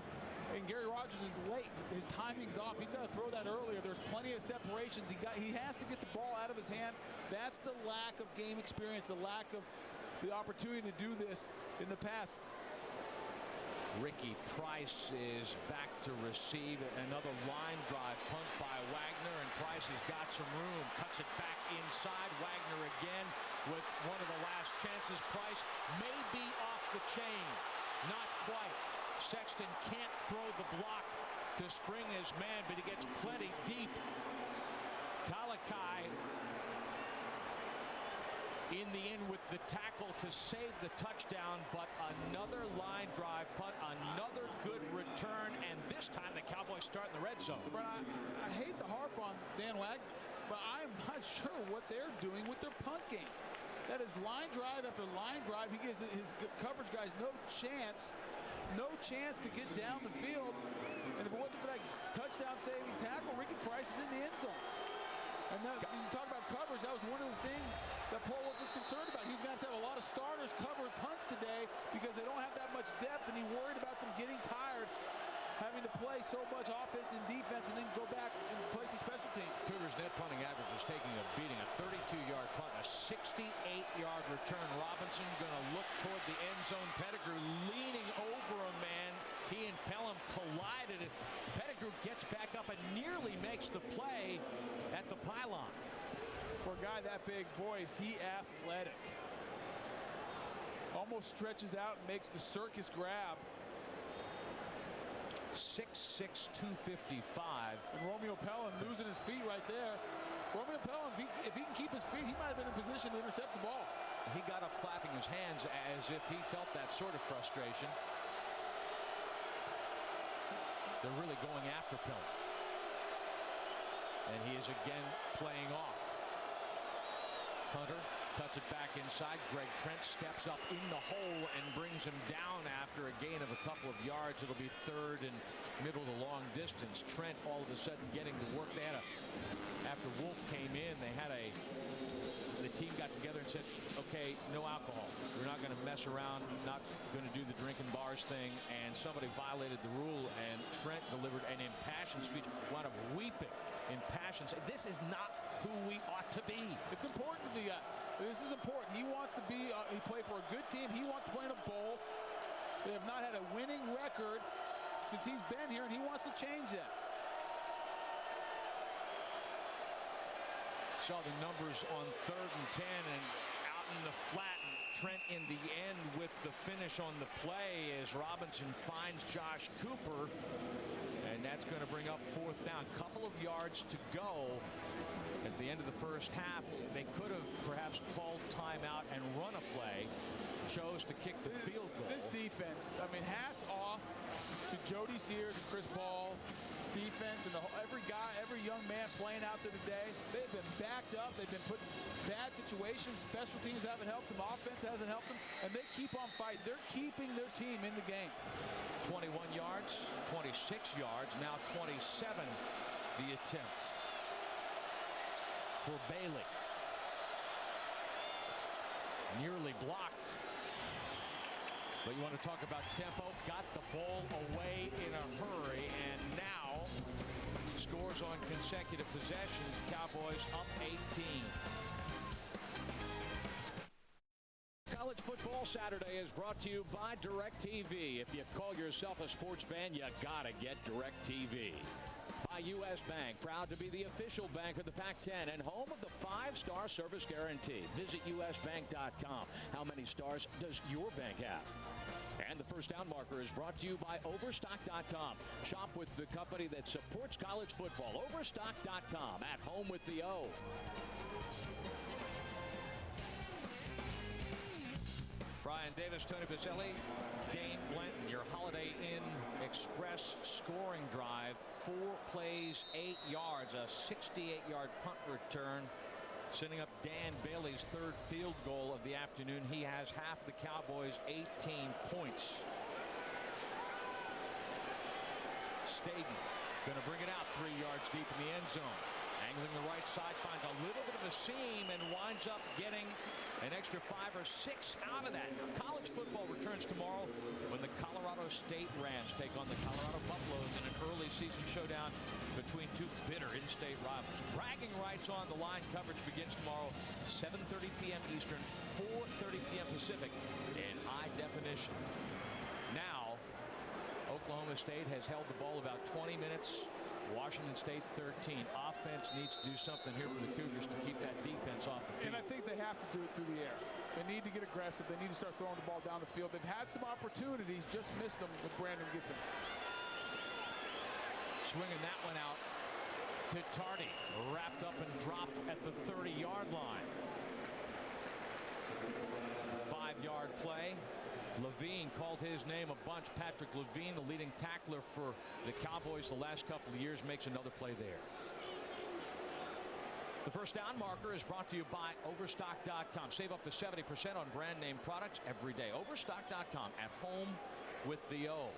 And Gary Rogers is late. His timing's off. He's got to throw that earlier. There's plenty of separations. He has to get the ball out of his hand. That's the lack of game experience, the lack of the opportunity to do this in the past. Ricky Price is back to receive. Another line drive punt by Wagner, and Price has got some room. Cuts it back inside. Wagner again with one of the last chances. Price may be off the chain. Not quite. Sexton can't throw the block to spring his man, but he gets plenty deep. Talakai in the end with the tackle to save the touchdown, but another line drive punt, another good return, and this time the Cowboys start in the red zone. But I hate to harp on Dan Wagner, but I'm not sure what they're doing with their punt game. That is line drive after line drive. He gives his coverage guys no chance to get down the field. And if it wasn't for that touchdown-saving tackle, Ricky Price is in the end zone. And you talk about coverage, that was one of the things that Paul Wolf was concerned about. He was going to have a lot of starters cover punts today because they don't have that much depth, and he worried about them getting tired, having to play so much offense and defense, and then go back and play some special teams. Cougars net punting average is taking a beating. A 32-yard punt, a 68-yard return. Robinson going to look toward the end zone. Pettigrew leaning over a man. He and Pelham collided. Pettigrew gets back up and nearly makes the play at the pylon. For a guy that big, boy, is he athletic. Almost stretches out and makes the circus grab. 6'6", 255. And Romeo Pelham losing his feet right there. Romeo Pelham, if he can keep his feet, he might have been in position to intercept the ball. He got up clapping his hands as if he felt that sort of frustration. They're really going after Pelham. And he is again playing off. Hunter cuts it back inside. Greg Trent steps up in the hole and brings him down after a gain of a couple of yards. It'll be 3rd and middle to long distance. Trent all of a sudden getting to work. After Wolf came in, they had the team got together and said, okay, no alcohol. We're not going to mess around, not going to do the drinking bars thing. And somebody violated the rule, and Trent delivered an impassioned speech, wound up weeping in passion. This is not who we ought to be. It's important to the guy. This is important. He wants to be, he played for a good team. He wants to play in a bowl. They have not had a winning record since he's been here, and he wants to change that. Saw the numbers on 3rd and 10 and out in the flat. And Trent in the end with the finish on the play as Robinson finds Josh Cooper. And that's going to bring up 4th down. Couple of yards to go at the end of the first half. They could have perhaps called timeout and run a play. Chose to kick the field goal. This defense, I mean, hats off to Jody Sears and Chris Ball. Defense and every guy, every young man playing out there today, they've been backed up. They've been put in bad situations. Special teams haven't helped them. Offense hasn't helped them. And they keep on fighting. They're keeping their team in the game. 21 yards, 26 yards, now 27 the attempt for Bailey. Nearly blocked. But you want to talk about tempo, got the ball away in a hurry, and now scores on consecutive possessions. Cowboys up 18. College Football Saturday is brought to you by DirecTV. If you call yourself a sports fan, you gotta get DirecTV. By U.S. Bank, proud to be the official bank of the Pac-10 and home of the 5-star service guarantee. Visit usbank.com. How many stars does your bank have? And the first down marker is brought to you by Overstock.com. Shop with the company that supports college football. Overstock.com, at home with the O. Brian Davis, Tony Baselli, Dane Blanton, your Holiday Inn Express scoring drive. 4 plays, 8 yards, a 68-yard punt return. Sending up Dan Bailey's 3rd field goal of the afternoon. He has half the Cowboys' 18 points. Staden going to bring it out 3 yards deep in the end zone. Angling the right side, finds a little bit of a seam and winds up getting an extra 5 or 6 out of that. College football returns tomorrow when the Colorado State Rams take on the Colorado Buffaloes in an early season showdown between 2 bitter in-state rivals. Bragging rights on the line. Coverage begins tomorrow, 7:30 p.m. Eastern, 4:30 p.m. Pacific in high definition. Now, Oklahoma State has held the ball about 20 minutes. Washington State 13. Offense needs to do something here for the Cougars to keep that defense off the field. And I think they have to do it through the air. They need to get aggressive. They need to start throwing the ball down the field. They've had some opportunities, just missed them with Brandon Gibson. Swinging that one out to Tardy. Wrapped up and dropped at the 30-yard line. 5-yard play. Levine called his name a bunch. Patrick Levine, the leading tackler for the Cowboys the last couple of years, makes another play there. The first down marker is brought to you by Overstock.com. Save up to 70% on brand name products every day. Overstock.com, at home with the O.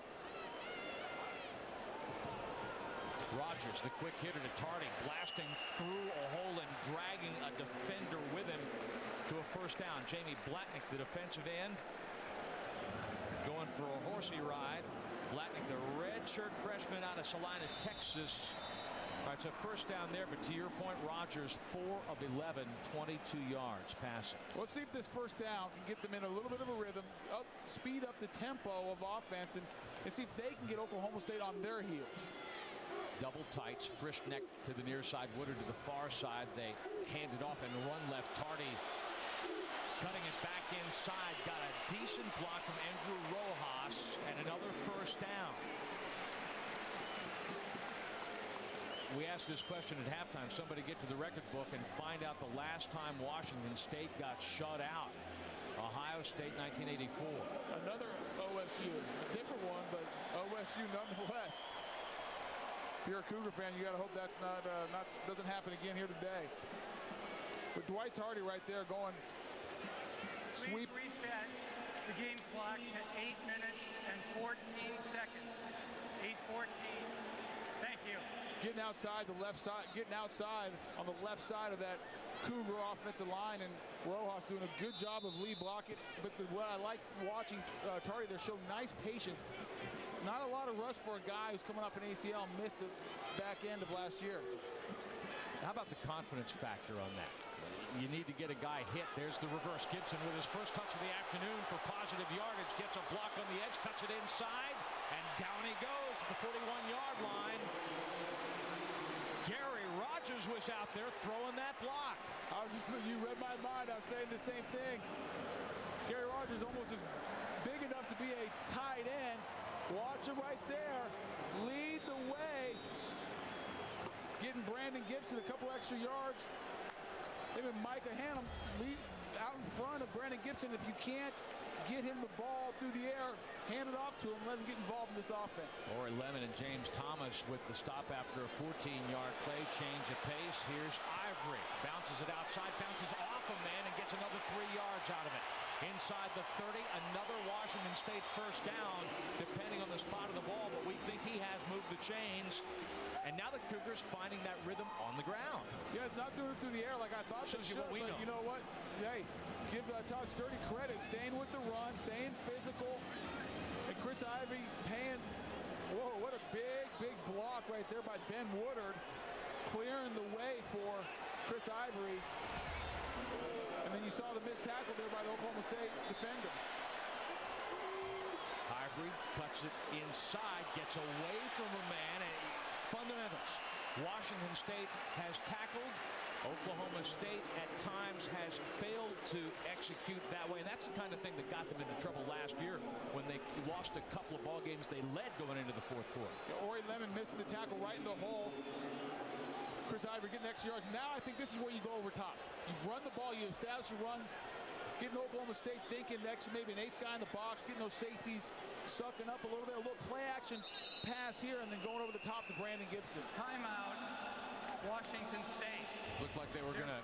Rogers, the quick hitter to Tardy, blasting through a hole and dragging a defender with him to a first down. Jamie Blatnick, the defensive end, going for a horsey ride. Blatnick, the redshirt freshman out of Salina, Texas. All right, so first down there, but to your point, Rogers, 4 of 11, 22 yards passing. Let's see if this first down can get them in a little bit of a rhythm, speed up the tempo of offense, and see if they can get Oklahoma State on their heels. Double tights, Frischneck to the near side, Woodard to the far side. They hand it off and run left. Tardy cutting it back inside. Got a decent block from Andrew Rojas and another first down. We asked this question at halftime. Somebody get to the record book and find out the last time Washington State got shut out. Ohio State, 1984. Another OSU, a different one, but OSU nonetheless. If you're a Cougar fan, you got to hope that's doesn't happen again here today. With Dwight Tardy right there going sweep. Please reset the game clock to 8 minutes and 14 seconds. 8:14. Thank you. Getting outside the left side, getting outside on the left side of that Cougar offensive line, and Rojas doing a good job of lead blocking. But what I like watching Tardy, they show nice patience. Not a lot of rust for a guy who's coming off an ACL and missed the back end of last year. How about the confidence factor on that? You need to get a guy hit. There's the reverse. Gibson with his first touch of the afternoon for positive yardage. Gets a block on the edge, cuts it inside, and down he goes at the 41-yard line. Gary Rogers was out there throwing that block. You read my mind. I was saying the same thing. Gary Rogers almost is big enough to be a tight end. Watch him right there. Lead the way. Getting Brandon Gibson a couple extra yards. Him and Micah Hannum lead out in front of Brandon Gibson. If you can't get him the ball through the air, hand it off to him, let him get involved in this offense. Corey Lemon and James Thomas with the stop after a 14-yard play. Change of pace. Here's Ivory. Bounces it outside, bounces off a man, and gets another 3 yards out of it. Inside the 30, another Washington State first down, depending on the spot of the ball, but we think he has moved the chains. And now the Cougars finding that rhythm on the ground. Yeah, not doing it through the air like I thought they should, but you know what? Hey, give Todd Sturdy credit. Staying with the run, staying physical. And Chris Ivory paying, whoa, what a big block right there by Ben Woodard. Clearing the way for Chris Ivory. And then you saw the missed tackle there by the Oklahoma State defender. Ivory cuts it inside, gets away from a man. Fundamentals. Washington State has tackled. Oklahoma State at times has failed to execute that way. And that's the kind of thing that got them into trouble last year when they lost a couple of ball games they led going into the fourth quarter. Yeah, Ori Lemon missing the tackle right in the hole. Chris Ivory getting extra yards. Now I think this is where you go over top. You've run the ball, you establish your run, getting Oklahoma State thinking next, maybe an 8th guy in the box, getting those safeties sucking up a little play action pass here, and then going over the top to Brandon Gibson. Timeout, Washington State. Looked like they were going to,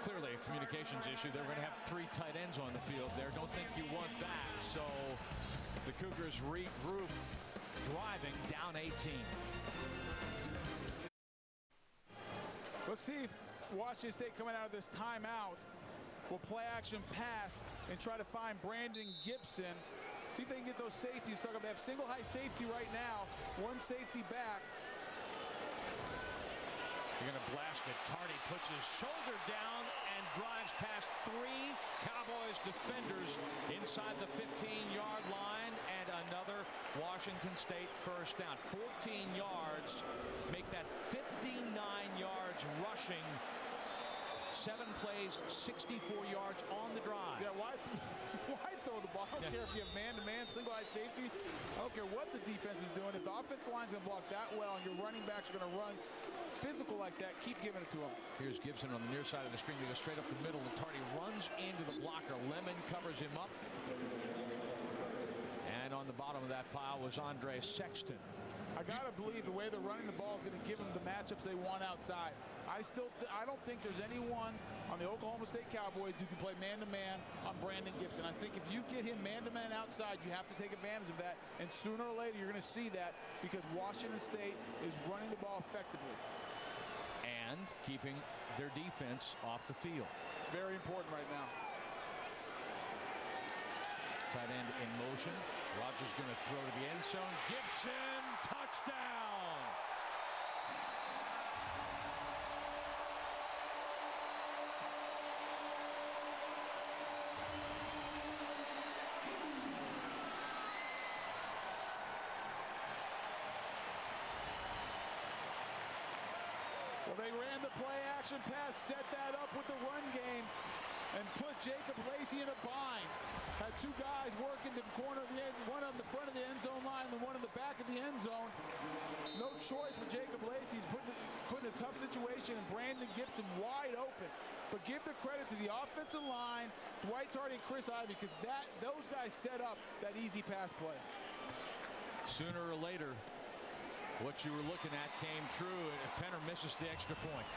clearly a communications issue, they were going to have 3 tight ends on the field there. Don't think you want that. So the Cougars regroup, driving down 18. Let's see if Washington State coming out of this timeout will play action pass and try to find Brandon Gibson. See if they can get those safeties stuck up. They have single high safety right now. 1 safety back. You're going to blast it. Tardy puts his shoulder down and drives past 3 Cowboys defenders inside the 15-yard line, and another Washington State first down. 14 yards, make that 59 yards rushing. 7 plays, 64 yards on the drive. Yeah, why throw the ball? I don't care if you have man-to-man, single-high safety. I don't care what the defense is doing. If the offensive line's going to block that well and your running backs are going to run physical like that, keep giving it to them. Here's Gibson on the near side of the screen. He goes straight up the middle, and Tardy runs into the blocker. Lemon covers him up. And on the bottom of that pile was Andre Sexton. I gotta believe the way they're running the ball is going to give them the matchups they want outside. I don't think there's anyone on the Oklahoma State Cowboys who can play man-to-man on Brandon Gibson. I think if you get him man-to-man outside, you have to take advantage of that. And sooner or later, you're going to see that because Washington State is running the ball effectively. And keeping their defense off the field. Very important right now. Tight end in motion. Rogers going to throw to the end zone. Gibson, touchdown! Well, they ran the play action pass, set that up with the run game, and put Jacob Lacey in a bind. Had 2 guys working the corner of the end, one on the front of the end zone line and one in the back of the end zone. No choice for Jacob Lacey. He's put in a tough situation, and Brandon Gibson wide open. But give the credit to the offensive line, Dwight Tardy and Chris Ivey, because those guys set up that easy pass play. Sooner or later, what you were looking at came true, and Penner misses the extra point.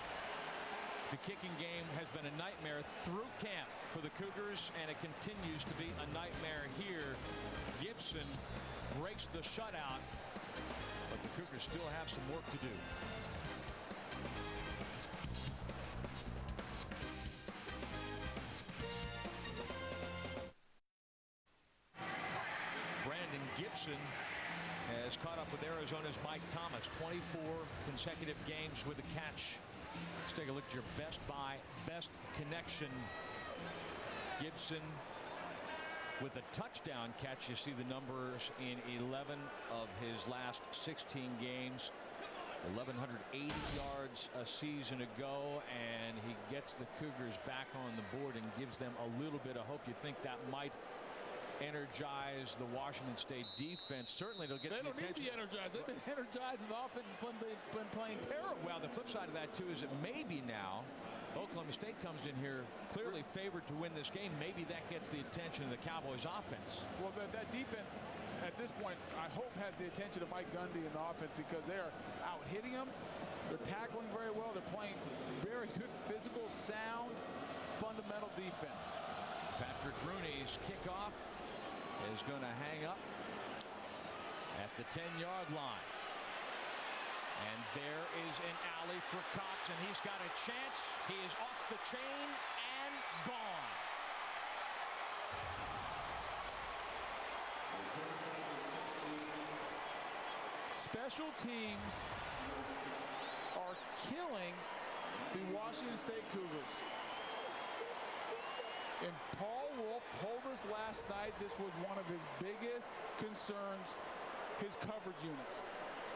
The kicking game has been a nightmare through camp for the Cougars, and it continues to be a nightmare here. Gibson breaks the shutout, but the Cougars still have some work to do. Gibson has caught up with Arizona's Mike Thomas. 24 consecutive games with a catch. Let's take a look at your best buy, best connection. Gibson with a touchdown catch. You see the numbers in 11 of his last 16 games. 1,180 yards a season ago, and he gets the Cougars back on the board and gives them a little bit of hope. You think that might energize the Washington State defense. Certainly they'll get They don't need to be energized. They've been energized, and the offense has been playing terrible. Well, the flip side of that, too, is that maybe now Oklahoma State comes in here clearly favored to win this game. Maybe that gets the attention of the Cowboys offense. Well, that defense at this point, I hope, has the attention of Mike Gundy in the offense, because they are out hitting him. They're tackling very well. They're playing very good physical, sound, fundamental defense. Patrick Rooney's kickoff is going to hang up at the 10-yard line. And there is an alley for Cox, and he's got a chance. He is off the chain and gone. Special teams are killing the Washington State Cougars. And Paul Wolf told us last night this was one of his biggest concerns, his coverage units.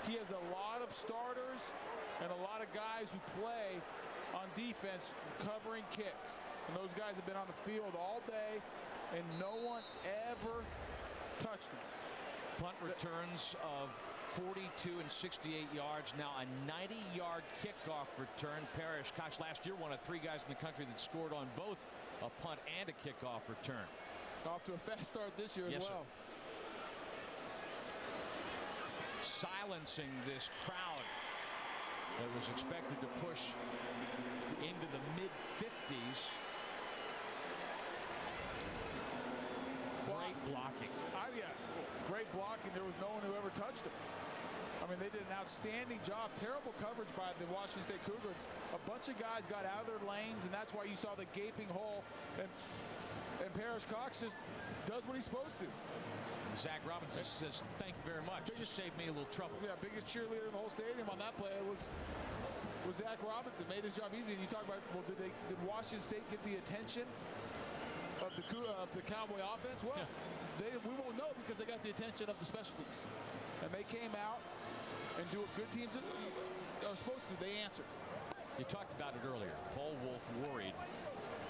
He has a lot of starters and a lot of guys who play on defense covering kicks. And those guys have been on the field all day, and no one ever touched them. Punt returns of 42 and 68 yards. Now a 90-yard kickoff return. Parrish Cox last year one of 3 guys in the country that scored on both a punt and a kickoff return. Off to a fast start this year as well. Silencing this crowd that was expected to push into the mid-50s. Great blocking. Yeah, great blocking. There was no one who ever touched him. I mean, they did an outstanding job. Terrible coverage by the Washington State Cougars. A bunch of guys got out of their lanes, and that's why you saw the gaping hole. And Parrish Cox just does what he's supposed to. Zach Robinson says, thank you very much. Just saved me a little trouble. Yeah, biggest cheerleader in the whole stadium on that play was Zach Robinson. Made his job easy. And you talk about, well, did Washington State get the attention of the Cowboy offense? Well, we won't know, because they got the attention of the special teams. And they came out and do what good teams are supposed to do. They answered. You talked about it earlier. Paul Wolf worried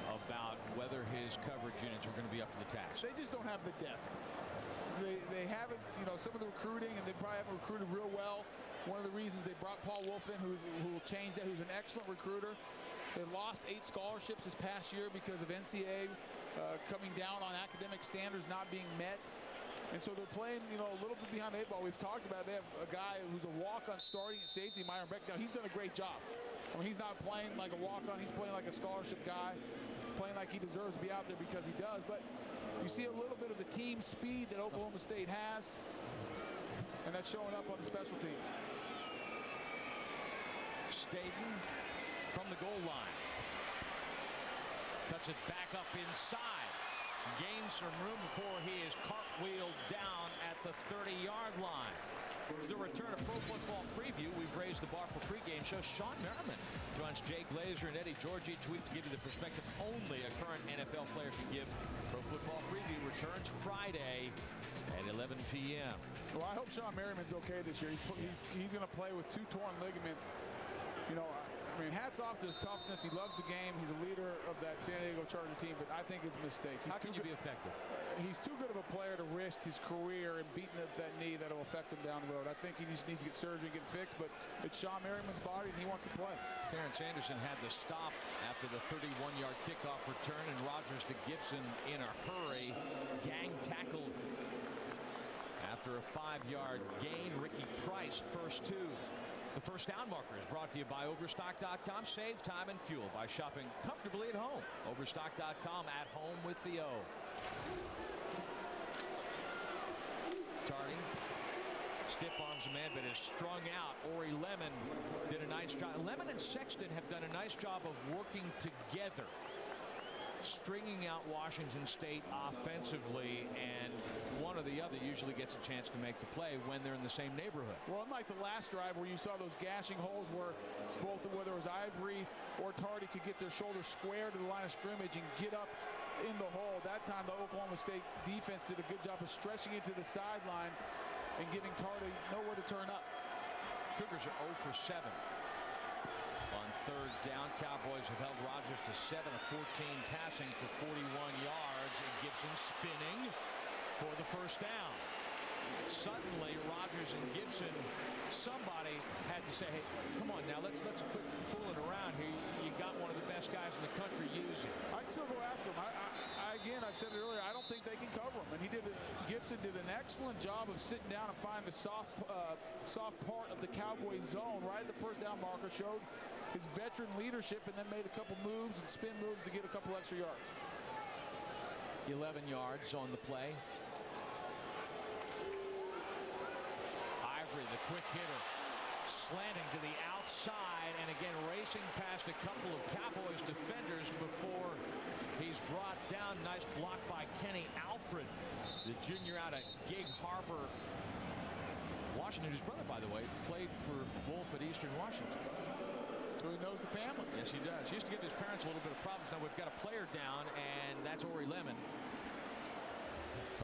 about whether his coverage units are going to be up to the task. They just don't have the depth. They haven't, some of the recruiting, and they probably haven't recruited real well. One of the reasons they brought Paul Wolf in, who will change that, who's an excellent recruiter. They lost 8 scholarships this past year because of NCAA coming down on academic standards not being met. And so they're playing, a little bit behind the 8 ball. We've talked about it. They have a guy who's a walk-on starting at safety, Myron Beck. Now, he's done a great job. I mean, he's not playing like a walk-on. He's playing like a scholarship guy, playing like he deserves to be out there because he does. But you see a little bit of the team speed that Oklahoma State has, and that's showing up on the special teams. Staten from the goal line. Cuts it back up inside. Gains some room before he is cartwheeled down at the 30-yard line. It's the return of Pro Football Preview. We've raised the bar for pregame show. Sean Merriman joins Jay Glazer and Eddie George each week to give you the perspective only a current NFL player can give. Pro Football Preview returns Friday at 11 p.m. Well, I hope Sean Merriman's okay this year. He's going to play with 2 torn ligaments. I mean, hats off to his toughness. He loves the game. He's a leader of that San Diego Charger team, but I think it's a mistake. How can you be effective? He's too good of a player to risk his career and beating up that knee that'll affect him down the road. I think he just needs to get surgery and get fixed, but it's Sean Merriman's body, and he wants to play. Terrence Anderson had the stop after the 31-yard kickoff return, and Rogers to Gibson in a hurry. Gang tackled after a 5-yard gain. Ricky Price, first 2. The first down marker is brought to you by Overstock.com. Save time and fuel by shopping comfortably at home. Overstock.com, at home with the O. Tardy stiff arms a man, but is strung out. Ori Lemon did a nice job. Lemon and Sexton have done a nice job of working together. stringing out Washington State offensively, and one or the other usually gets a chance to make the play when they're in the same neighborhood. Well, unlike the last drive where you saw those gashing holes where whether it was Ivory or Tardy could get their shoulders square to the line of scrimmage and get up in the hole, that time the Oklahoma State defense did a good job of stretching it to the sideline and giving Tardy nowhere to turn up. Cougars are 0 for 7. On third down, Cowboys have held Rodgers to 7 of 14 passing for 41 yards, and Gibson spinning for the first down. Suddenly, Rodgers and Gibson, somebody had to say, hey, come on now, let's quit fooling around here. You got one of the best guys in the country using. I'd still go after him. Again, I said it earlier, I don't think they can cover him. And Gibson did an excellent job of sitting down and finding the soft part of the Cowboys zone right at the first down marker, showed his veteran leadership, and then made a couple moves and spin moves to get a couple extra yards. 11 yards on the play. Ivory, the quick hitter, slanting to the outside, and again racing past a couple of Cowboys defenders before he's brought down. Nice block by Kenny Alfred, the junior out of Gig Harbor, Washington, whose brother, by the way, played for Wolf at Eastern Washington. So he knows the family. Yes, he does. He used to give his parents a little bit of problems. Now we've got a player down, and that's Ori Lemon,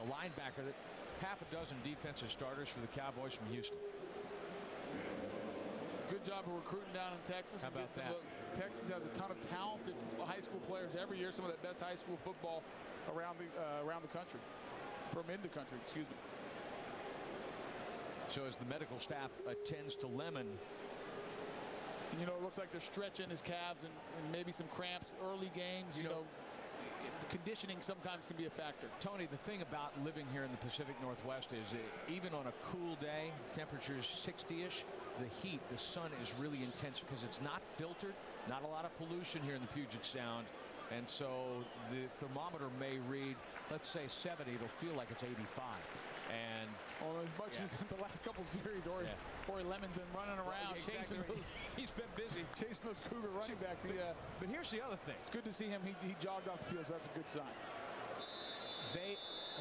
the linebacker that half a dozen defensive starters for the Cowboys from Houston. Good job of recruiting down in Texas. How about that? Texas has a ton of talented high school players every year. Some of the best high school football around the country, from in the country. Excuse me. So as the medical staff attends to Lemon, you know, it looks like they're stretching his calves and maybe some cramps early games. You know, conditioning sometimes can be a factor. Tony, the thing about living here in the Pacific Northwest is even on a cool day, temperature is 60-ish, the heat, the sun is really intense because it's not filtered, not a lot of pollution here in the Puget Sound. And so the thermometer may read, let's say 70, it'll feel like it's 85. And as much as in the last couple series, Ori Lemon's been running around chasing those. He's been busy chasing those Cougar running backs. But here's the other thing. It's good to see him. He jogged off the field, so that's a good sign.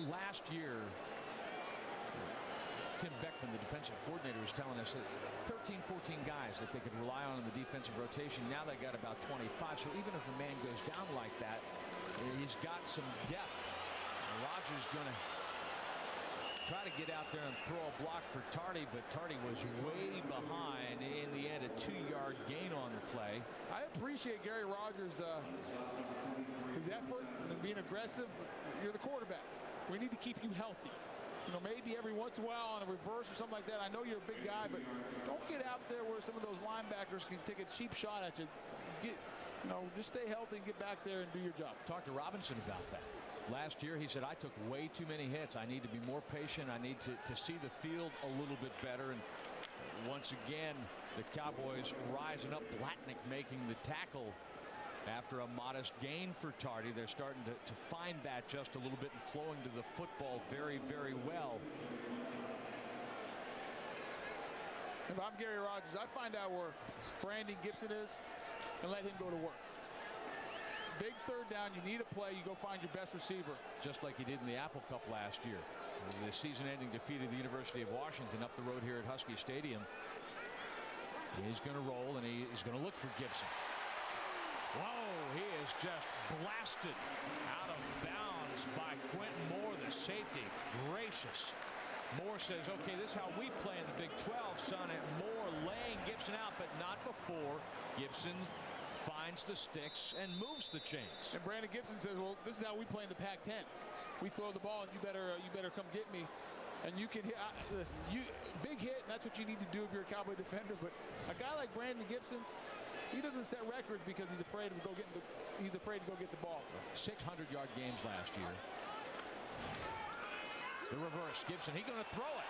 Last year, Tim Beckman, the defensive coordinator, was telling us that 13, 14 guys that they could rely on in the defensive rotation. Now they got about 25. So even if a man goes down like that, he's got some depth. Rodgers going to try to get out there and throw a block for Tardy, but Tardy was way behind. In the end, a 2-yard gain on the play. I appreciate Gary Rodgers' his effort and being aggressive. You're the quarterback. We need to keep you healthy. You know, maybe every once in a while on a reverse or something like that. I know you're a big guy, but don't get out there where some of those linebackers can take a cheap shot at you. Just stay healthy and get back there and do your job. Talk to Robinson about that. Last year, he said, I took way too many hits. I need to be more patient. I need to see the field a little bit better. And once again, the Cowboys rising up. Blatnick making the tackle after a modest gain for Tardy. They're starting to find that just a little bit and flowing to the football very, very well. If I'm Gary Rodgers, I find out where Brandon Gibson is and let him go to work. Big third down, you need a play, you go find your best receiver. Just like he did in the Apple Cup last year. The season-ending defeat of the University of Washington up the road here at Husky Stadium. He's going to roll, and he's going to look for Gibson. Whoa, he is just blasted out of bounds by Quentin Moore, the safety. Gracious. Moore says, okay, this is how we play in the Big 12, son. And Moore laying Gibson out, but not before Gibson finds the sticks and moves the chains. And Brandon Gibson says, well, this is how we play in the Pac-10. We throw the ball, and you better come get me. And you can hit. Listen, big hit, and that's what you need to do if you're a Cowboy defender. But a guy like Brandon Gibson, he doesn't set records because he's afraid to go get the ball. 600-yard games last year. The reverse, Gibson, he's going to throw it.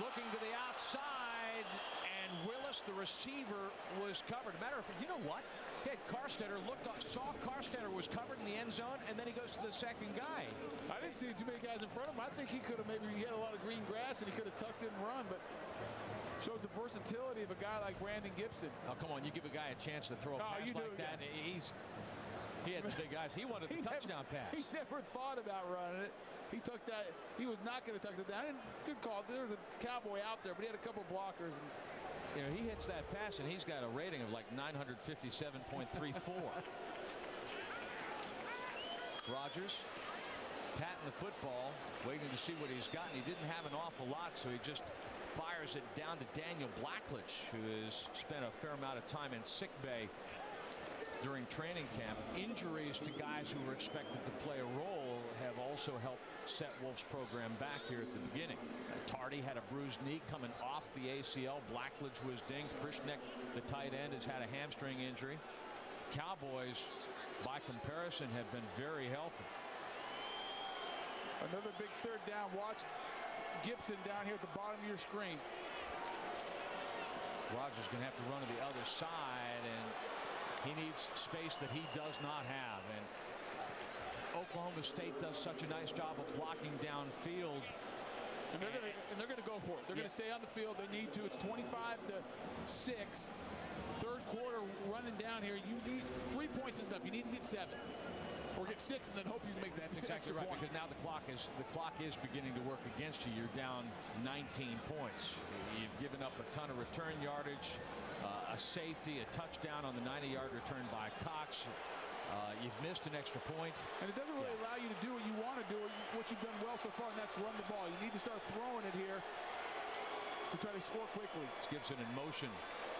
Looking to the outside, and Willis, the receiver, was covered. Matter of fact, you know what? He had Carstetter looked up, saw Carstetter was covered in the end zone, and then he goes to the second guy. I didn't see too many guys in front of him. I think he could have he had a lot of green grass, and he could have tucked in and run, but shows the versatility of a guy like Brandon Gibson. Oh, come on, you give a guy a chance to throw a pass like that. He had the big eyes. He wanted the touchdown pass. He never thought about running it. He took that. He was not going to tuck it down. And good call. There was a Cowboy out there, but he had a couple blockers. And you know, he hits that pass, and he's got a rating of like 957.34. Rodgers patting the football, waiting to see what he's got. And he didn't have an awful lot, so he just fires it down to Daniel Blackledge, who has spent a fair amount of time in sick bay during training camp. Injuries to guys who were expected to play a role have also helped set Wolf's program back here at the beginning. Tardy had a bruised knee coming off the ACL. Blackledge was dinged. Frischneck, the tight end, has had a hamstring injury. Cowboys, by comparison, have been very healthy. Another big third down. Watch Gibson down here at the bottom of your screen. Rodgers going to have to run to the other side, and he needs space that he does not have. And Oklahoma State does such a nice job of blocking downfield. And they're going to go for it. They're going to stay on the field. They need to. It's 25-6. Third quarter running down here. You need 3 points is enough. You need to get 7. Or get 6 and then hope you can make that. That's exactly right, because now the clock is beginning to work against you. You're down 19 points. You've given up a ton of return yardage, a safety, a touchdown on the 90-yard return by Cox. You've missed an extra point. And it doesn't really allow you to do what you want to do, what you've done well so far, and that's run the ball. You need to start throwing it here to try to score quickly. It's Gibson in motion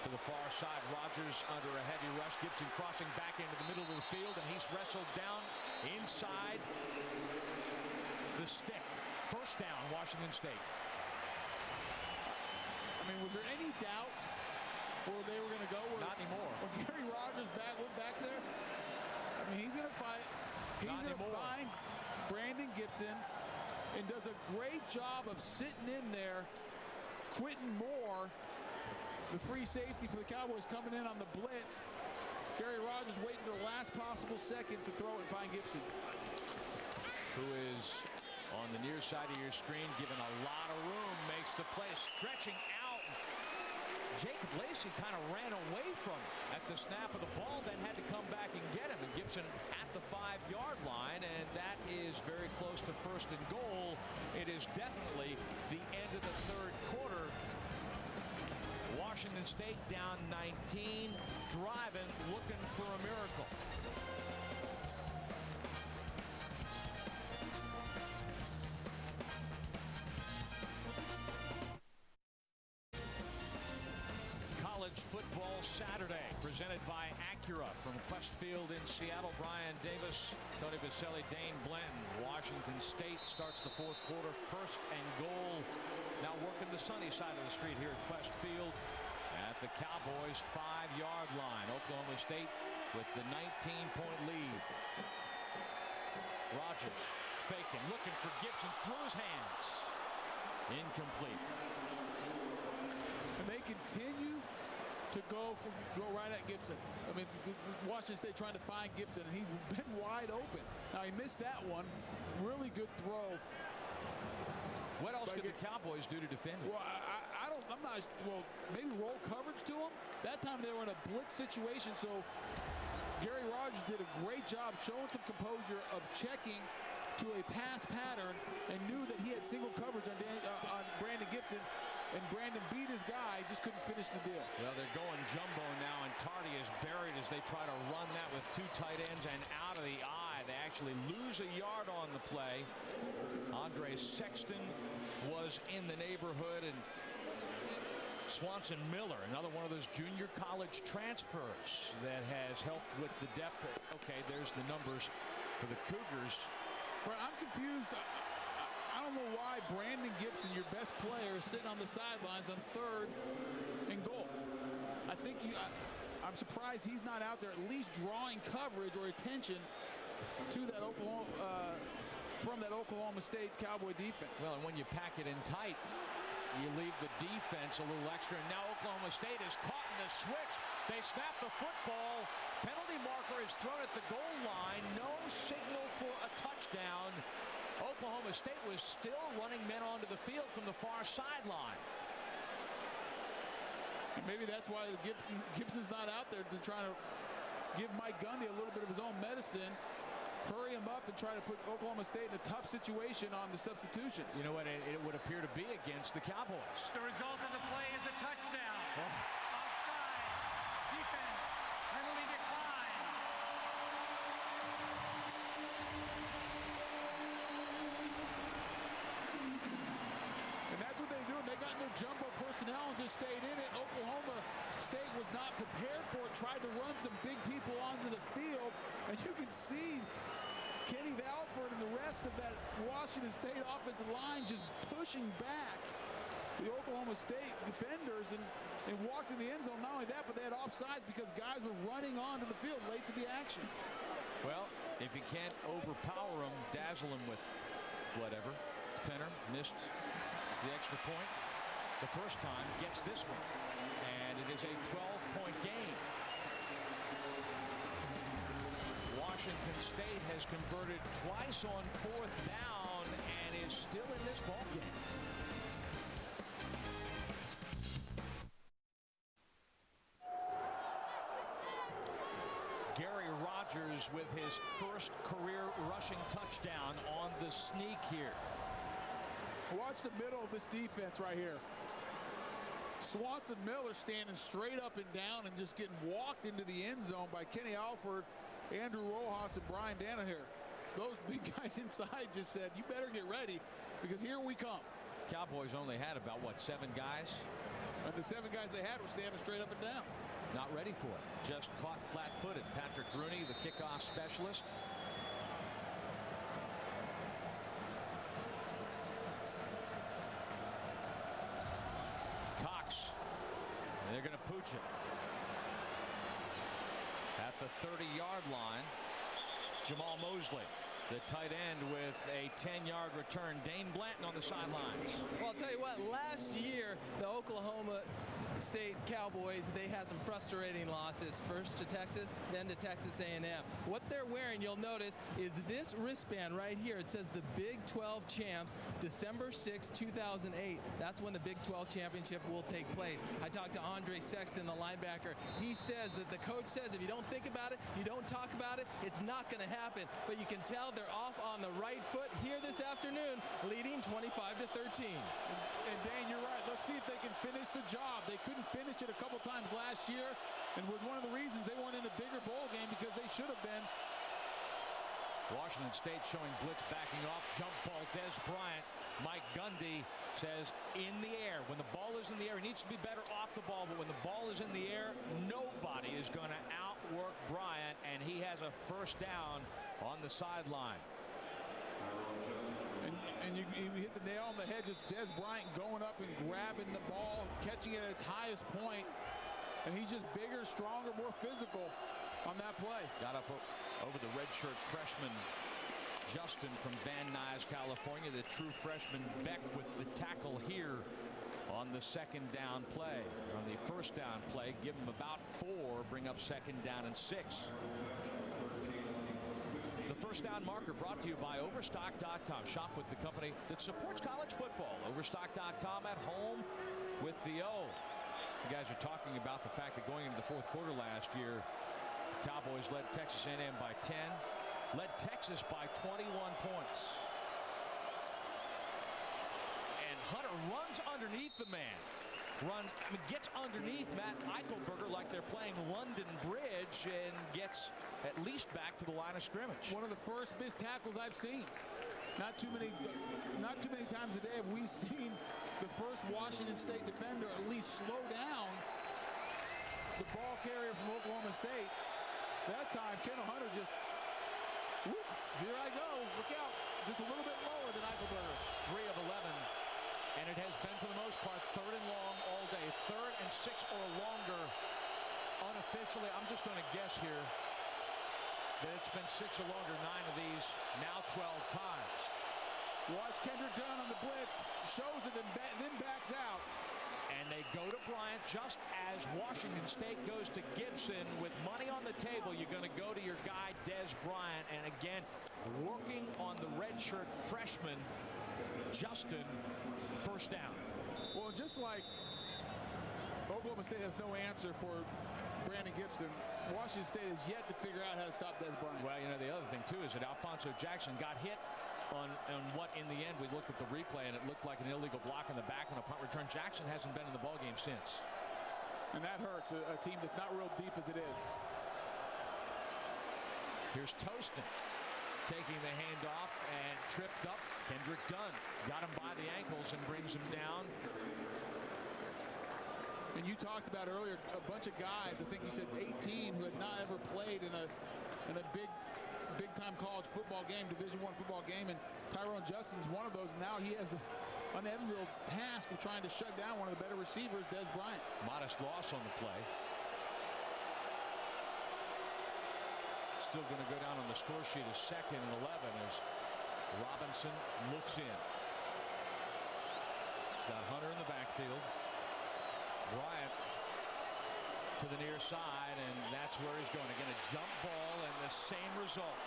to the far side. Rodgers under a heavy rush. Gibson crossing back into the middle of the field, and he's wrestled down inside the stick. First down, Washington State. I mean, was there any doubt where they were going to go? Not anymore. When Gary Rodgers went back there, I mean, he's going to fight. He's going to find Brandon Gibson and does a great job of sitting in there. Quentin Moore, the free safety for the Cowboys, coming in on the blitz. Gary Rodgers waiting to the last possible second to throw it and find Gibson. Who is on the near side of your screen, given a lot of room, makes the play, stretching out. Jacob Lacey kind of ran away from him at the snap of the ball, then had to come back and get him. And Gibson at the 5-yard line, and that is very close to first and goal. It is definitely the end of the third quarter. Washington State down 19, driving, looking for a miracle. College football Saturday, presented by Acura from Quest Field in Seattle. Brian Davis, Tony Baselli, Dane Blanton. Washington State starts the fourth quarter, first and goal. Now working the sunny side of the street here at Quest Field at the Cowboys' 5-yard line. Oklahoma State with the 19-point lead. Rodgers faking, looking for Gibson, through his hands. Incomplete. And they continue to go right at Gibson. I mean, Washington State trying to find Gibson, and he's been wide open. Now, he missed that one. Really good throw. What else could the Cowboys do to defend him? Well, I'm not, well, maybe roll coverage to him. That time they were in a blitz situation, so Gary Rodgers did a great job showing some composure of checking to a pass pattern and knew that he had single coverage on Brandon Gibson, and Brandon beat his guy, just couldn't finish the deal. Well, they're going jumbo now, and Tardy is buried as they try to run that with 2 tight ends and out of the eye. They actually lose a yard on the play. Andre Sexton was in the neighborhood, and Swanson Miller, another one of those junior college transfers that has helped with the depth. Okay, there's the numbers for the Cougars. But I'm confused. I don't know why Brandon Gibson, your best player, is sitting on the sidelines on 3rd and goal. I think I'm surprised he's not out there at least drawing coverage or attention to that from that Oklahoma State Cowboy defense. Well, and when you pack it in tight, you leave the defense a little extra. And now Oklahoma State is caught in the switch. They snap the football. Penalty marker is thrown at the goal line. No signal for a touchdown. Oklahoma State was still running men onto the field from the far sideline. And maybe that's why Gibson's not out there to try to give Mike Gundy a little bit of his own medicine, hurry him up and try to put Oklahoma State in a tough situation on the substitutions. You know what it would appear to be against the Cowboys. The result of the play is a touchdown. Offside. Defense. Penalty decline. And that's what they do. They got their jumbo personnel and just stayed in it. Oklahoma State was not prepared for it, tried to run some big people onto the field, and you can see Kenny Valford and the rest of that Washington State offensive line just pushing back the Oklahoma State defenders and walked in the end zone. Not only that, but they had offsides because guys were running onto the field late to the action. Well, if you can't overpower them, dazzle them with whatever. Penner missed the extra point the first time, gets this one, and it is a 12-point game. Washington State has converted twice on 4th down and is still in this ball game. Gary Rogers with his first career rushing touchdown on the sneak here. Watch the middle of this defense right here. Swanson Miller standing straight up and down and just getting walked into the end zone by Kenny Alford, Andrew Rojas, and Brian Danaher. Those big guys inside just said, you better get ready because here we come. Cowboys only had about, what, 7 guys? And the 7 guys they had were standing straight up and down. Not ready for it. Just caught flat-footed. Patrick Rooney, the kickoff specialist. Cox. And they're going to pooch it. At the 30-yard line, Jamal Mosley, the tight end, with a 10-yard return. Dane Blanton on the sidelines. Well, I'll tell you what, last year, the Oklahoma State Cowboys, they had some frustrating losses. First to Texas, then to Texas A&M. What they're wearing, you'll notice, is this wristband right here. It says the Big 12 Champs, December 6, 2008. That's when the Big 12 Championship will take place. I talked to Andre Sexton, the linebacker. He says that the coach says if you don't think about it, you don't talk about it, it's not going to happen. But you can tell they're off on the right foot here this afternoon, leading 25-13. And Dan, you're right. Let's see if they can finish the job. They couldn't finish it a couple times last year, and was one of the reasons they weren't in the bigger bowl game, because they should have been. Washington State showing blitz backing off. Jump ball, Des Bryant. Mike Gundy says in the air. When the ball is in the air, he needs to be better off the ball, but when the ball is in the air, nobody is going to outwork Bryant, and he has a first down on the sideline. And you hit the nail on the head. Just Des Bryant going up and grabbing the ball, catching it at its highest point. And he's just bigger, stronger, more physical on that play. Got up over the redshirt freshman Justin from Van Nuys, California. The true freshman Beck with the tackle here on the second down play. On the first down play, give him about 4, bring up second down and 6. The first down marker brought to you by Overstock.com. Shop with the company that supports college football. Overstock.com at home with the O. You guys are talking about the fact that going into the fourth quarter last year, the Cowboys led Texas A&M by 10, led Texas by 21 points. And Hunter runs underneath the man. Gets underneath Matt Eichelberger like they're playing London Bridge, and gets at least back to the line of scrimmage. One of the first missed tackles I've seen. Not too many times a day have we seen the first Washington State defender at least slow down the ball carrier from Oklahoma State. That time, Kendall Hunter just, whoops, here I go. Look out. Just a little bit lower than Eichelberger. 3 of 11. And it has been, for the most part, 3rd and long all day. 3rd and 6 or longer unofficially. I'm just going to guess here that it's been 6 or longer, 9 of these, now 12 times. Watch Kendrick Dunn on the blitz. Shows it, then backs out. And they go to Bryant just as Washington State goes to Gibson. With money on the table, you're going to go to your guy, Des Bryant. And again, working on the redshirt freshman, Justin, first down. Well, just like Oklahoma State has no answer for Brandon Gibson, Washington State has yet to figure out how to stop Des Bryant. Well, you know, the other thing, too, is that Alphonso Jackson got hit on what, in the end, we looked at the replay, and it looked like an illegal block in the back on a punt return. Jackson hasn't been in the ballgame since. And that hurts a team that's not real deep as it is. Here's Tostin taking the handoff and tripped up. Kendrick Dunn got him by the ankles and brings him down. And you talked about earlier a bunch of guys, I think you said 18, who had not ever played in a big time college football game, Division I football game, and Tyrone Justin's one of those. And now he has the unenviable task of trying to shut down one of the better receivers, Des Bryant. Modest loss on the play. Still going to go down on the score sheet as 2nd and 11 as Robinson looks in. He's got Hunter in the backfield. Bryant to the near side, and that's where he's going. Again, a jump ball and the same result.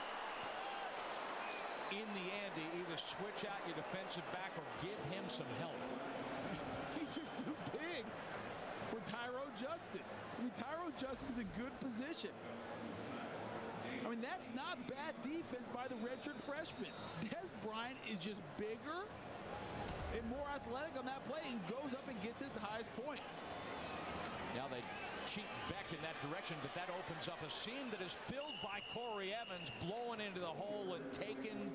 In the end, you either switch out your defensive back or give him some help. He's just too big for Tyrone Justin. I mean, Tyrone Justin's in good position. I mean, that's not bad defense by the redshirt freshman. Des Bryant is just bigger and more athletic on that play and goes up and gets it at the highest point. Now they cheat Beck in that direction, but that opens up a seam that is filled by Corey Evans, blowing into the hole and taking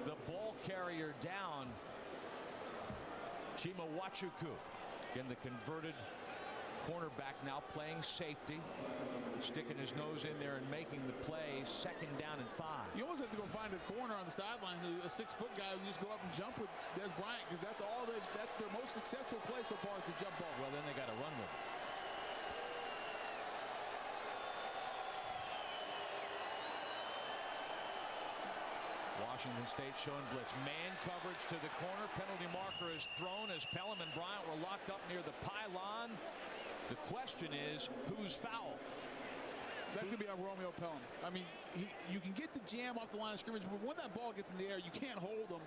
the ball carrier down. Chima Wachuku, again the converted cornerback, now playing safety, sticking his nose in there and making the play. 2nd down and 5. You almost have to go find a corner on the sideline, a 6-foot guy who just go up and jump with Des Bryant, because that's their most successful play so far is the jump ball. Well, then they got to run with it. Washington State showing blitz. Man coverage to the corner. Penalty marker is thrown as Pelham and Bryant were locked up near the pylon. The question is, who's foul? That's going to be on Romeo Pelham. I mean, you can get the jam off the line of scrimmage, but when that ball gets in the air, you can't hold him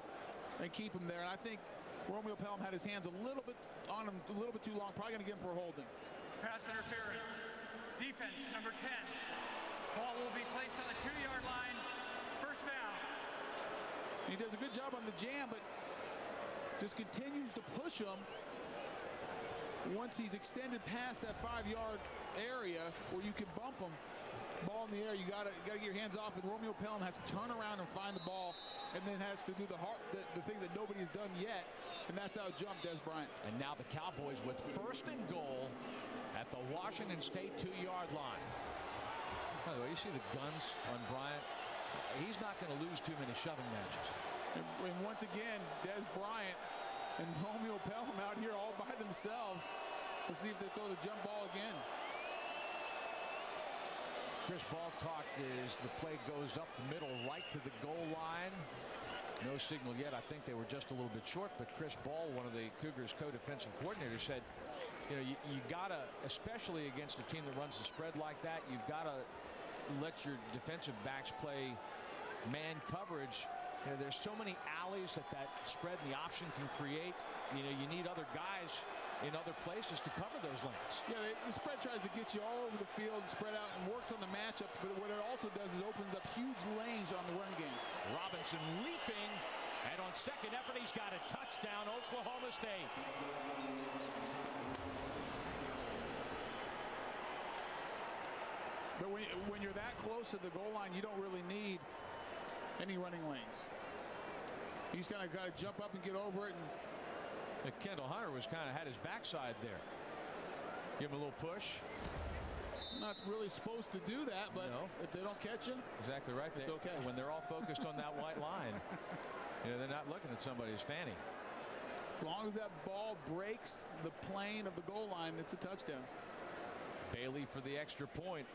and keep him there. And I think Romeo Pelham had his hands a little bit on him, a little bit too long. Probably going to get him for a holding. Pass interference. Defense, number 10. Ball will be placed on the 2-yard line. First down. He does a good job on the jam, but just continues to push him. Once he's extended past that 5-yard area where you can bump him, ball in the air, you gotta get your hands off, and Romeo Pelham has to turn around and find the ball, and then has to do the thing that nobody has done yet, and that's how it jumped Des Bryant. And now the Cowboys with 1st and goal at the Washington State 2-yard line. By the way, you see the guns on Bryant. He's not going to lose too many shoving matches. And once again, Des Bryant and Romeo Pelham out here all by themselves to see if they throw the jump ball again. Chris Ball talked as the play goes up the middle right to the goal line. No signal yet. I think they were just a little bit short, but Chris Ball, one of the Cougars co-defensive coordinators, said, you know, you gotta, especially against a team that runs the spread like that, you've got to let your defensive backs play man coverage. You know, there's so many alleys that spread and the option can create. You know, you need other guys in other places to cover those lanes. Yeah, the spread tries to get you all over the field, spread out, and works on the matchups, but what it also does is opens up huge lanes on the run game. Robinson leaping, and on 2nd effort, he's got a touchdown, Oklahoma State. But when you're that close to the goal line, you don't really need any running lanes. You just kind of got to jump up and get over it. And Kendall Hunter was kind of had his backside there. Give him a little push. Not really supposed to do that, but no. If they don't catch you, exactly right. It's okay. When they're all focused on that white line, you know, they're not looking at somebody's fanny. As long as that ball breaks the plane of the goal line, it's a touchdown. Bailey for the extra point.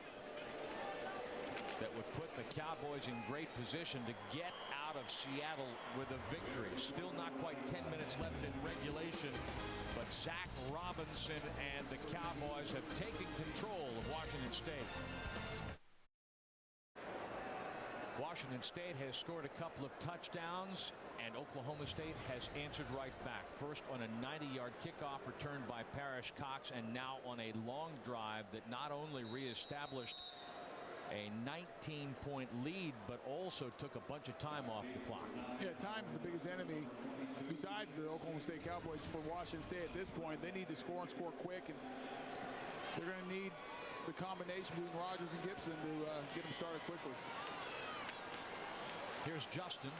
That would put the Cowboys in great position to get out of Seattle with a victory. Still not quite 10 minutes left in regulation, but Zach Robinson and the Cowboys have taken control of Washington State. Washington State has scored a couple of touchdowns, and Oklahoma State has answered right back. First on a 90-yard kickoff returned by Parrish Cox, and now on a long drive that not only reestablished a 19-point lead, but also took a bunch of time off the clock. Yeah, time's the biggest enemy besides the Oklahoma State Cowboys for Washington State at this point. They need to score and score quick, and they're going to need the combination between Rodgers and Gibson to get them started quickly. Here's Justin.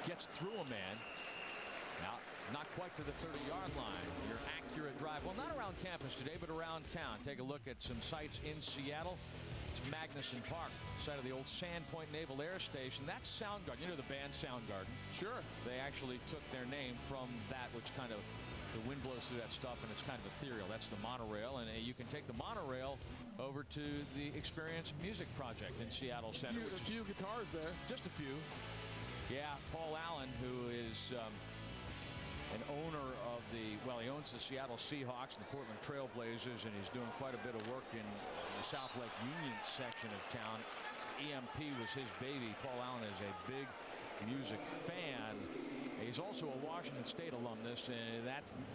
Gets through a man. Now, not quite to the 30-yard line. Your Acura drive. Well, not around campus today, but around town. Take a look at some sites in Seattle. It's Magnuson Park, site of the old Sandpoint Naval Air Station. That's Soundgarden. You know the band Soundgarden? Sure. They actually took their name from that, which kind of, the wind blows through that stuff, and it's kind of ethereal. That's the monorail, and you can take the monorail over to the Experience Music Project in Seattle Center. A few guitars there. Just a few. Yeah, Paul Allen, who is an owner of he owns the Seattle Seahawks and the Portland Trail Blazers, and he's doing quite a bit of work in the South Lake Union section of town. EMP was his baby. Paul Allen is a big music fan. He's also a Washington State alumnus, and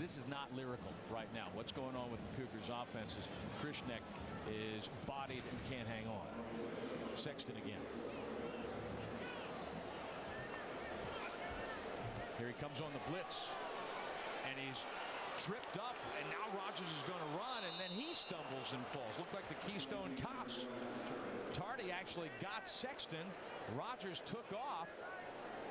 this is not lyrical right now. What's going on with the Cougars' offenses? Krishnek is bodied and can't hang on. Sexton again. Here he comes on the blitz, and he's tripped up, and now Rodgers is going to run, and then he stumbles and falls. Looked like the Keystone Cops. Tardy actually got Sexton. Rodgers took off.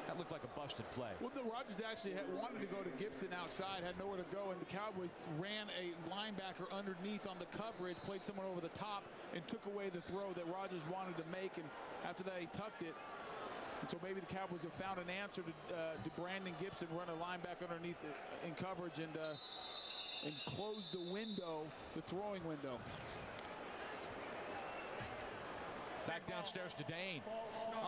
That looked like a busted play. Well, the Rodgers actually wanted to go to Gibson outside, had nowhere to go, and the Cowboys ran a linebacker underneath on the coverage, played someone over the top, and took away the throw that Rodgers wanted to make, and after that he tucked it. And so maybe the Cowboys have found an answer to Brandon Gibson, run a linebacker underneath in coverage and close the window, the throwing window. Back downstairs to Dane.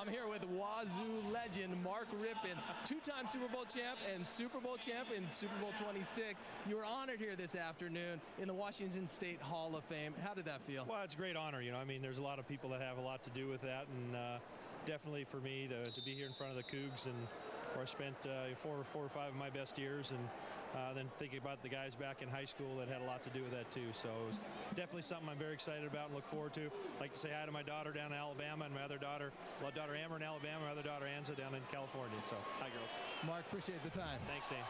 I'm here with Wazoo legend Mark Rypien, two-time Super Bowl champ and Super Bowl champ in Super Bowl 26. You were honored here this afternoon in the Washington State Hall of Fame. How did that feel? Well, it's a great honor. I mean, there's a lot of people that have a lot to do with that, and definitely for me to be here in front of the Cougs, and where I spent four or five of my best years, and then thinking about the guys back in high school that had a lot to do with that too. So it was definitely something I'm very excited about and look forward to. I'd like to say hi to my daughter down in Alabama, and my other daughter, daughter Amber in Alabama, my other daughter Anza down in California. So hi, girls. Mark, appreciate the time. Thanks, Dane.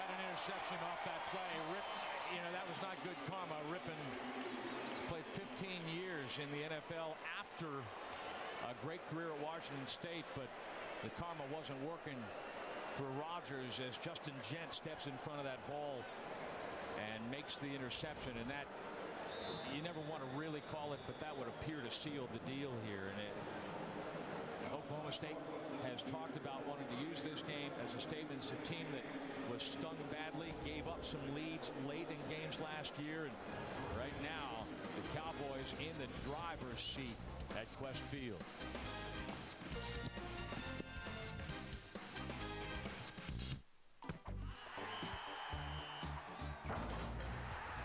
Got an interception off that play. That was not good karma. Rypien played 15 years in the NFL after a great career at Washington State, but the karma wasn't working for Rodgers as Justin Gent steps in front of that ball and makes the interception. And that, you never want to really call it, but that would appear to seal the deal here. And Oklahoma State has talked about wanting to use this game as a statement. It's a team that was stung badly, gave up some leads late in games last year, and right now the Cowboys in the driver's seat at Quest Field.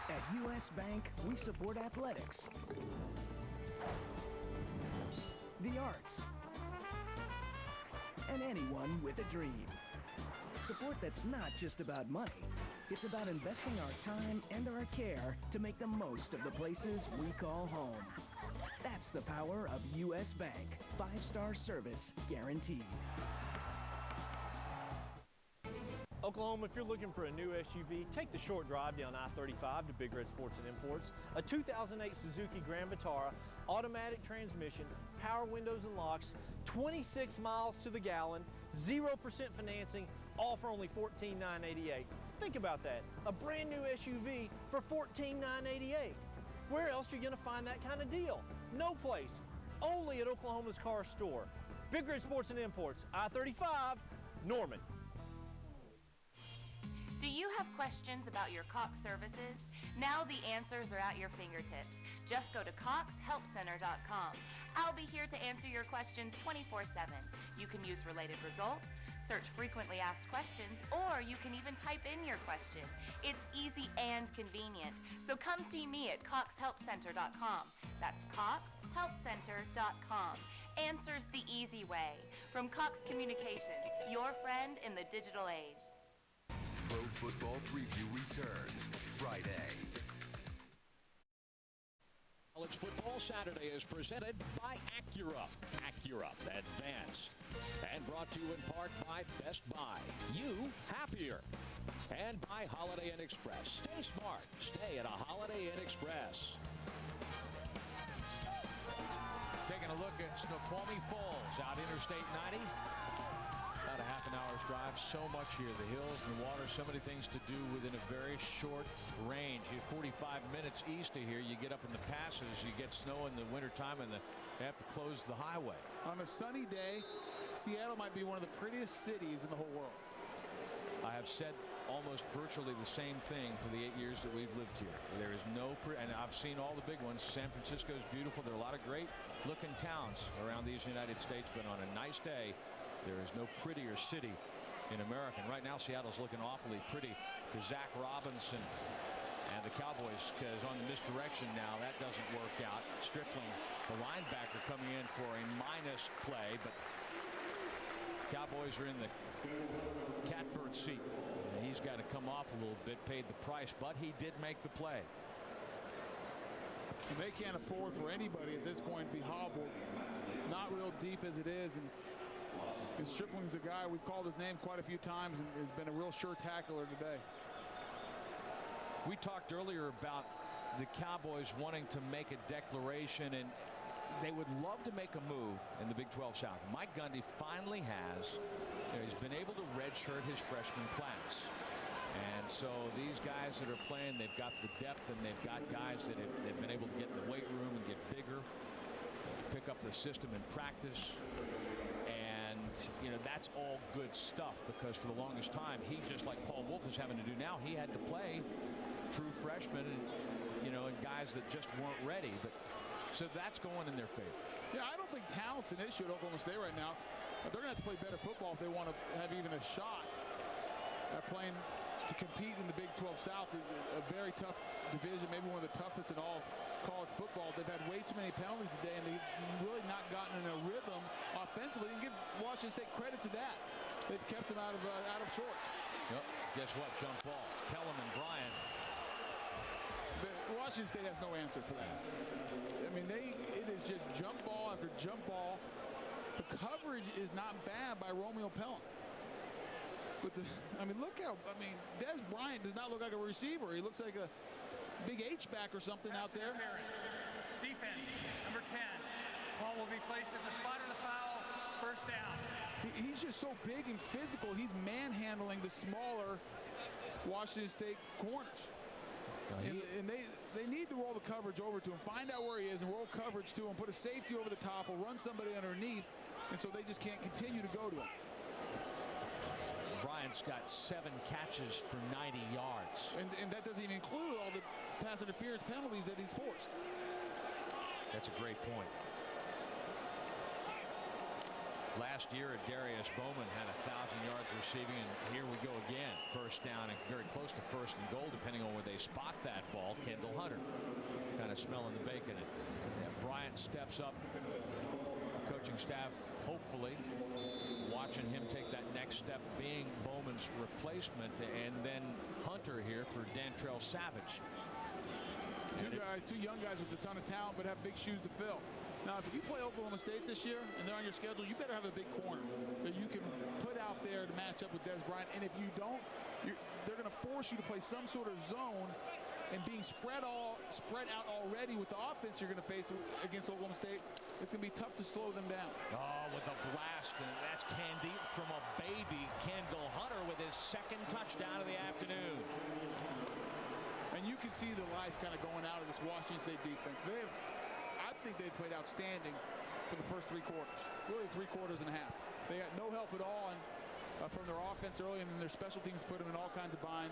At U.S. Bank, we support athletics, the arts, and anyone with a dream. Support that's not just about money. It's about investing our time and our care to make the most of the places we call home. That's the power of U.S. Bank. 5-star service guaranteed. Oklahoma, if you're looking for a new SUV, take the short drive down I-35 to Big Red Sports and Imports. A 2008 Suzuki Grand Vitara, automatic transmission, power windows and locks, 26 miles to the gallon, 0% financing, all for only $14,988. Think about that, a brand new SUV for $14,988. Where else are you going to find that kind of deal? No place, only at Oklahoma's Car Store. Big Red Sports and Imports, I-35, Norman. Do you have questions about your Cox services? Now the answers are at your fingertips. Just go to coxhelpcenter.com. I'll be here to answer your questions 24/7. You can use related results, search frequently asked questions, or you can even type in your question. It's easy and convenient. So come see me at coxhelpcenter.com. That's CoxHealthCenter.com. Answers the easy way. From Cox Communications, your friend in the digital age. Pro Football Preview returns Friday. College Football Saturday is presented by Acura. Acura Advance. And brought to you in part by Best Buy. You happier. And by Holiday Inn Express. Stay smart. Stay at a Holiday Inn Express. Taking a look at Snoqualmie Falls out Interstate 90. About a half an hour's drive. So much here. The hills and the water. So many things to do within a very short range. You have 45 minutes east of here. You get up in the passes. You get snow in the wintertime and they have to close the highway. On a sunny day, Seattle might be one of the prettiest cities in the whole world. I have said almost virtually the same thing for the 8 years that we've lived here. There is no, and I've seen all the big ones. San Francisco is beautiful. There are a lot of great looking towns around these United States, but on a nice day, there is no prettier city in America. And right now, Seattle's looking awfully pretty to Zach Robinson and the Cowboys, because on the misdirection now, that doesn't work out. Stripling, the linebacker, coming in for a minus play, but Cowboys are in the catbird seat. And he's got to come off a little bit, paid the price, but he did make the play. And they can't afford for anybody at this point to be hobbled. Not real deep as it is. And Stripling's a guy, we've called his name quite a few times and has been a real sure tackler today. We talked earlier about the Cowboys wanting to make a declaration, and they would love to make a move in the Big 12 South. Mike Gundy finally has. He's been able to redshirt his freshman class. And so these guys that are playing, they've got the depth, and they've got guys that they've been able to get in the weight room and get bigger, pick up the system in practice. And, you know, that's all good stuff, because for the longest time, he, just like Paul Wolf is having to do now, he had to play true freshmen and, you know, and guys that just weren't ready. But so that's going in their favor. Yeah, I don't think talent's an issue at Oklahoma State right now. But they're going to have to play better football if they want to have even a shot at playing to compete in the Big 12 South. A very tough division, maybe one of the toughest in all of college football. They've had way too many penalties today, and they've really not gotten in a rhythm offensively. And give Washington State credit to that. They've kept them out of sorts. Yep. Guess what? Jump ball. Pelham and Bryant. But Washington State has no answer for that. I mean, it is just jump ball after jump ball. The coverage is not bad by Romeo Pelham. But look how, Des Bryant does not look like a receiver. He looks like a big H-back or something out there. Defense, number 10. Ball will be placed at the spot of the foul. First down. He's just so big and physical. He's manhandling the smaller Washington State corners. And they need to roll the coverage over to him, find out where he is, and roll coverage to him, put a safety over the top, or run somebody underneath, and so they just can't continue to go to him. Bryant's got 7 catches for 90 yards. And that doesn't even include all the pass interference penalties that he's forced. That's a great point. Last year, Darius Bowman had 1,000 yards receiving, and here we go again. First down and very close to first and goal, depending on where they spot that ball. Kendall Hunter kind of smelling the bacon. And Bryant steps up. Coaching staff, hopefully, watching him take that next step, being Bowman's replacement, and then Hunter here for Dantrell Savage. Two young guys with a ton of talent, but have big shoes to fill. Now, if you play Oklahoma State this year and they're on your schedule, you better have a big corner that you can put out there to match up with Des Bryant. And if you don't, they're going to force you to play some sort of zone. And being spread out already with the offense you're going to face against Oklahoma State, it's going to be tough to slow them down. Oh, with a blast, and that's Candy from a baby. Kendall Hunter with his second touchdown of the afternoon. And you can see the life kind of going out of this Washington State defense. I think they've played outstanding for the first 3 quarters, really 3 quarters and a half. They got no help at all from their offense early, and then their special teams put them in all kinds of bind.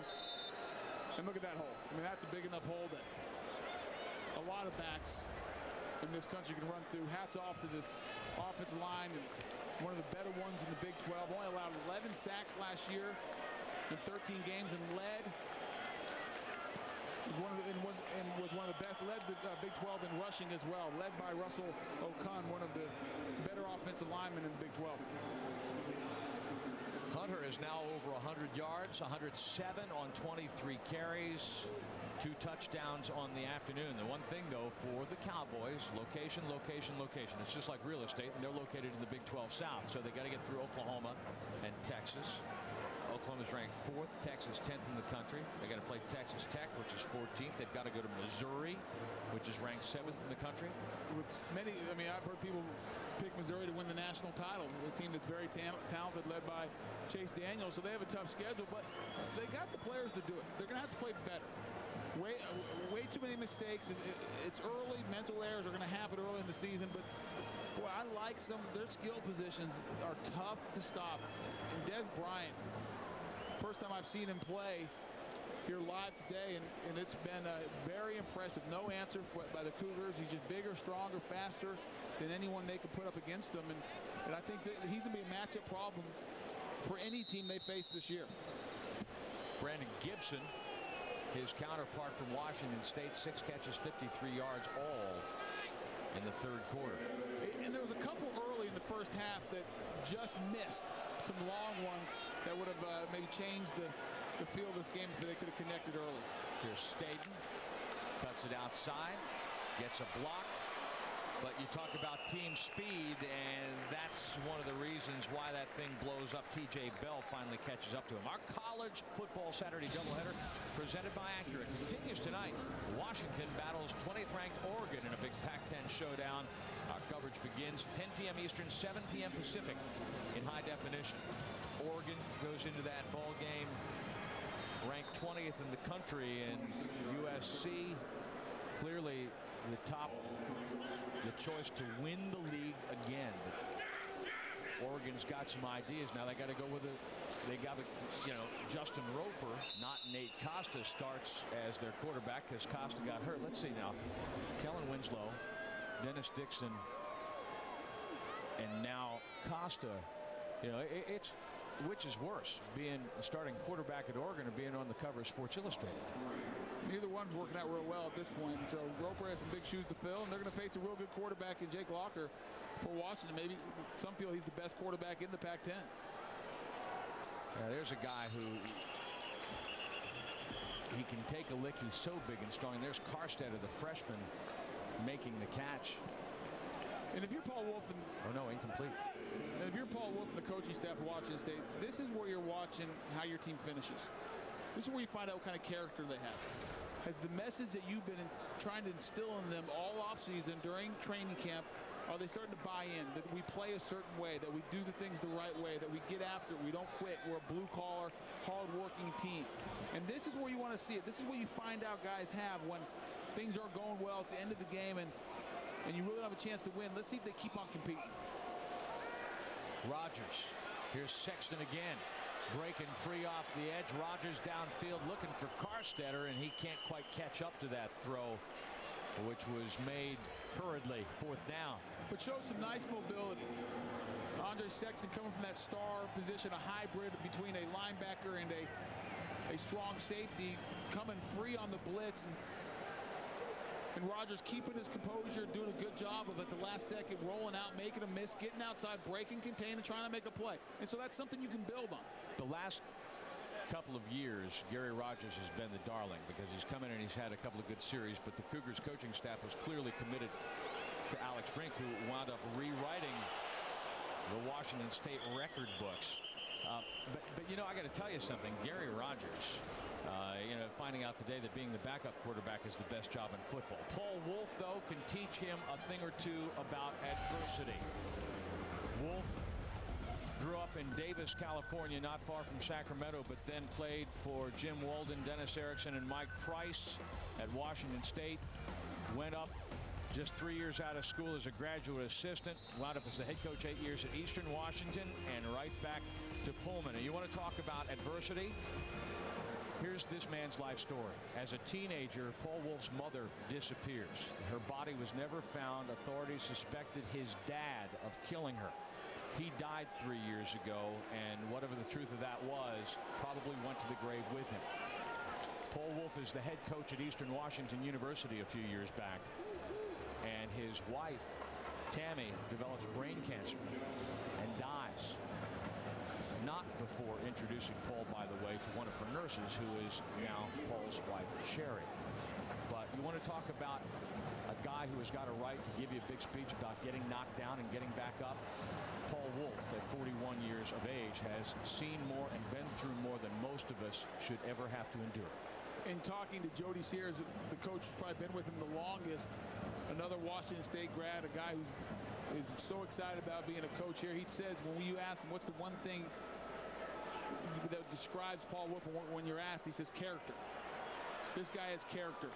And look at that hole. That's a big enough hole that a lot of backs in this country can run through. Hats off to this offensive line, and one of the better ones in the Big 12. Only allowed 11 sacks last year in 13 games, and led was one of the best, led the Big 12 in rushing as well, led by Russell Okun, one of the better offensive linemen in the Big 12. Hunter is now over 100 yards, 107 on 23 carries, 2 touchdowns on the afternoon. The one thing, though, for the Cowboys, location, location, location. It's just like real estate, and they're located in the Big 12 South, so they got to get through Oklahoma and Texas. Oklahoma's ranked 4th, Texas 10th in the country. They got to play Texas Tech, which is 14th. They've got to go to Missouri, which is ranked 7th in the country. With many, I mean, I've heard people pick Missouri to win the national title. A team that's very talented, led by Chase Daniels. So they have a tough schedule, but they got the players to do it. They're going to have to play better. Way too many mistakes. It's early. Mental errors are going to happen early in the season, but boy, I like some of their skill positions are tough to stop. And Dez Bryant, first time I've seen him play here live today, and it's been very impressive. No answer by the Cougars. He's just bigger, stronger, faster than anyone they could put up against him. And I think that he's going to be a matchup problem for any team they face this year. Brandon Gibson, his counterpart from Washington State, 6 catches, 53 yards, all in the 3rd quarter. And there was a couple early in the first half that just missed some long ones that would have maybe changed the feel of this game if they could have connected early. Here's Staten, cuts it outside, gets a block. But you talk about team speed, and that's one of the reasons why that thing blows up. T.J. Bell finally catches up to him. Our college football Saturday doubleheader presented by Acura continues tonight. Washington battles 20th ranked Oregon in a big Pac-10 showdown. Our coverage begins 10 p.m. Eastern, 7 p.m. Pacific in high definition. Oregon goes into that ball game ranked 20th in the country, and USC clearly the choice to win the league again. But Oregon's got some ideas now. They got to go with it. They got to, Justin Roper, not Nate Costa, starts as their quarterback because Costa got hurt. Let's see now. Kellen Winslow, Dennis Dixon, and now Costa. It's which is worse, being a starting quarterback at Oregon or being on the cover of Sports Illustrated? Neither one's working out real well at this point. So Roper has some big shoes to fill, and they're going to face a real good quarterback in Jake Locker for Washington. Maybe some feel he's the best quarterback in the Pac-10. Yeah, there's a guy who he can take a lick. He's so big and strong. There's Carstetter, the freshman, making the catch. And if you're Paul Wolf and incomplete. And if you're Paul Wolf and the coaching staff of Washington State, this is where you're watching how your team finishes. This is where you find out what kind of character they have. Has the message that you've been trying to instill in them all offseason during training camp, are they starting to buy in? That we play a certain way, that we do the things the right way, that we get after it, we don't quit. We're a blue-collar, hard-working team. And this is where you want to see it. This is what you find out guys have when things aren't going well at the end of the game and you really have a chance to win. Let's see if they keep on competing. Rodgers. Here's Sexton again. Breaking free off the edge. Rodgers downfield looking for Carstetter, and he can't quite catch up to that throw, which was made hurriedly. 4th down. But shows some nice mobility. Andre Sexton coming from that star position, a hybrid between a linebacker and a strong safety, coming free on the blitz. And Rodgers keeping his composure, doing a good job of it the last second, rolling out, making a miss, getting outside, breaking, containing, trying to make a play. And so that's something you can build on. The last couple of years, Gary Rodgers has been the darling because he's come in and he's had a couple of good series, but the Cougars coaching staff was clearly committed to Alex Brink, who wound up rewriting the Washington State record books. But I got to tell you something. Gary Rodgers, finding out today that being the backup quarterback is the best job in football. Paul Wolf, though, can teach him a thing or two about adversity. Wolf grew up in Davis, California, not far from Sacramento, but then played for Jim Walden, Dennis Erickson, and Mike Price at Washington State. Went up just 3 years out of school as a graduate assistant. Wound up as the head coach 8 years at Eastern Washington and right back to Pullman. And you want to talk about adversity? Here's this man's life story. As a teenager, Paul Wolf's mother disappears. Her body was never found. Authorities suspected his dad of killing her. He died 3 years ago, and whatever the truth of that was, probably went to the grave with him. Paul Wulff is the head coach at Eastern Washington University a few years back. And his wife, Tammy, develops brain cancer and dies. Not before introducing Paul, by the way, to one of her nurses, who is now Paul's wife, Sherry. But you want to talk about a guy who has got a right to give you a big speech about getting knocked down and getting back up. Paul Wulff, at 41 years of age, has seen more and been through more than most of us should ever have to endure. In talking to Jody Sears, the coach who's probably been with him the longest, another Washington State grad, a guy who is so excited about being a coach here. He says when you ask him what's the one thing that describes Paul Wulff, when you're asked, he says character. This guy has character.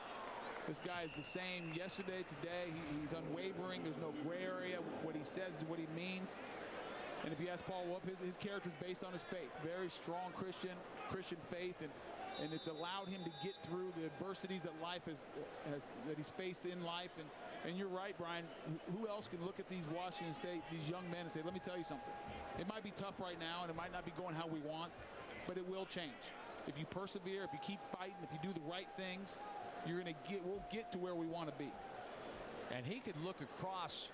This guy is the same yesterday, today. He's unwavering. There's no gray area. What he says is what he means. And if you ask Paul Wulff, his character is based on his faith. Very strong Christian faith, and it's allowed him to get through the adversities that life that he's faced in life. And you're right, Brian. Who else can look at these Washington State, these young men, and say, let me tell you something. It might be tough right now, and it might not be going how we want, but it will change. If you persevere, if you keep fighting, if you do the right things, we'll get to where we want to be. And he could look across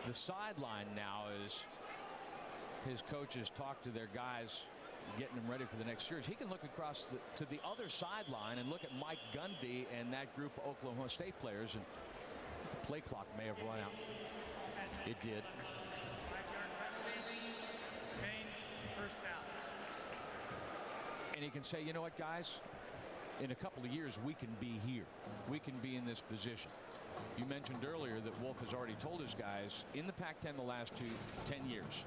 the sideline now as his coaches talk to their guys, getting them ready for the next series. He can look across to the other sideline and look at Mike Gundy and that group of Oklahoma State players, and the play clock may have run out. It did. First down. And he can say, you know what, guys? In a couple of years, we can be here. We can be in this position. You mentioned earlier that Wulff has already told his guys in the Pac-10 the last 10 years.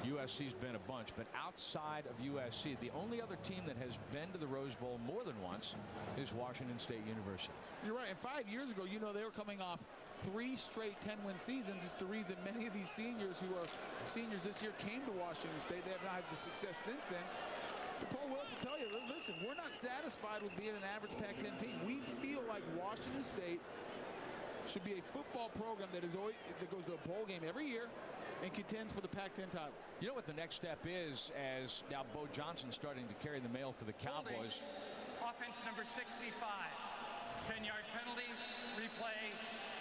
USC's been a bunch, but outside of USC, the only other team that has been to the Rose Bowl more than once is Washington State University. You're right. And 5 years ago, they were coming off 3 straight 10-win seasons. It's the reason many of these seniors who are seniors this year came to Washington State. They have not had the success since then. But Paul Wulff will tell you, listen, we're not satisfied with being an average Pac-10 team. We feel like Washington State should be a football program that goes to a bowl game every year and contends for the Pac-10 title. You know what the next step is, as now Bo Johnson's starting to carry the mail for the Cowboys. Offense number 65. 10-yard penalty, replay,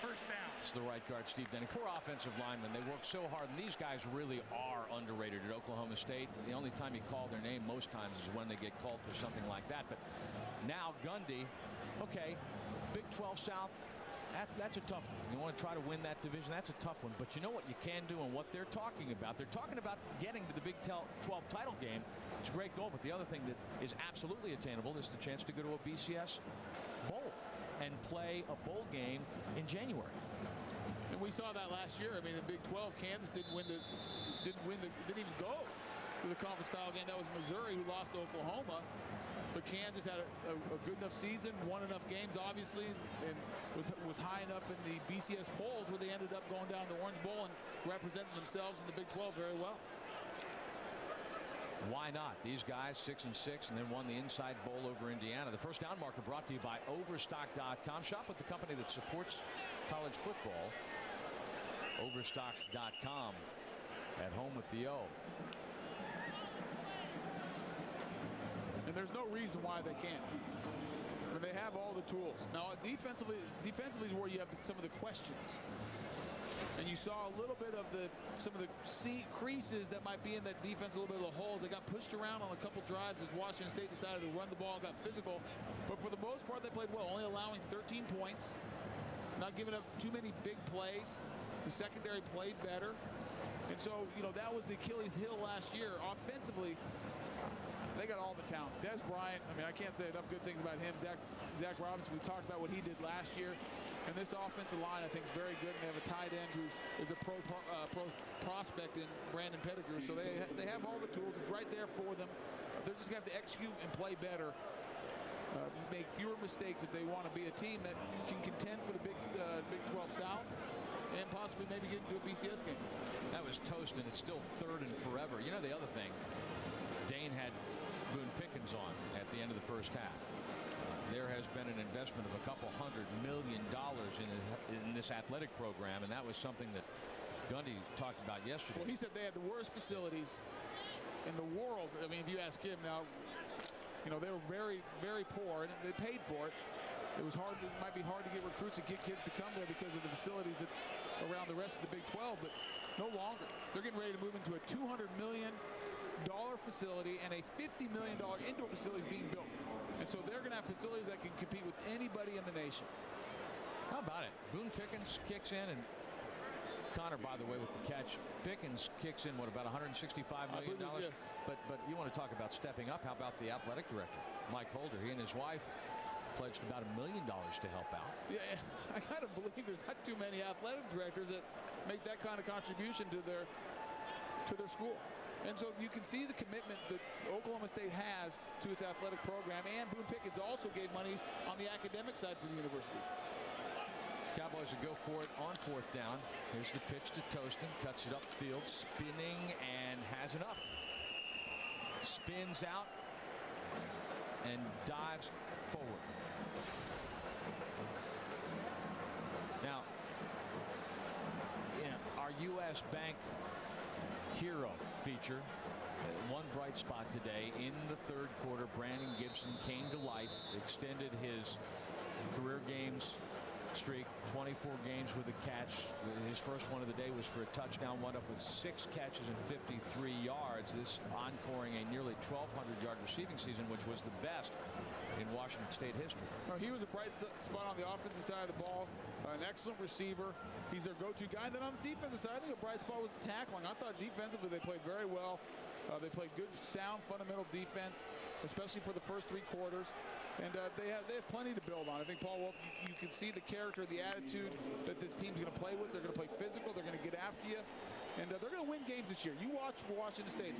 first down. It's the right guard, Steve Denning. Poor offensive linemen. They work so hard, and these guys really are underrated at Oklahoma State. The only time you call their name most times is when they get called for something like that. But now Gundy, okay, Big 12 South, that's a tough one. You want to try to win that division, that's a tough one. But you know what you can do and what they're talking about? They're talking about getting to the Big 12 title game. It's a great goal, but the other thing that is absolutely attainable is the chance to go to a BCS bowl and play a bowl game in January. And we saw that last year. I mean, in Big 12, Kansas didn't even go to the conference title game. That was Missouri, who lost to Oklahoma. But Kansas had a good enough season, won enough games, obviously, and was high enough in the BCS polls where they ended up going down to the Orange Bowl and representing themselves in the Big 12 very well. Why not? These guys 6-6 and then won the Inside Bowl over Indiana. The first down marker brought to you by Overstock.com. Shop with the company that supports college football. Overstock.com, at home with the O. And there's no reason why they can't. I mean, they have all the tools. Now, defensively is where you have some of the questions. And you saw a little bit of some of the creases that might be in that defense, a little bit of the holes. They got pushed around on a couple drives as Washington State decided to run the ball and got physical. But for the most part, they played well, only allowing 13 points, not giving up too many big plays. The secondary played better. And so, that was the Achilles heel last year. Offensively, they got all the talent. Des Bryant, I mean, I can't say enough good things about him. Zach Robinson, we talked about what he did last year. And this offensive line, I think, is very good. And they have a tight end who is a pro prospect in Brandon Pettigrew. So they have all the tools. It's right there for them. They're just going to have to execute and play better, make fewer mistakes if they want to be a team that can contend for the Big 12 South and possibly maybe get into a BCS game. That was toast, and it's still third and forever. You know the other thing, Dane had Boone Pickens on at the end of the first half. There has been an investment of $200 million in this athletic program, and that was something that Gundy talked about yesterday. Well, he said they had the worst facilities in the world. I mean, if you ask him now, You know, they were very, very poor, and they paid for it. It was hard. It might be hard to get recruits and get kids to come there because of the facilities around the rest of the Big 12, but no longer. They're getting ready to move into a $200 million facility, and a $50 million indoor facility is being built. And so they're going to have facilities that can compete with anybody in the nation. How about it? Boone Pickens kicks in, and Connor, by the way, with the catch. Pickens kicks in, what, about $165 million? Yes. But you want to talk about stepping up. How about the athletic director, Mike Holder? He and his wife pledged about $1 million to help out. Yeah, I kind of believe there's not too many athletic directors that make that kind of contribution to their school. And so you can see the commitment that Oklahoma State has to its athletic program, and Boone Pickens also gave money on the academic side for the university. Cowboys will go for it on 4th down. Here's the pitch to Tostin, cuts it upfield, spinning, and has enough. Spins out and dives forward. Now, in our U.S. Bank Hero feature, one bright spot today in the 3rd quarter. Brandon Gibson came to life, extended his career games streak, 24 games with a catch. His first one of the day was for a touchdown, wound up with 6 catches and 53 yards. This encoring a nearly 1,200-yard receiving season, which was the best in Washington State history. He was a bright spot on the offensive side of the ball, an excellent receiver. He's their go-to guy. Then on the defensive side, I think a bright spot was the tackling. I thought defensively they played very well. They played good, sound, fundamental defense, especially for the first 3 quarters. And they have plenty to build on. I think Paul Wolf, you can see the character, the attitude that this team's going to play with. They're going to play physical. They're going to get after you. And they're going to win games this year. You watch for Washington State.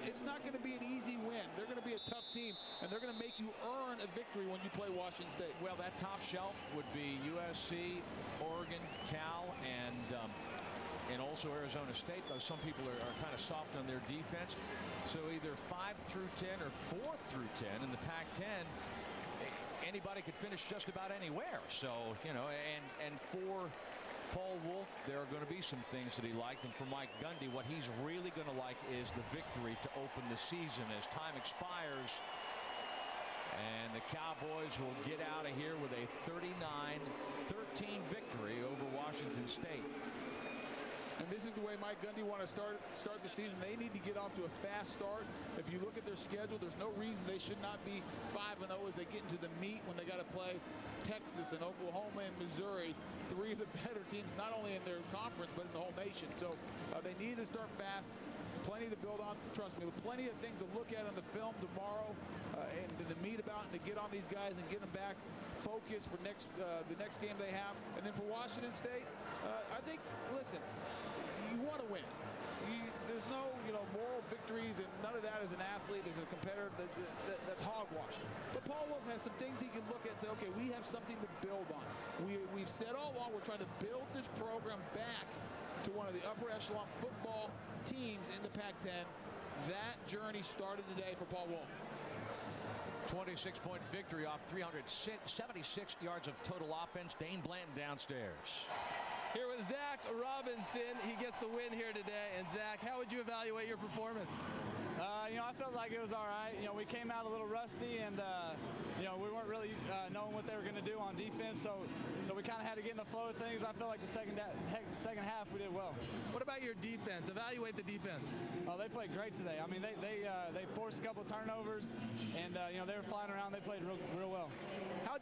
It's not going to be an easy win. They're going to be a tough team, and they're going to make you earn a victory when you play Washington State. Well, that top shelf would be USC, Oregon, Cal, and also Arizona State, though some people are kind of soft on their defense. So either 5 through 10 or 4 through 10 in the Pac-10, anybody could finish just about anywhere. So, you know, and for Paul Wolf, there are going to be some things that he liked. And for Mike Gundy, what he's really going to like is the victory to open the season as time expires. And the Cowboys will get out of here with a 39-13 victory over Washington State. And this is the way Mike Gundy want to start the season. They need to get off to a fast start. If you look at their schedule, there's no reason they should not be 5-0 as they get into the meat when they got to play Texas and Oklahoma and Missouri, 3 of the better teams, not only in their conference, but in the whole nation. So they need to start fast. Plenty to build on. Trust me, plenty of things to look at on the film tomorrow and the meat about, and to get on these guys and get them back focused for the next game they have. And then for Washington State, I think, listen, you want to win. There's no, moral victories, and none of that as an athlete, as a competitor. That's hogwash. But Paul Wolf has some things he can look at and say, okay, we have something to build on. We've said all along we're trying to build this program back to one of the upper echelon football teams in the Pac-10. That journey started today for Paul Wolf. 26-point victory off 376 yards of total offense. Dane Blanton downstairs. Here with Zach Robinson. He gets the win here today. And Zach, how would you evaluate your performance? I felt like it was all right. We came out a little rusty, and we weren't really knowing what they were going to do on defense. So we kind of had to get in the flow of things. But I felt like the second half we did well. What about your defense? Evaluate the defense. Oh, they played great today. I mean, they forced a couple of turnovers, and they were flying around. They played real well. How